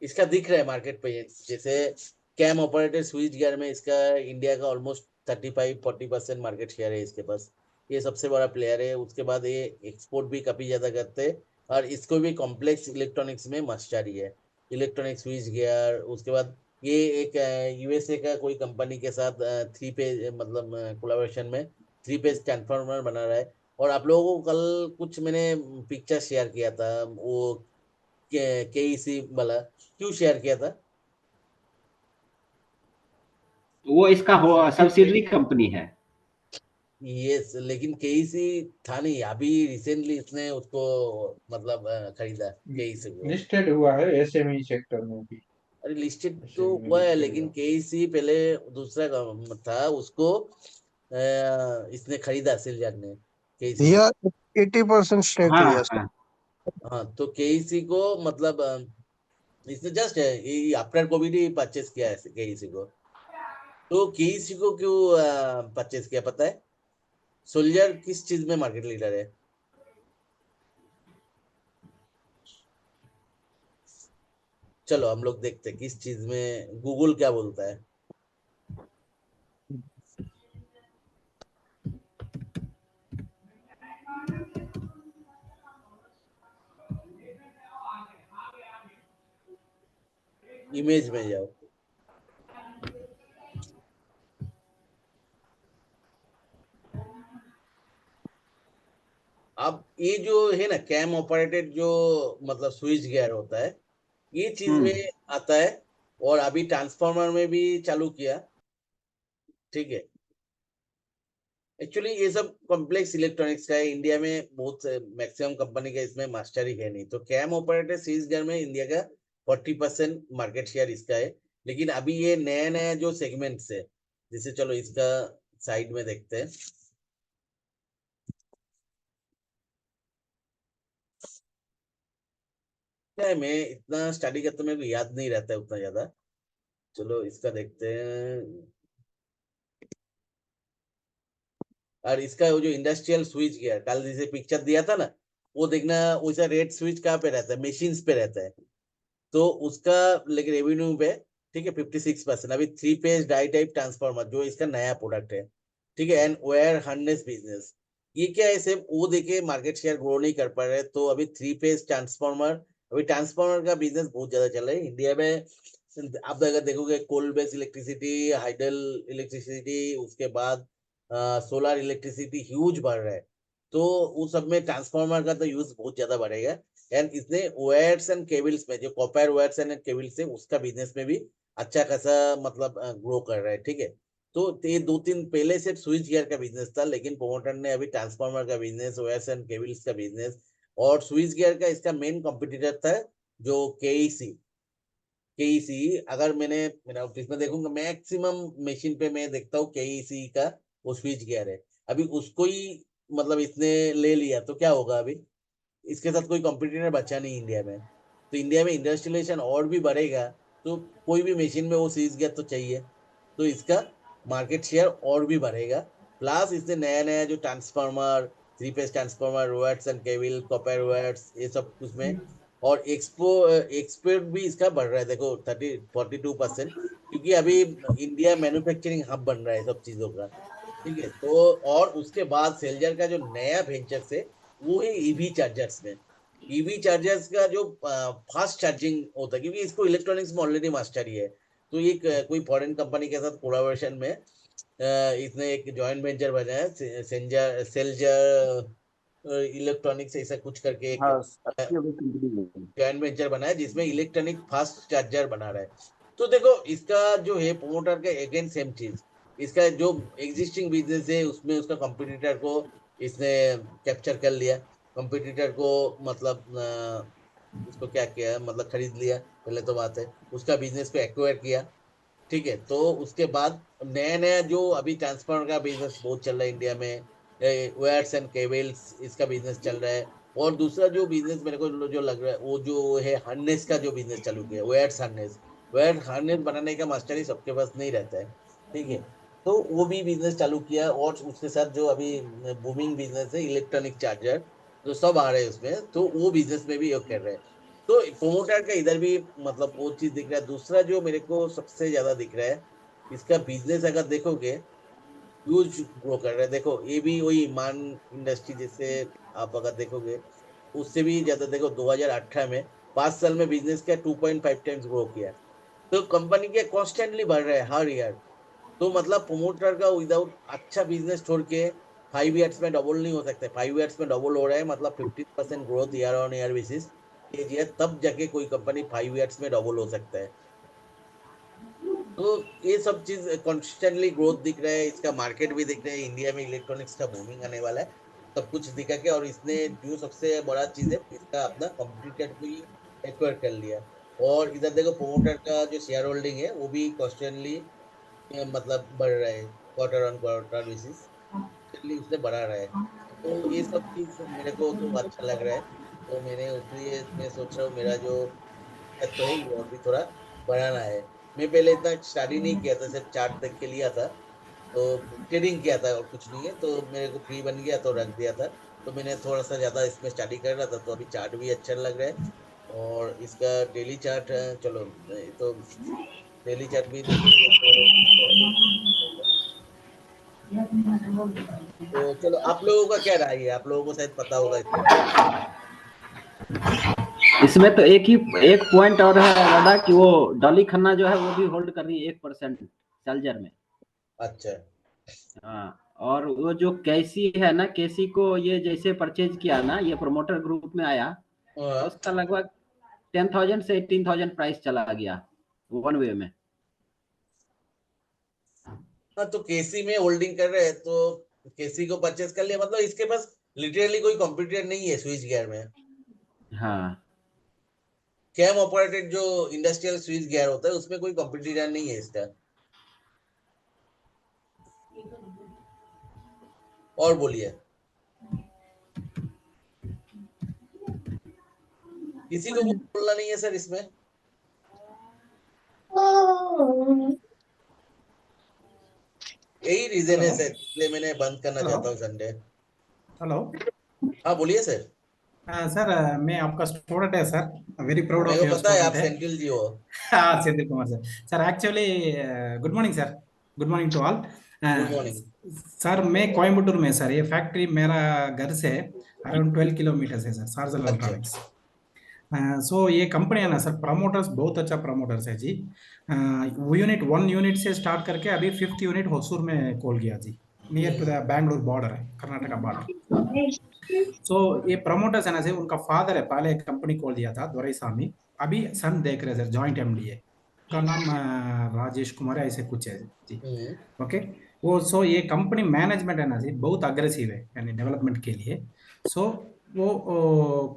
इसका दिख रहा है मार्केट पे, जैसे कैम ऑपरेटर स्विच गियर में इसका इंडिया का ऑलमोस्ट 35 40% मार्केट शेयर है इसके पास, ये सबसे बड़ा प्लेयर है। उसके बाद ये एक्सपोर्ट भी काफी ज्यादा करते हैं, और इसको भी कॉम्प्लेक्स इलेक्ट्रॉनिक्स में मास्टरी है, इलेक्ट्रॉनिक स्विच गियर। उसके बाद ये एक यूएसए का कोई कंपनी के साथ 3 पेज मतलब कोलैबोरेशन में 3 पेज ट्रांसफार्मर बना रहा है। और आप लोगों को कल कुछ मैंने पिक्चर शेयर किया था, वो KEC वाला, क्यों शेयर किया था? वो इसका हो सब्सिडरी कंपनी है। यस, लेकिन KEC था नहीं, अभी रिसेंटली इसने उसको मतलब खरीदा KEC को। लिस्टेड हुआ है एसएमई सेक्टर में भी। अरे लिस्टेड तो SME में हुआ है, listed लेकिन हुआ। KEC पहले दूसरा था, उसको इसने खरीदा, सिलजर ने KEC को। या 80% स्टेक हाँ लिया सर। हाँ। हाँ, तो KEC को मतलब इसने जस्ट आफ्टर कोविड ही परचेस किया है KEC को। तो KEC को क्यों परचेस किया पता है? सोल्जर किस चीज में मार्केट लीडर है? चलो हम लोग देखते हैं किस चीज में, गूगल क्या बोलता है। इमेज में जाओ। अब ये जो है ना कैम ऑपरेटेड जो मतलब स्विच गियर होता है, ये चीज में आता है, और अभी ट्रांसफार्मर में भी चालू किया, ठीक है। एक्चुअली ये सब कॉम्प्लेक्स इलेक्ट्रॉनिक्स का है, इंडिया में बहुत मैक्सिमम कंपनी का इसमें मास्टरी है नहीं। तो कैम ऑपरेटर स्विच गियर में इंडिया का 40% मार्केट शेयर इसका है। लेकिन अभी ये नया नया जो सेगमेंट्स है, जैसे चलो इसका साइड में देखते हैं। क्या है, मैं इतना स्टडी करता हूं, मेरे को याद नहीं रहता है उतना ज्यादा। चलो इसका देखते हैं। और इसका वो जो इंडस्ट्रियल स्विच गियर कल जैसे पिक्चर दिया था ना, वो देखना वैसा रेट स्विच कहाँ पे रहता है, मशीन्स पे रहता है। तो उसका लेकिन रेवेन्यू पे ठीक है 56%। अभी 3 फेज डाई टाइप ट्रांसफार्मर जो इसका नया प्रोडक्ट है, ठीक है, एंड वायर हार्नेस बिजनेस, ये क्या है सिर्फ वो देखे मार्केट शेयर ग्रो नहीं कर पा रहे। तो अभी 3 फेज ट्रांसफार्मर, अभी ट्रांसफार्मर का बिजनेस बहुत ज्यादा चल रहा है इंडिया में। आप अगर देखोगे coal based electricity, hydel electricity, उसके बाद सोलर इलेक्ट्रिसिटी ह्यूज बढ़ रहा है। तो उस सब में ट्रांसफार्मर का तो यूज बहुत ज्यादा बढ़ेगा। एंड इसने वायर्स एंड केबल्स में, जो कॉपर वायर्स एंड केबल्स है, उसका बिजनेस में भी अच्छा खासा मतलब ग्रो कर रहा है, ठीक है। तो ये 2-3 पहले से स्विच गियर का बिजनेस था, लेकिन प्रोमोटर ने अभी ट्रांसफार्मर का बिजनेस, वायर्स एंड केबल्स का बिजनेस, और स्विच गियर का इसका मेन कॉम्पिटिटर था जो केईसी। अगर मैंने मेरा ऑफिस में देखूंगा मैक्सिमम मशीन पे मैं देखता हूँ केईसी का वो स्विच गियर है। अभी उसको ही मतलब इसने ले लिया तो क्या होगा, अभी इसके साथ कोई कॉम्पिटिटर बचा नहीं इंडिया में। तो इंडिया में इंडस्ट्रियलाइजेशन और भी बढ़ेगा, तो कोई भी मशीन में वो स्विच गियर तो चाहिए, तो इसका मार्केट शेयर और भी बढ़ेगा। प्लस इसने नया नया जो transformer, 3 phase transformer, wires and cable, copper wires, ये सब कुछ में, और एक्सपोर्ट भी इसका बढ़ रहा है। देखो 42%, क्योंकि अभी इंडिया मैन्युफैक्चरिंग हब बन रहा है सब चीजों का, ठीक है। तो और उसके बाद सेल्जर का जो नया वेंचर्स है वो है ईवी चार्जर्स में। ईवी चार्जर्स का जो फास्ट चार्जिंग होता है, क्योंकि इसको इलेक्ट्रॉनिक्स में ऑलरेडी मास्टरी है। तो ये कोई फॉरेन कंपनी के साथ कोलैबोरेशन में इसने एक जॉइंट वेंचर बनाया है, सेल्जर इलेक्ट्रॉनिक्स ऐसा कुछ करके एक हाँ, अच्छी होगी कंपनी है। जॉइंट वेंचर बनाया जिसमें इलेक्ट्रॉनिक फास्ट चार्जर बना रहा है। तो देखो इसका जो है प्रोमोटर का अगेन सेम चीज, इसका जो एग्जिस्टिंग बिजनेस है उसमें उसका कंपटीटर को इसने कैप्चर कर लिया। कंपटीटर को मतलब उसको क्या किया, मतलब खरीद लिया, पहले तो बात है उसका बिजनेस को एक्वायर किया, ठीक है। तो उसके बाद नया नया जो अभी ट्रांसफार्मर का बिजनेस बहुत चल रहा है इंडिया में, वायर्स एंड केबल्स इसका बिजनेस चल रहा है। और दूसरा जो बिजनेस मेरे को जो लग रहा है वो जो है हार्नेस का जो बिजनेस चालू किया, वायर हार्नेस बनाने का मास्टरी सबके पास नहीं रहता है, ठीक है। तो वो भी बिजनेस चालू किया, और उसके साथ जो अभी बूमिंग बिजनेस है इलेक्ट्रॉनिक चार्जर, जो सब आ रहे हैं उसमें, तो वो बिजनेस में भी योग कर रहे हैं। तो प्रोमोटर का इधर भी मतलब वो चीज दिख रहा है। दूसरा जो मेरे को सबसे ज्यादा दिख रहा है, इसका बिजनेस अगर देखोगे ह्यूज ग्रो कर रहा है। देखो ये भी वही ईमान इंडस्ट्री जैसे आप अगर देखोगे उससे भी ज्यादा, देखो 2018 में 5 साल में बिजनेस का 2.5 टाइम्स ग्रो किया। तो कंपनी के कॉन्स्टेंटली बढ़ रहा है हर ईयर। तो मतलब प्रोमोटर का विदाउट अच्छा बिजनेस छोड़ के 5 ईयर्स में डबल नहीं हो सकता। 5 ईयर्स में डबल हो रहा है, मतलब 15% growth year on year basis है, तब जाके कोई कंपनी 5 ईयर्स में डबल हो सकता है। तो ये सब चीज कॉन्स्टेंटली ग्रोथ दिख रहा है, इसका मार्केट भी दिख रहा है, इंडिया में इलेक्ट्रॉनिक्स का बूमिंग आने वाला है, सब कुछ दिखा के। और इसने जो सबसे बड़ा चीज है इसका अपना कॉम्पिटिटर को ही एक्वायर कर लिया। और इधर देखो प्रोमोटर का जो शेयर होल्डिंग है वो भी कॉन्स्टेंटली मतलब बढ़ रहा है, क्वार्टर ऑन क्वार्टर बेसिस उसने बढ़ा रहा है। तो ये सब चीज मेरे को तो अच्छा लग रहा है। तो मैंने उसलिए मैं सोच रहा हूँ मेरा जो तो है ये और भी थोड़ा बढ़ाना है। मैं पहले इतना स्टडी नहीं किया था, सिर्फ चार्ट देख के लिया था, तो ट्रेडिंग किया था और कुछ नहीं है। तो मेरे को फ्री बन गया तो रख दिया था। तो मैंने थोड़ा सा ज्यादा इसमें स्टडी कर रहा था, तो अभी चार्ट भी अच्छा लग रहा है। और इसका डेली चार्ट चलो तो डेली चार्ट भी देखेंगे तो चलो आप लोगों का क्या राय है, आप लोगों को शायद पता होगा इसमें। इसमें तो एक पॉइंट और है दादा कि वो डॉली खन्ना जो है वो भी होल्ड कर रही है 1% सेल्जर में। अच्छा। हाँ, और वो जो कैसी है ना, कैसी को ये जैसे परचेज किया ना, ये प्रोमोटर ग्रुप में आया तो उसका लगभग 10,000 से 18,000 प्राइस चला गया वन वे में। हाँ, तो केसी में होल्डिंग कर रहे हैं, तो केसी को परचेस कर लिया, मतलब इसके पास लिटरली कोई कंप्यूटर नहीं है स्विच गियर में। हाँ, कैम ऑपरेटेड जो इंडस्ट्रियल स्विच गियर होता है उसमें कोई कंप्यूटर नहीं है इसका। और बोलिए, किसी को कुछ बोलना नहीं है सर इसमें? यही रीजन है सर, इसलिए मैंने बंद करना चाहता हूँ संडे। हेलो। हाँ बोलिए सर। सर मैं आपका स्टूडेंट है सर, वेरी प्राउड मेरे ऑफ को योर पता है आप स्टूडेंट है। सेंथिल जी हो। हाँ Senthil Kumar sir. Sir actually good morning sir, good morning to all. Good morning. Sir मैं कोयम्बटूर में सर, ये फैक्ट्री मेरा घर से अराउंड 12 किलोमीटर है सर, सार्जल अच्छा। इलेक्ट्रॉनिक्स। सो ये कंपनी है ना सर, प्रमोटर्स बहुत अच्छा प्रमोटर्स है जी। यूनिट 1 यूनिट से स्टार्ट करके अभी 5th यूनिट होसूर में खोल गया जी, near to the Bangalore border है, कर्नाटका बॉर्डर। सो ये प्रमोटर्स है ना सर, उनका फादर है, पहले एक कंपनी खोल दिया था दोराईस्वामी, अभी सन देख रहे हैं सर, जॉइंट एमडी है, उसका नाम राजेश कुमार है, ऐसे कुछ है जी। ओके। वो सो ये कंपनी मैनेजमेंट है ना जी, बहुत अग्रेसिव है यानी डेवलपमेंट के लिए। सो वो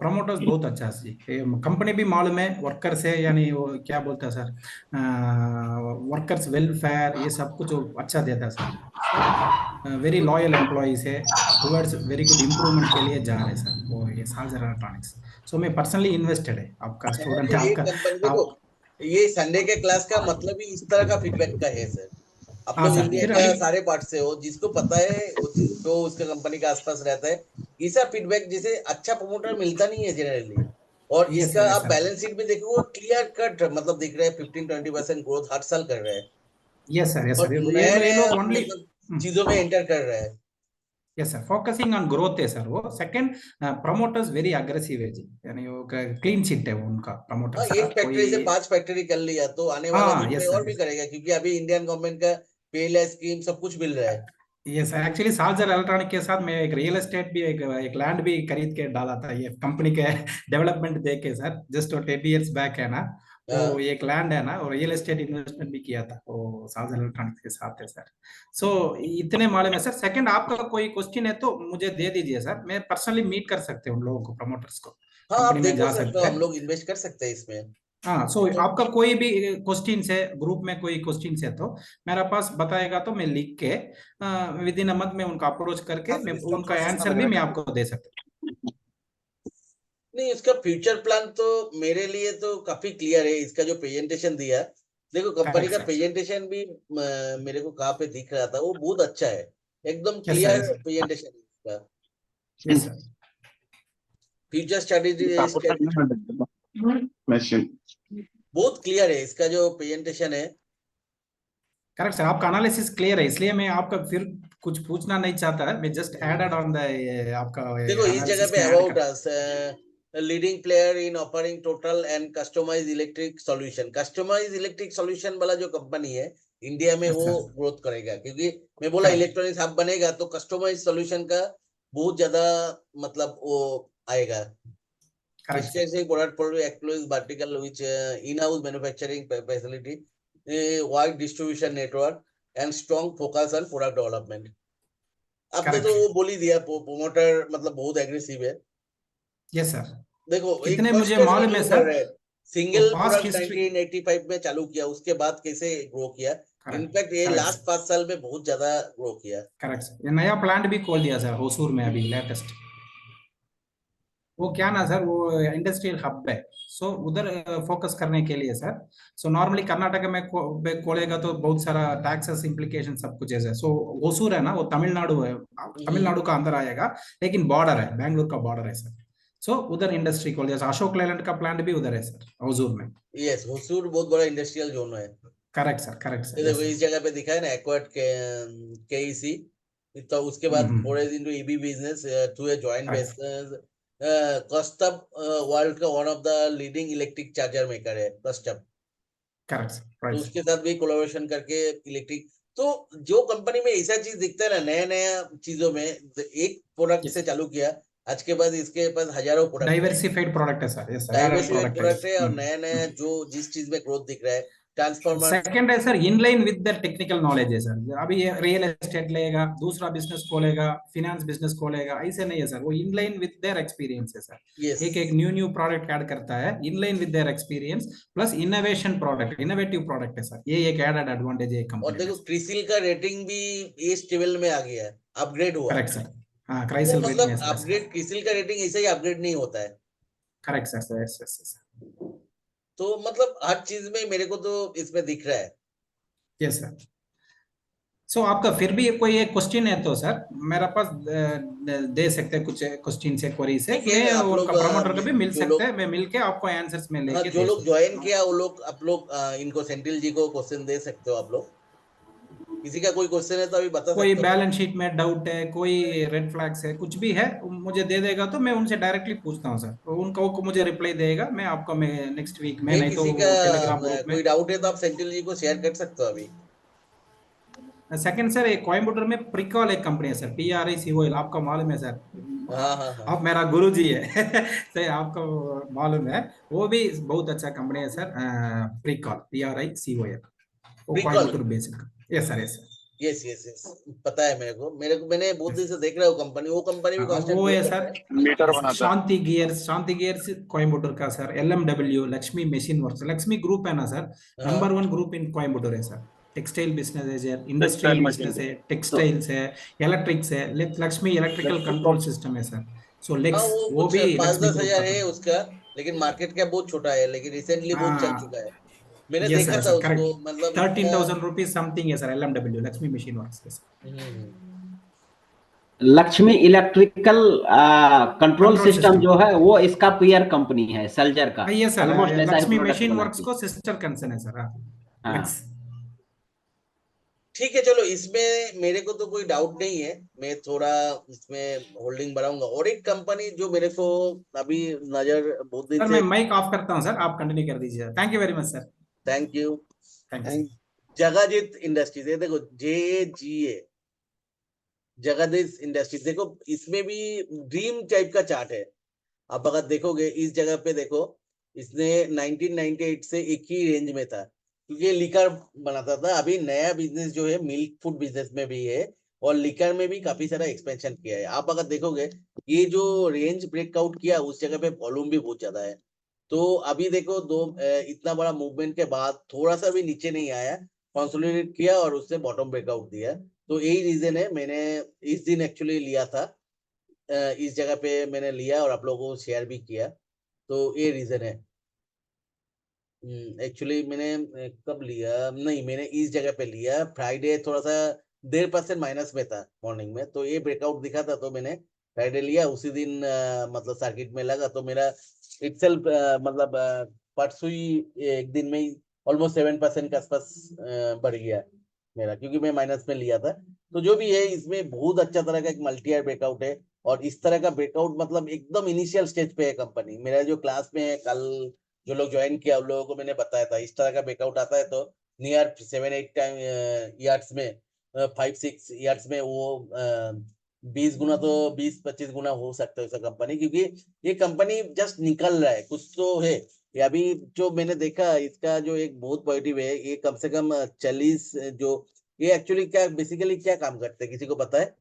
प्रमोटर्स बहुत अच्छा है जी, कंपनी भी मालूम है, वर्कर्स है यानी वो क्या बोलता है सर, वर्कर्स वेलफेयर ये सब कुछ वो अच्छा देता है सर। वेरी लॉयल एम्प्लॉइज है, टुवर्ड्स वेरी गुड इम्प्रूवमेंट के लिए जा रहे हैं सर वो ये सार्जर इलेक्ट्रॉनिक्स। सो मैं पर्सनली इन्वेस्टेड है, आपका स्टूडेंट है ये आपका कंपनी देखो, आप। ये संडे के क्लास का मतलब ही इस तरह का फीडबैक का है सर। आप हाँ लोग सर इंडिया फिर का अभी सारे पार्ट से हो, जिसको पता है जो उसका कंपनी के आसपास रहता है, ऐसा फीडबैक जिसे अच्छा प्रमोटर मिलता नहीं है जनरली। और ये इसका सर, ये आप सर, बैलेंस शीट में देखो, क्लियर कट मतलब दिख रहा है, 15-20% ग्रोथ हर साल कर रहा है यस सर, यस और सर, नया ये नया लोग ओनली। मतलब चीजों में एंटर कर रहा है। Yes sir, focusing on growth है सर वो। सेकंड, प्रमोटर्स वेरी अग्रेसिव है जी, यानी वो क्लीन चिट है वो उनका हाँ, प्रमोटर्स का एक फैक्ट्री से कोई। 5 फैक्ट्री कर लिया तो आने वाले हाँ दिन में यस और सर, भी यस करेगा, क्योंकि अभी इंडियन गवर्नमेंट का पेले स्कीम सब कुछ मिल रहा है। Yes sir. एक्चुअली सार्जर इलेक्ट्रॉनिक के साथ मैं एक रियल एस्टेट भी, एक लैंड भी खरीद के डाला था ये कंपनी के डेवलपमेंट देख के सर, जस्ट 10 years बैक है ना। वो हाँ। एक लैंड है ना, और रियल एस्टेट इन्वेस्टमेंट भी किया था वो सार्जर इलेक्ट्रॉनिक्स के साथ है सर। सो इतने मालूम है सर। सेकंड, आपका कोई क्वेश्चन है तो मुझे दे दीजिए सर, मैं पर्सनली मीट कर सकते हैं उन लोगों को, प्रमोटर्स को, हाँ, आप कंपनी में देखो जा सर, तो सकते हम हैं। लोग इन्वेस्ट कर सकते हैं इसमें। हाँ सो आपका कोई भी क्वेश्चन है, ग्रुप में कोई क्वेश्चन है तो मेरा पास बताएगा तो मैं लिख के विद इन अ मंथ में उनका अप्रोच करके मैं इसका उनका प्रोसेस का आंसर भी वगैरह मैं क्या आपको दे सकता नहीं, इसका फ्यूचर प्लान तो मेरे लिए तो काफी क्लियर है। इसका जो प्रेजेंटेशन दिया, देखो हूँ। कंपनी करेक्ट का सर। प्रेजेंटेशन भी मेरे को कहाँ पे दिख रहा था, वो बहुत अच्छा है, एकदम yes sir, clear yes sir, presentation है इसका। Yes sir. फ्यूचर स्ट्रेटेजी बहुत क्लियर है, इसका जो प्रेजेंटेशन है। करेक्ट सर, आपका एनालिसिस क्लियर है, इसलिए मैं आपका फिर कुछ पूछना नहीं चाहता है, मैं जस्ट एडेड ऑन द आपका देखो इस जगह एनालिसिस पे में ऐड अबाउट कर। Us, leading player in offering total and customise electric solution. Customise electric solution वाला जो कंपनी है इंडिया में, यस वो सर, ग्रोथ करेगा, क्योंकि मैं बोला करेक्ट, इलेक्ट्रॉनिक्स हब बनेगा तो कस्टमाइज सॉल्यूशन का बहुत ज्यादा मतलब वो आएगा। Correct sir, Extensive product portfolio excludes vertical which in-house manufacturing facility, wide distribution network, and strong focus on product development. आपने तो करेक्ट। वो बोल ही दिया, प्रोमोटर मतलब बहुत एग्रेसिव है। यस सर, देखो एक कितने फर्स्ट मुझे फेज में मालूम है ग्रो कर सर, रहे हैं। वो सिंगल पास्ट प्रोडक्ट हिस्ट्री। 1985 में चालू किया, उसके बाद कैसे ग्रो किया। करेक्ट, इनफैक्ट ये करेक्ट लास्ट सर, 5 साल में बहुत ज्यादा ग्रो किया। Correct sir. ये नया प्लांट भी खोल दिया सर होसूर में अभी लेटेस्ट। वो क्या ना सर, वो इंडस्ट्रियल हब है, सो उधर फोकस करने के लिए सर। सो नॉर्मली कर्नाटक में खोलेगा तो बहुत सारा टैक्सेस इम्प्लीकेशन सब कुछ है सर। सो होसूर है ना, वो तमिलनाडु है, तमिलनाडु का अंदर आएगा, लेकिन बॉर्डर है, बैंगलोर का बॉर्डर है सर। सो उधर इंडस्ट्री खोल दिया, अशोक लेलैंड का प्लांट भी उधर है सर, होसूर में। यस, होसूर बहुत बड़ा इंडस्ट्रियल जोन है। करेक्ट सर, करेक्ट ये सर, देखो यस इस जगह पे दिखा है ना, एक्वायर्ड केईसी, तो उसके बाद sir. Forays into EB business through a joint correct, business. Custom world का one of the leading electric charger maker है कस्टम। करेक्ट सर, तो राइट उसके सर। साथ भी कोलैबोरेशन करके इलेक्ट्रिक। तो जो कंपनी में ऐसा चीज दिखता है ना, नया नया चीजों में, एक प्रोडक्ट यस, से चालू किया, आज के बाद इसके पास हजारों प्रोडक्ट है, डाइवर्सिफाइड प्रोडक्ट है sir, yes sir, added diversified product है। प्रोडक्ट है, और नया नया जो जिस चीज में ग्रोथ दिख रहा है, ट्रांसफॉर्मर। सेकंड है sir, inline with the technical knowledge है सर। अभी ये रियल एस्टेट लेगा, दूसरा बिजनेस खोलेगा, फिनेंस बिजनेस खोलेगा, ऐसे नहीं है सर, वो इनलाइन विद देयर एक्सपीरियंस है सर। यस। एक एक न्यू न्यू प्रोडक्ट ऐड करता है, inline with their experience, plus innovation product, innovative product है सर, ये एक एडेड एडवांटेज है और कंपनी में देखो सर। क्रिसिल का रेटिंग भी इस लेवल में आ गया है, अपग्रेड हुआ। करेक्ट सर, हाँ वो क्राइसिल रेटिंग है मतलब सर, यस अपग्रेड, क्रिसिल का रेटिंग ऐसे ही अपग्रेड नहीं होता है। Correct sir, yes yes yes तो मतलब हर चीज में मेरे को तो इसमें दिख रहा है। Yes sir. सो आपका फिर भी कोई एक क्वेश्चन है तो सर मेरे पास दे सकते हैं कुछ क्वेश्चन से क्वेरी से, ठीक है, मैं आप लोग उनका प्रमोटर को भी मिल जो सकते लोग हैं, मैं मिलके आपको आंसर्स में हाँ, लेके जो दे लोग सकता ज्वाइन हूँ। किया वो लोग आप लोग इनको सेंथिल जी को क्वेश्चन दे सकते हो। आप लोग किसी का कोई क्वेश्चन है तो अभी बता कोई सकते हो। बैलेंस शीट में डाउट है, कोई रेड फ्लैग्स है, कुछ भी है मुझे दे देगा तो मैं उनसे डायरेक्टली पूछता हूँ सर, तो उनका वो मुझे रिप्लाई देगा, मैं आपको मैं नेक्स्ट वीक में, नहीं, नहीं तो किसी का टेलीग्राम ग्रुप में। कोई डाउट है तो आप सेंथिल जी को शेयर कर सकते हो अभी। सेकंड सर, एक कोयम्बटूर में प्रिकॉल एक कंपनी है सर, PRICOL, आपका मालूम है सर? हाँ हाँ हाँ। आप मेरा गुरु जी है सर, आपको मालूम है, वो भी बहुत अच्छा कंपनी है सर, प्रिकॉल, PRICOL, वो Pricol, Coimbatore based. Yes sir, yes yes yes yes, पता है मेरे को मैंने बहुत दिन से देख रहा हूँ कंपनी, वो कंपनी भी सर, कांस्टेंट वो ग्रो है कर सर रहा है। मीटर बनाता है। शांति गियर्स कोयम्बटूर का sir, LMW Lakshmi Machine works, Lakshmi group है ना सर, हाँ नंबर 1 ग्रुप इन कोयम्बटूर है सर। टेक्सटाइल बिजनेस है sir, textile industrial machine business है, तो टेक्सटाइल्स है, इलेक्ट्रिक्स है, लक्ष्मी इलेक्ट्रिकल कंट्रोल सिस्टम है सर। सो हाँ, लेक्स वो वो कुछ भी लक्ष्मी 5-10 ग्रुप हजार का है कंपनी। उसका, लेकिन मार्केट कैप बहुत छोटा है, लेकिन रिसेंटली बहुत चल चुका है। मैंने यस देखा सर, था सर उसको, करेक्ट, मतलब इतना 13,000 रुपीज समथिंग है sir, LMW Lakshmi Machine Works है sir. Hmm, Lakshmi electrical control control system system, जो है वो इसका पीयर कंपनी है, सल्जर का। ये सर ऑलमोस्ट ऐसा ही लक्ष्मी प्रोडक्ट मशीन वर्क्स बनाती है। को सिस्टर कंसर्न है सर, हाँ। लक्स। ठीक है, चलो इसमें मेरे को तो कोई डाउट नहीं है, मैं थोड़ा इसमें होल्डिंग बढ़ाऊंगा। और एक कंपनी जो मेरे को अभी नजर बहुत दिन सर मैं से, माइक ऑफ करता हूँ सर, आप कंटिन्यू कर दीजिए, thank you very much sir. Thank you, thank you sir. Jagajit industries है, देखो JAGA, जगदीश इंडस्ट्रीज, देखो इसमें भी ड्रीम टाइप का चार्ट है। आप अगर देखोगे इस जगह पे देखो, इसने 1998 से एक ही रेंज में था, क्योंकि ये लिकर बनाता था। अभी नया बिजनेस जो है मिल्क फूड बिजनेस में भी है, और लिकर में भी काफी सारा एक्सपेंशन किया है। आप अगर देखोगे ये जो रेंज ब्रेकआउट किया उस जगह पे वॉल्यूम भी बहुत ज्यादा है। तो अभी देखो इतना बड़ा मूवमेंट के बाद थोड़ा सा भी नीचे नहीं आया, कंसोलिडेट किया और उसने बॉटम ब्रेकआउट दिया। तो यही रीजन है, मैंने इस दिन एक्चुअली लिया था, इस जगह पे मैंने लिया और आप लोगों को शेयर भी किया। तो ये रीजन है। एक्चुअली मैंने कब लिया, नहीं मैंने इस जगह पे लिया, फ्राइडे थोड़ा सा 1.5% माइनस में था मॉर्निंग में, तो ये ब्रेकआउट दिखा था तो मैंने फ्राइडे लिया। उसी दिन मतलब सर्किट में लगा, तो मेरा इटसेल्फ मतलब परसों ही एक दिन में ही ऑलमोस्ट 7% के आसपास बढ़ गया मेरा, क्योंकि मैं माइनस में लिया था। तो जो भी है, इसमें बहुत अच्छा तरह का एक मल्टी ईयर ब्रेकआउट है, और इस तरह का ब्रेकआउट मतलब एकदम इनिशियल स्टेज पे है कंपनी। मेरा जो क्लास में है कल जो लोग ज्वाइन किया उन लोगों को मैंने बताया था, इस तरह का ब्रेकआउट आता है तो नियर 7-8 टाइम ईयर्स में, 5-6 ईयर्स में वो 20 गुना, तो 20-25 गुना हो सकता है उसका कंपनी, क्योंकि ये कंपनी जस्ट निकल रहा है, कुछ तो है। ये अभी जो मैंने देखा इसका जो एक बहुत पॉजिटिव है, ये कम से कम 40 जो, ये एक्चुअली क्या बेसिकली क्या काम करते हैं किसी को पता है?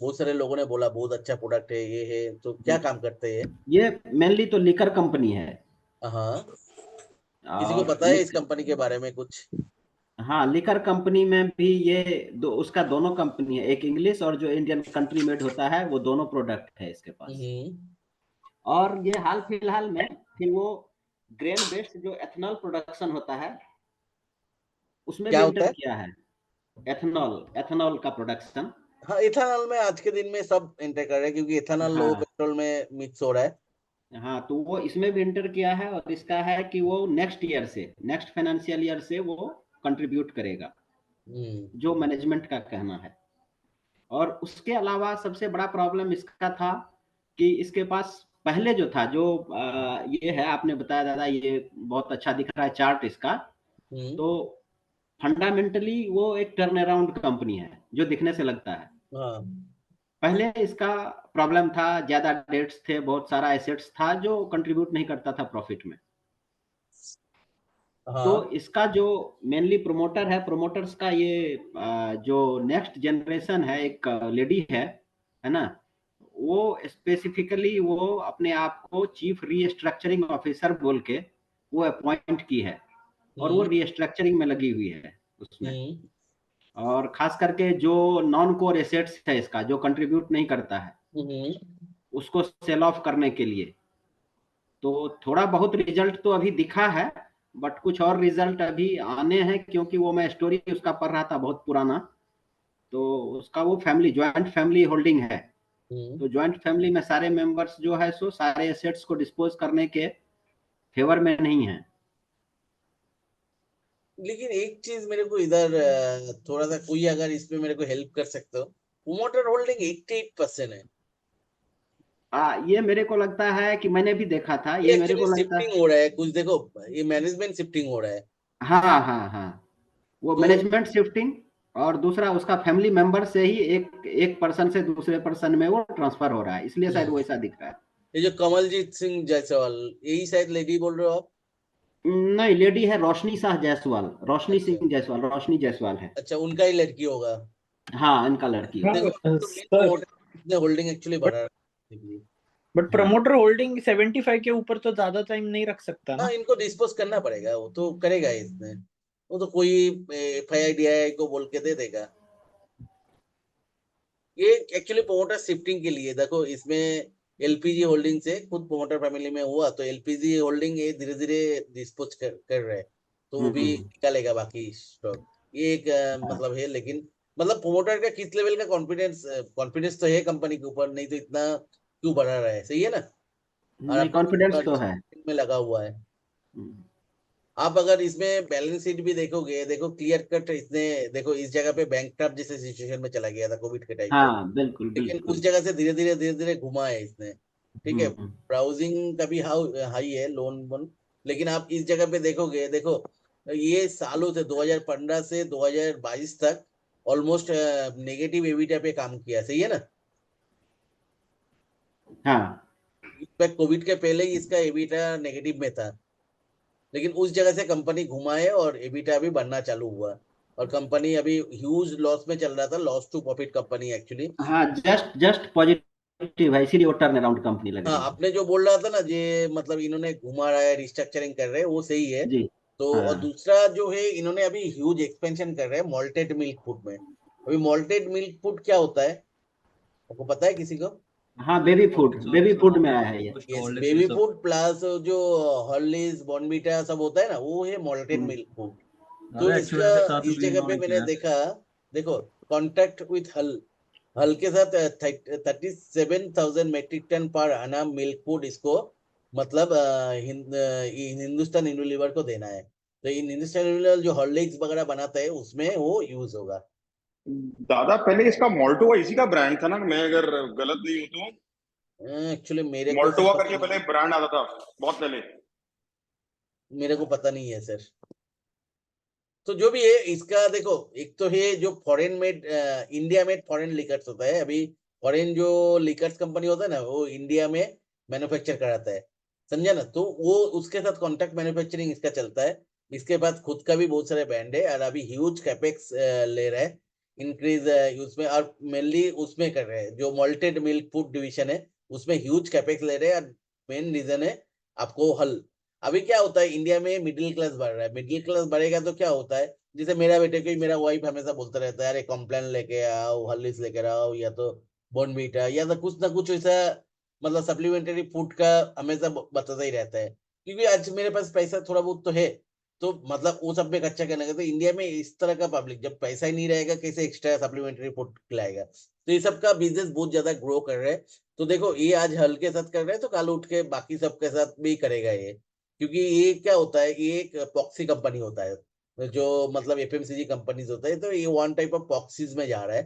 बहुत सारे लोगों ने बोला बहुत अच्छा प्रोडक्ट है ये है, तो क्या काम करते हैं ये मेनली तो लिकर कंपनी है। हाँ, किसी को और पता है इस कंपनी के बारे में कुछ? हाँ, लिकर कंपनी में भी ये उसका दोनों कंपनी है, एक इंग्लिश और जो इंडियन कंट्री मेड होता है, वो दोनों प्रोडक्ट है इसके पास। और ये हाल फिलहाल में फिर वो ग्रेन बेस्ड जो एथनॉल प्रोडक्शन होता है उसमें क्या भी होता इंटर है? किया है। एथनॉल का प्रोडक्शन। हाँ, इथेनॉल में आज के दिन में सब एंटर कर रहे हैं, क्योंकि इथेनॉल लो हाँ पेट्रोल में मिक्स हो रहा है। हाँ, तो वो इसमें भी इंटर किया है, और इसका है कि वो नेक्स्ट फाइनेंशियल ईयर से वो कंट्रीब्यूट करेगा, जो मैनेजमेंट का कहना है। और उसके अलावा सबसे बड़ा प्रॉब्लम इसका था कि इसके पास पहले जो था, जो ये है, आपने बताया दादा, ये बहुत अच्छा दिख रहा है चार्ट इसका। तो फंडामेंटली वो एक टर्न अराउंड कंपनी है जो दिखने से लगता है। पहले इसका प्रॉब्लम था, ज्यादा डेट्स थे, बहुत सारा एसेट्स था जो कंट्रीब्यूट नहीं करता था प्रॉफिट में। तो इसका जो मेनली प्रोमोटर है, प्रोमोटर्स का ये जो नेक्स्ट जनरेशन है, एक लेडी है ना, वो स्पेसिफिकली वो अपने आप को चीफ रीस्ट्रक्चरिंग ऑफिसर बोल के वो अपॉइंट की है, और वो रीस्ट्रक्चरिंग में लगी हुई है उसमें। और खास करके जो नॉन कोर एसेट्स है इसका, जो कंट्रीब्यूट नहीं करता है, उसको सेल ऑफ करने के लिए। तो थोड़ा बहुत रिजल्ट तो अभी दिखा है, बट कुछ और रिजल्ट अभी आने हैं, क्योंकि वो मैं स्टोरी उसका पढ़ रहा था बहुत पुराना, तो उसका वो फैमिली ज्वाइंट फैमिली होल्डिंग है, तो ज्वाइंट फैमिली में सारे मेंबर्स जो है सो सारे एसेट्स को डिस्पोज करने के फेवर में नहीं है। लेकिन एक चीज मेरे को इधर थोड़ा सा कोई अगर इसमें मेरे को हेल्प कर सकते हो, प्रोमोटर होल्डिंग 88% है। ये मेरे को लगता है कि मैंने भी देखा था, ये मेरे को लगता है शिफ्टिंग हो रहा है कुछ, देखो ये मैनेजमेंट शिफ्टिंग हो रहा है। हाँ हाँ हाँ, वो तो मैनेजमेंट शिफ्टिंग और दूसरा उसका फैमिली मेंबर से ही एक पर्सन से दूसरे पर्सन में वो ट्रांसफर हो रहा है, इसलिए शायद वैसा दिख रहा है। ये जो कमलजीत सिंह जायसवाल, यही शायद लेडी बोल रहे हो आप? नहीं, लेडी है रोशनी शाह जायसवाल, रोशनी सिंह जायसवाल, रोशनी जायसवाल है। अच्छा, उनका ही लड़की होगा। हाँ, इनका लड़की है। देखो होल्डिंग एक्चुअली बढ़ा रहा है। बट प्रमोटर होल्डिंग 75 के ऊपर तो ज्यादा टाइम नहीं रख सकता ना। हाँ, इनको डिस्पोज करना पड़ेगा, वो तो करेगा इसमें, वो तो कोई FII DII को बोल के दे देगा। ये एक्चुअली प्रोमोटर शिफ्टिंग के लिए, देखो इसमें LPG होल्डिंग से खुद प्रोमोटर फैमिली में हुआ, तो LPG होल्डिंग ये धीरे धीरे डिस्पोज कर रहे हैं, तो वो भी निकालेगा बाकी स्टॉक। ये एक मतलब है, लेकिन मतलब प्रोमोटर का किस लेवल का कॉन्फिडेंस तो है कंपनी के ऊपर, नहीं तो इतना क्यों बढ़ा रहा है, सही है ना? और नहीं, कॉन्फिडेंस तो है में लगा हुआ है। आप अगर इसमें बैलेंस शीट भी देखोगे, देखो क्लियर कट, इसने देखो इस जगह पे बैंकक्रप्ट जैसे सिचुएशन में चला गया था कोविड के टाइम पे, हाँ, बिल्कुल लेकिन बिल्कुल। उस जगह से धीरे धीरे घुमा है इसने। ठीक है, ब्राउजिंग का भी हाई है, लोन वन, लेकिन आप इस जगह पे देखोगे, देखो ये सालों से 2015 से 2022 तक ऑलमोस्ट नेगेटिव एबिटा पे काम किया, सही है ना? हाँ, कोविड के पहले ही इसका एबिटा नेगेटिव में था, लेकिन उस जगह से कंपनी घुमा है और एबिटा भी बढ़ना चालू हुआ, और कंपनी अभी ह्यूज लॉस में चल रहा था, loss to profit company actually. हाँ, जस्ट पॉजिटिव है, इसीलिए वो टर्न अराउंड कंपनी लग रही हाँ, है। आपने जो बोल रहा था ना, ये मतलब इन्होंने घुमा रहा है, रिस्ट्रक्चरिंग कर रहे हैं, वो सही है। जी तो और हाँ, दूसरा जो है, इन्होंने अभी ह्यूज एक्सपेंशन कर रहे हैं मॉल्टेड मिल्क फूड में। अभी मॉल्टेड मिल्क फूड क्या होता है, आपको पता है किसी को? हाँ, बेबी फूड में आया है ये। यस, बेबी फूड प्लस जो हॉर्लिक्स बॉर्नवीटा सब होता है ना, वो है मॉल्टेड मिल्क फूड। तो इसका इस जगह पे मैंने देखा, देखो कॉन्ट्रैक्ट विथ हल के साथ 37,000 मेट्रिक टन पर आना मिल्क फूड इसको, मतलब हिंदुस्तान यूनिलीवर को देना है। तो इन हिंदुस्तान यूनिलीवर जो हॉर्लिक्स वगैरह बनाता है उसमें वो यूज होगा। दादा पहले इसका मोल्टोवा इसी का ब्रांड था ना, मैं अगर गलत नहीं हूं तो? एक्चुअली मेरे को मोल्टोवा करके पहले ब्रांड आता था बहुत पहले। मेरे को पता नहीं है सर। तो जो भी है इसका, देखो एक तो है जो foreign made, India made foreign liquors होता है। अभी फॉरेन जो लिकर्स कंपनी होता है ना, वो इंडिया में मैन्युफैक्चर कराता है, समझा ना? तो वो उसके साथ कॉन्ट्रैक्ट मैन्युफैक्चरिंग इसका चलता है। इसके पास खुद का भी बहुत सारे ब्रांड है, और अभी ह्यूज कैपेक्स ले रहा है इंक्रीज उसमें, और मेनली उसमें कर रहे हैं जो मॉल्टेड मिल्क फूड डिविजन है, उसमें ह्यूज कैपेक्स ले रहे हैं। और मेन रीजन है आपको हल। अभी क्या होता है, इंडिया में मिडिल क्लास बढ़ रहा है, मिडिल क्लास बढ़ेगा तो क्या होता है, जैसे मेरा बेटे को, मेरा वाइफ हमेशा बोलता रहता है, अरे कॉम्प्लान लेके आओ, हॉर्लिक्स लेके आओ, या तो बॉर्नवीटा, या तो कुछ ना कुछ ऐसा, मतलब सप्लीमेंट्री फूड का हमेशा बताता ही रहता है। क्योंकि आज मेरे पास पैसा थोड़ा बहुत तो है, तो मतलब वो सब में खर्चा करने का, तो इंडिया में इस तरह का पब्लिक, जब पैसा ही नहीं रहेगा कैसे एक्स्ट्रा सप्लीमेंट्री फूड खिलाएगा? तो ये सब का बिजनेस बहुत ज्यादा ग्रो कर रहा है। तो देखो ये आज हल के साथ कर रहे हैं, तो कल उठ के बाकी सबके साथ भी करेगा ये। क्योंकि ये क्या होता है, ये एक पॉक्सी कंपनी होता है, जो मतलब FMCG कंपनीज होता है, तो ये वन टाइप ऑफ पॉक्सीज में जा रहा है।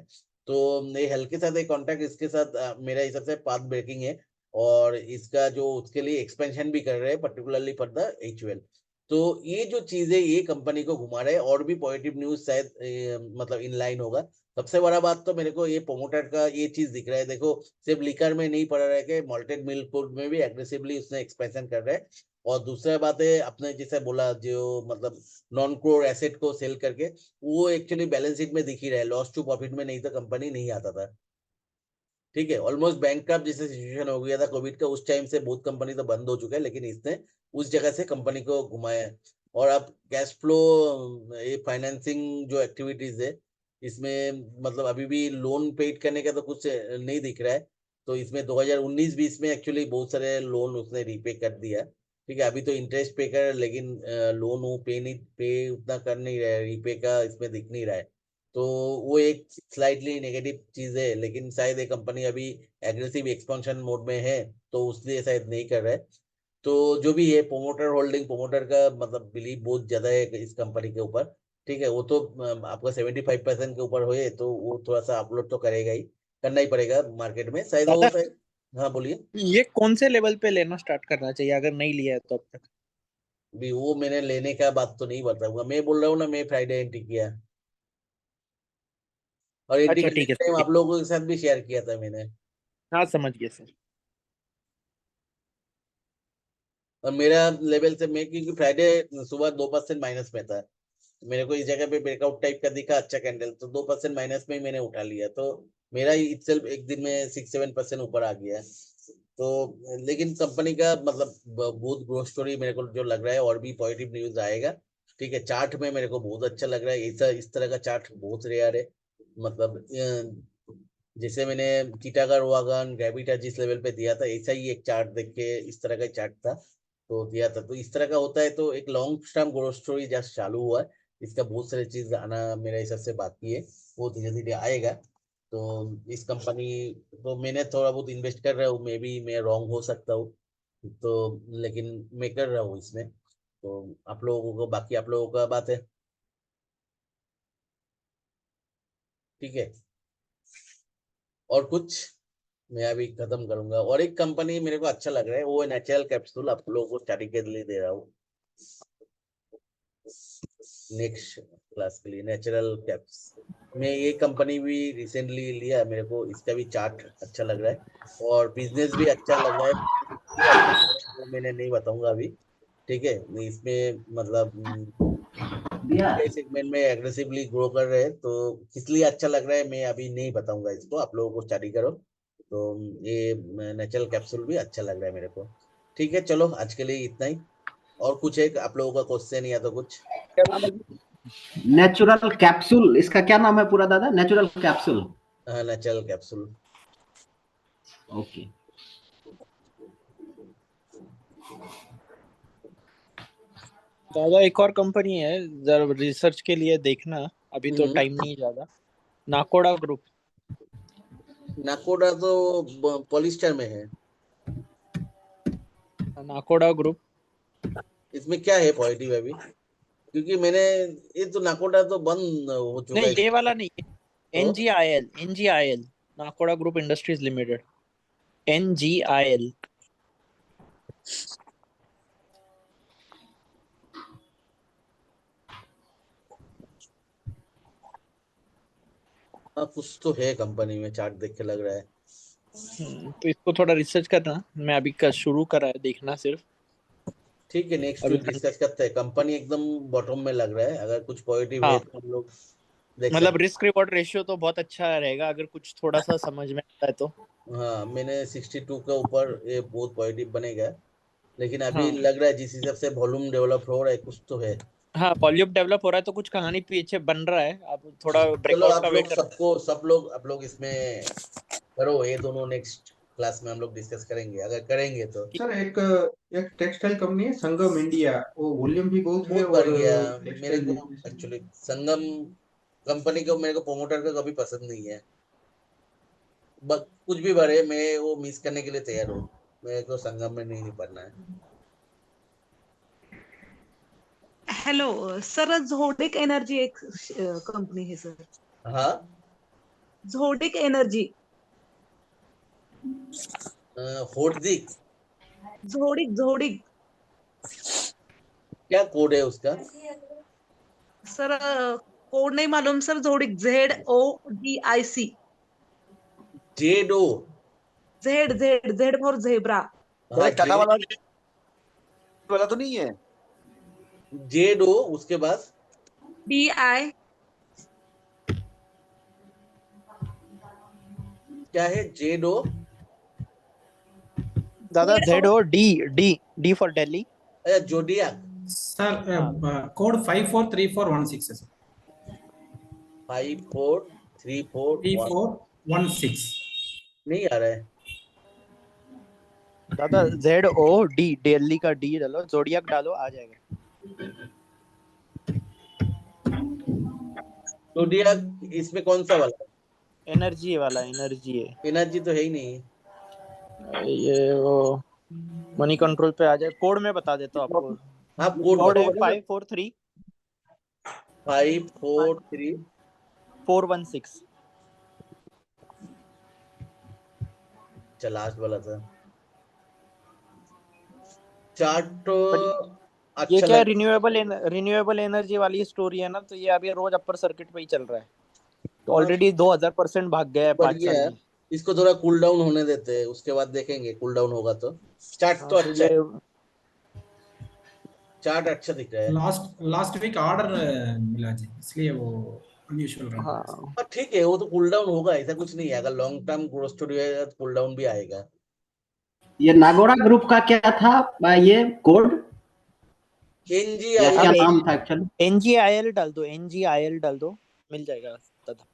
तो ये हल्के साथ एक कॉन्ट्रैक्ट इसके साथ मेरा हिसाब से पाथ ब्रेकिंग है, और इसका जो उसके लिए एक्सपेंशन भी कर रहे हैं, पर्टिकुलरली फॉर द HUL। तो ये जो चीजें ये कंपनी को घुमा रहे हैं, और भी पॉजिटिव न्यूज शायद मतलब इन लाइन होगा। सबसे बड़ा बात तो मेरे को ये प्रोमोटर का ये चीज दिख रहा है, देखो सिर्फ लिकर में नहीं पड़ रहा है कि मॉल्टेड मिल्क फूड में भी एग्रेसिवली उसने एक्सपेंशन कर रहे हैं। और दूसरा बात है, आपने जैसे बोला जो मतलब नॉन कोर एसेट को सेल करके, वो एक्चुअली बैलेंस शीट में दिख ही रहा है, लॉस टू प्रॉफिट में, नहीं तो कंपनी नहीं आता था। ठीक है, ऑलमोस्ट बैंकक्रप्ट जैसे सिचुएशन हो गया था कोविड का, उस टाइम से बहुत कंपनी तो बंद हो चुका है, लेकिन इसने उस जगह से कंपनी को घुमाया है। और अब कैश फ्लो, ये फाइनेंसिंग जो एक्टिविटीज है, इसमें मतलब अभी भी लोन पेड करने का तो कुछ नहीं दिख रहा है। तो इसमें 2019-20 में एक्चुअली बहुत सारे लोन उसने रीपे कर दिया। ठीक है, अभी तो इंटरेस्ट पे कर, लेकिन लोन वो पे उतना कर नहीं रहा है, रीपे का इसमें दिख नहीं रहा है। तो वो एक स्लाइटली नेगेटिव चीज है, लेकिन शायद ये कंपनी अभी एग्रेसिव एक्सपेंशन मोड में है, तो उसलिए शायद नहीं कर रहा है। तो जो भी है, प्रोमोटर होल्डिंग, प्रोमोटर का मतलब बिलीव बहुत ज्यादा है इस कंपनी के ऊपर। ठीक है, वो तो आपका 75% के ऊपर होए तो वो थोड़ा सा अपलोड तो करेगा ही, करना ही पड़ेगा मार्केट में शायद वो दादा शायद। हाँ बोलिए। ये कौन से लेवल पे लेना स्टार्ट करना चाहिए अगर नहीं लिया है तो अब तक? भी वो मैंने लेने का बात तो नहीं बताऊंगा, मैं बोल रहा हूँ ना, मैं फ्राइडे एंट्री किया, और एंट्री अच्छा करने ठीक के है टाइम सर, आप लोगों के साथ भी शेयर किया था मैंने। हाँ समझ गया सर। और मेरा लेवल से मैं, क्योंकि फ्राइडे सुबह 2% माइनस में था, मेरे को इस जगह पे ब्रेकआउट टाइप का दिखा अच्छा कैंडल, तो 2% माइनस में ही मैंने उठा लिया, तो मेरा इटसेल्फ एक दिन में 6-7% ऊपर आ गया। तो लेकिन कंपनी का मतलब बहुत ग्रोथ स्टोरी मेरे को जो लग रहा है, और भी पॉजिटिव न्यूज आएगा। ठीक है, चार्ट में मेरे को बहुत अच्छा लग रहा है, ऐसा इस तरह का चार्ट बहुत रेयर है। मतलब जैसे मैंने टीटागढ़ वागन ग्रेविटा जिस लेवल पे दिया था, ऐसा ही एक चार्ट देख के इस तरह का चार्ट था तो दिया था। तो इस तरह का होता है, तो एक long term growth story just चालू हुआ है, इसका बहुत सारी चीज आना मेरे हिसाब से बाकी है, वो धीरे धीरे आएगा। तो इस कंपनी, तो मैंने थोड़ा बहुत इन्वेस्ट कर रहा हूँ, मे बी मैं रॉन्ग हो सकता हूँ, तो लेकिन मैं कर रहा हूँ इसमें। तो आप लोगों को, बाकी आप लोगों का बात है। ठीक है, और कुछ मैं अभी खत्म करूंगा। और एक कंपनी मेरे को अच्छा लग रहा है, वो है नेचुरल कैप्सूल, आप लोगों को स्टडी के लिए दे रहा हूँ नेक्स्ट क्लास के लिए। नेचुरल कैप्स मैं ये कंपनी भी रिसेंटली लिया, मेरे को इसका भी चार्ट अच्छा लग रहा है और बिजनेस भी अच्छा लग रहा है। क्यों अच्छा लग रहा है वो मैंने नहीं बताऊंगा अभी। ठीक है, इसमें मतलब सेगमेंट में एग्रेसिवली ग्रो कर रहे हैं, तो किस लिए अच्छा लग रहा है मैं अभी नहीं बताऊंगा, इसको आप लोगों को स्टडी करो। तो ये नेचुरल कैप्सूल भी अच्छा लग रहा है मेरे को। ठीक है, चलो आज के लिए इतना ही। और कुछ है आप लोगों का क्वेश्चन या तो कुछ? नेचुरल कैप्सूल, इसका क्या नाम है पूरा दादा? Natural capsule. हाँ, नेचुरल कैप्सूल। ओके। दादा एक और कंपनी है, जरा रिसर्च के लिए देखना, अभी तो टाइम नहीं ज्यादा। नाकोडा ग्रुप। नाकोडा तो पॉलिस्टर में है। नाकोडा ग्रुप। इसमें क्या है पॉजिटिव अभी? क्योंकि मैंने, ये तो नाकोडा तो बंद हो चुका नहीं है। ये वाला नहीं, तो एनजीआईएल नाकोडा ग्रुप इंडस्ट्रीज लिमिटेड, एनजीआईएल। हाँ, कुछ तो है कंपनी में, चार्ट देख के लग रहा है। तो इसको थोड़ा रिसर्च करना, मैं अभी का शुरू करा है देखना सिर्फ। ठीक है, नेक्स्ट अभी वीक डिस्कस करते हैं। कंपनी एकदम बॉटम में लग रहा है, अगर कुछ पॉजिटिव है हाँ, तो हम लोग देख मतलब सकते रिस्क रिवॉर्ड रेशियो तो बहुत अच्छा रहेगा अगर कुछ थोड़ा सा समझ में आता है तो। हैं। हाँ, मैंने 62 के ऊपर, ये बहुत पॉजिटिव बनेगा, लेकिन अभी हाँ लग रहा है जिस हिसाब से वॉल्यूम डेवलप हो रहा है, कुछ तो है। हाँ, वॉल्यूम डेवलप हो रहा है तो कुछ कहानी पीछे बन रहा है, अब थोड़ा चलो ब्रेकआउट का आप वेट लोग कर। सबको, आप लोग इसमें करो, ये दोनों नेक्स्ट क्लास में हम लोग डिस्कस करेंगे, अगर करेंगे तो। सर एक एक टेक्सटाइल कंपनी है संगम इंडिया, वो वॉल्यूम भी बहुत है बहुत और बढ़िया। मेरे टेक्सटाइल को बिजनेस है। एक्चुअली संगम कंपनी को, मेरे को प्रोमोटर का कभी पसंद नहीं है, कुछ भी बढ़े मैं वो मिस करने के लिए तैयार हूँ, मेरे को संगम में नहीं पड़ना है। हेलो सर, झोडिक एनर्जी एक कंपनी है सर, हाँ, झोडिक एनर्जी। फोर्टजिक, झोडिक झोडिक क्या कोड है उसका? सर, कोड नहीं मालूम सर। Zodiac, ZODIC। जेडो? Z Z Z for zebra. हाँ, टाटा वाला वाला तो नहीं है? जेडो उसके बाद DI। क्या है? जेडो? दादा ZO। ZO D, D for Delhi. अच्छा, जोडिया। सर कोड 543416 है सर। 543416 3416। नहीं आ रहा है। दादा ZOD, दिल्ली का डी डालो, जोडियक डालो, आ जाएगा। जोडियाक इसमें कौन सा वाला है? एनर्जी वाला, एनर्जी है एनर्जी तो है ही नहीं। ये। वो मनी कंट्रोल पे आ जाए, कोड में बता देता हूँ आपको। आप कोड कोड है बताओ। 543 543 416। अच्छा लास्ट वाला था। चार्ट तो ये अच्छा क्या लग। रिन्यूएबल एनर्जी वाली स्टोरी है ना, तो ये अभी रोज अपर सर्किट पे ही चल रहा है। तो ऑलरेडी 2000% भाग गया है 5 साल बढ़िया, में। इसको थोड़ा कूल डाउन होने देते हैं, उसके बाद देखेंगे कूल डाउन होगा तो। चार्ट हाँ, तो तो अच्छा ये है, चार्ट अच्छा दिख रहा है। लास्ट वीक ऑर्डर मिला जी, इसलिए वो अनयूजुअल रहा। हाँ और ठीक है, वो तो कूल डाउन होगा, ऐसा कुछ नहीं है। अगर लॉन्ग टर्म ग्रोथ स्टोरी है तो कूल डाउन भी आएगा। ये नागोरा ग्रुप का क्या था ये कोड या एनजीआई क्या नाम था एक्चुअली? NGIL डाल दो, NGIL डाल दो, मिल जाएगा दादा।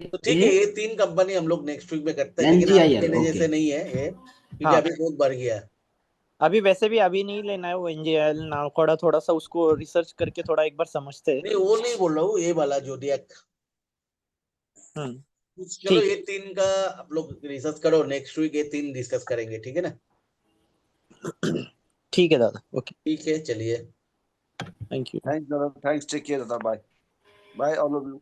तो ठीक है, ये 3 कंपनी हम लोग नेक्स्ट वीक में करते हैं, लेकिन आप NGIL, कहने ओके। जैसे नहीं है ये, क्योंकि हाँ अभी बहुत बढ़ गया। अभी वैसे भी अभी नहीं लेना है वो NGIL नाम, थोड़ा सा उसको रिसर्च करके थोड़ा एक बार समझते हैं। नहीं वो नहीं बोल रहा हूँ, ये वाला जोडियाक। चलो ठीक ये है 3 का आप लोग रिसर्च करो, नेक्स्ट वीक ये 3 डिस्कस करेंगे, ठीक है ना? ठीक है दादा, ओके, ठीक है, चलिए। Thank you. थैंक्स दादा, थैंक्स, टेक केयर दादा, bye bye all of you.